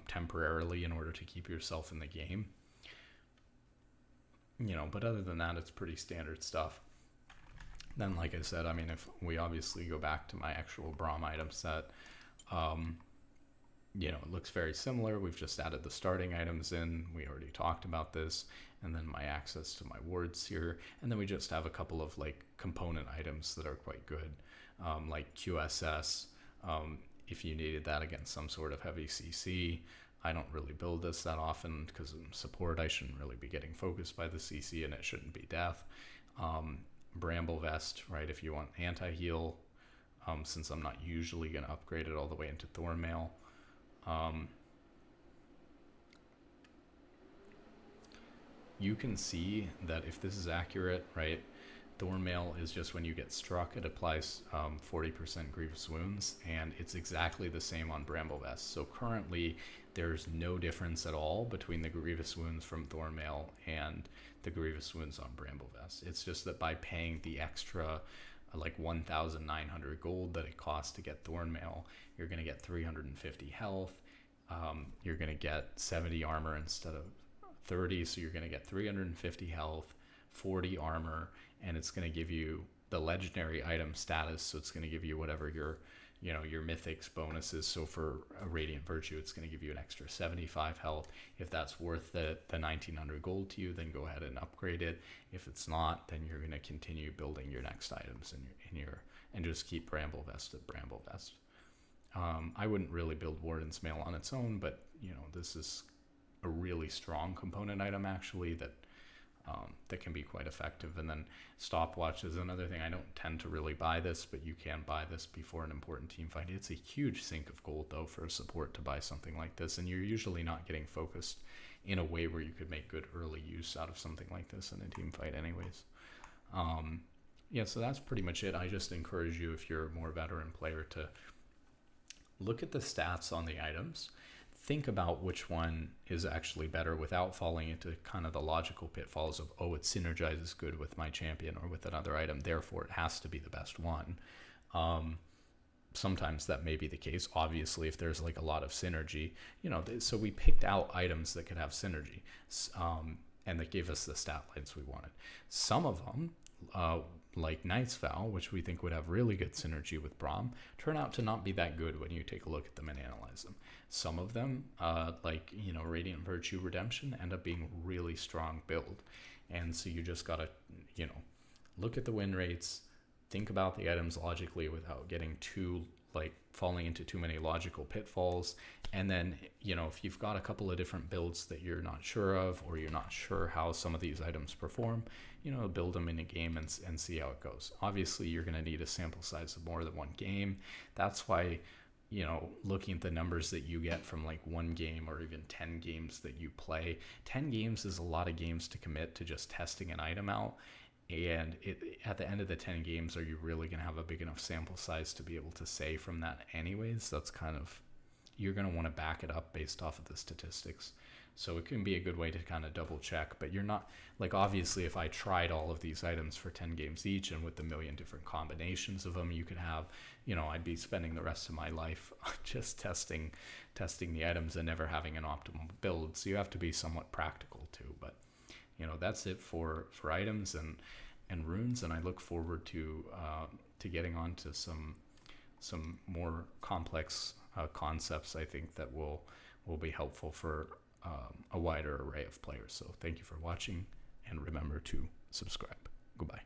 temporarily in order to keep yourself in the game. But other than that, it's pretty standard stuff. Then, like I said, if we obviously go back to my actual Braum item set, it looks very similar. We've just added the starting items in. We already talked about this. And then my access to my wards here. And then we just have a couple of like component items that are quite good, like QSS. If you needed that against some sort of heavy CC. I don't really build this that often because in support I shouldn't really be getting focused by the CC, and it shouldn't be death. Bramble Vest, right, if you want anti-heal, since I'm not usually going to upgrade it all the way into Thornmail. You can see that if this is accurate, right, Thornmail is just when you get struck, it applies 40% grievous wounds, and it's exactly the same on Bramble Vest. So currently, there's no difference at all between the grievous wounds from Thornmail and the grievous wounds on Bramble Vest. It's just that by paying the extra like 1,900 gold that it costs to get Thornmail, you're going to get 350 health. You're going to get 70 armor instead of 30, so you're going to get 350 health, 40 armor, and it's going to give you the legendary item status. So it's going to give you whatever your mythics bonuses. So for a Radiant Virtue, it's going to give you an extra 75 health. If that's worth the 1,900 gold to you, then go ahead and upgrade it. If it's not, then you're going to continue building your next items and just keep Bramble Vest at Bramble Vest. I wouldn't really build Warden's Mail on its own, but this is a really strong component item actually that can be quite effective. And then Stopwatch is another thing. I don't tend to really buy this, but you can buy this before an important team fight. It's a huge sink of gold though for a support to buy something like this, and you're usually not getting focused in a way where you could make good early use out of something like this in a team fight anyways. So that's pretty much it. I just encourage you, if you're a more veteran player, to look at the stats on the items, think about which one is actually better without falling into kind of the logical pitfalls of, it synergizes good with my champion or with another item, therefore it has to be the best one. Sometimes that may be the case, obviously, if there's like a lot of synergy, so we picked out items that could have synergy, and that gave us the stat lines we wanted. Some of them, like Knight's Vow, which we think would have really good synergy with Braum, turn out to not be that good when you take a look at them and analyze them. Some of them, like Radiant Virtue Redemption, end up being really strong build, and so you just gotta look at the win rates, think about the items logically without getting too falling into too many logical pitfalls. And then if you've got a couple of different builds that you're not sure of, or you're not sure how some of these items perform, build them in a game and see how it goes. Obviously you're going to need a sample size of more than one game. That's why looking at the numbers that you get from like one game or even 10 games that you play, 10 games is a lot of games to commit to just testing an item out. And at the end of the 10 games, are you really going to have a big enough sample size to be able to say from that anyways? That's kind of, you're going to want to back it up based off of the statistics. So it can be a good way to kind of double check, but you're not, obviously if I tried all of these items for 10 games each and with a million different combinations of them, you could have, I'd be spending the rest of my life just testing the items and never having an optimal build. So you have to be somewhat practical too, but that's it for items and runes, and I look forward to getting on to some more complex concepts. I think that will will be helpful for a wider array of players. So thank you for watching, and remember to subscribe. Goodbye.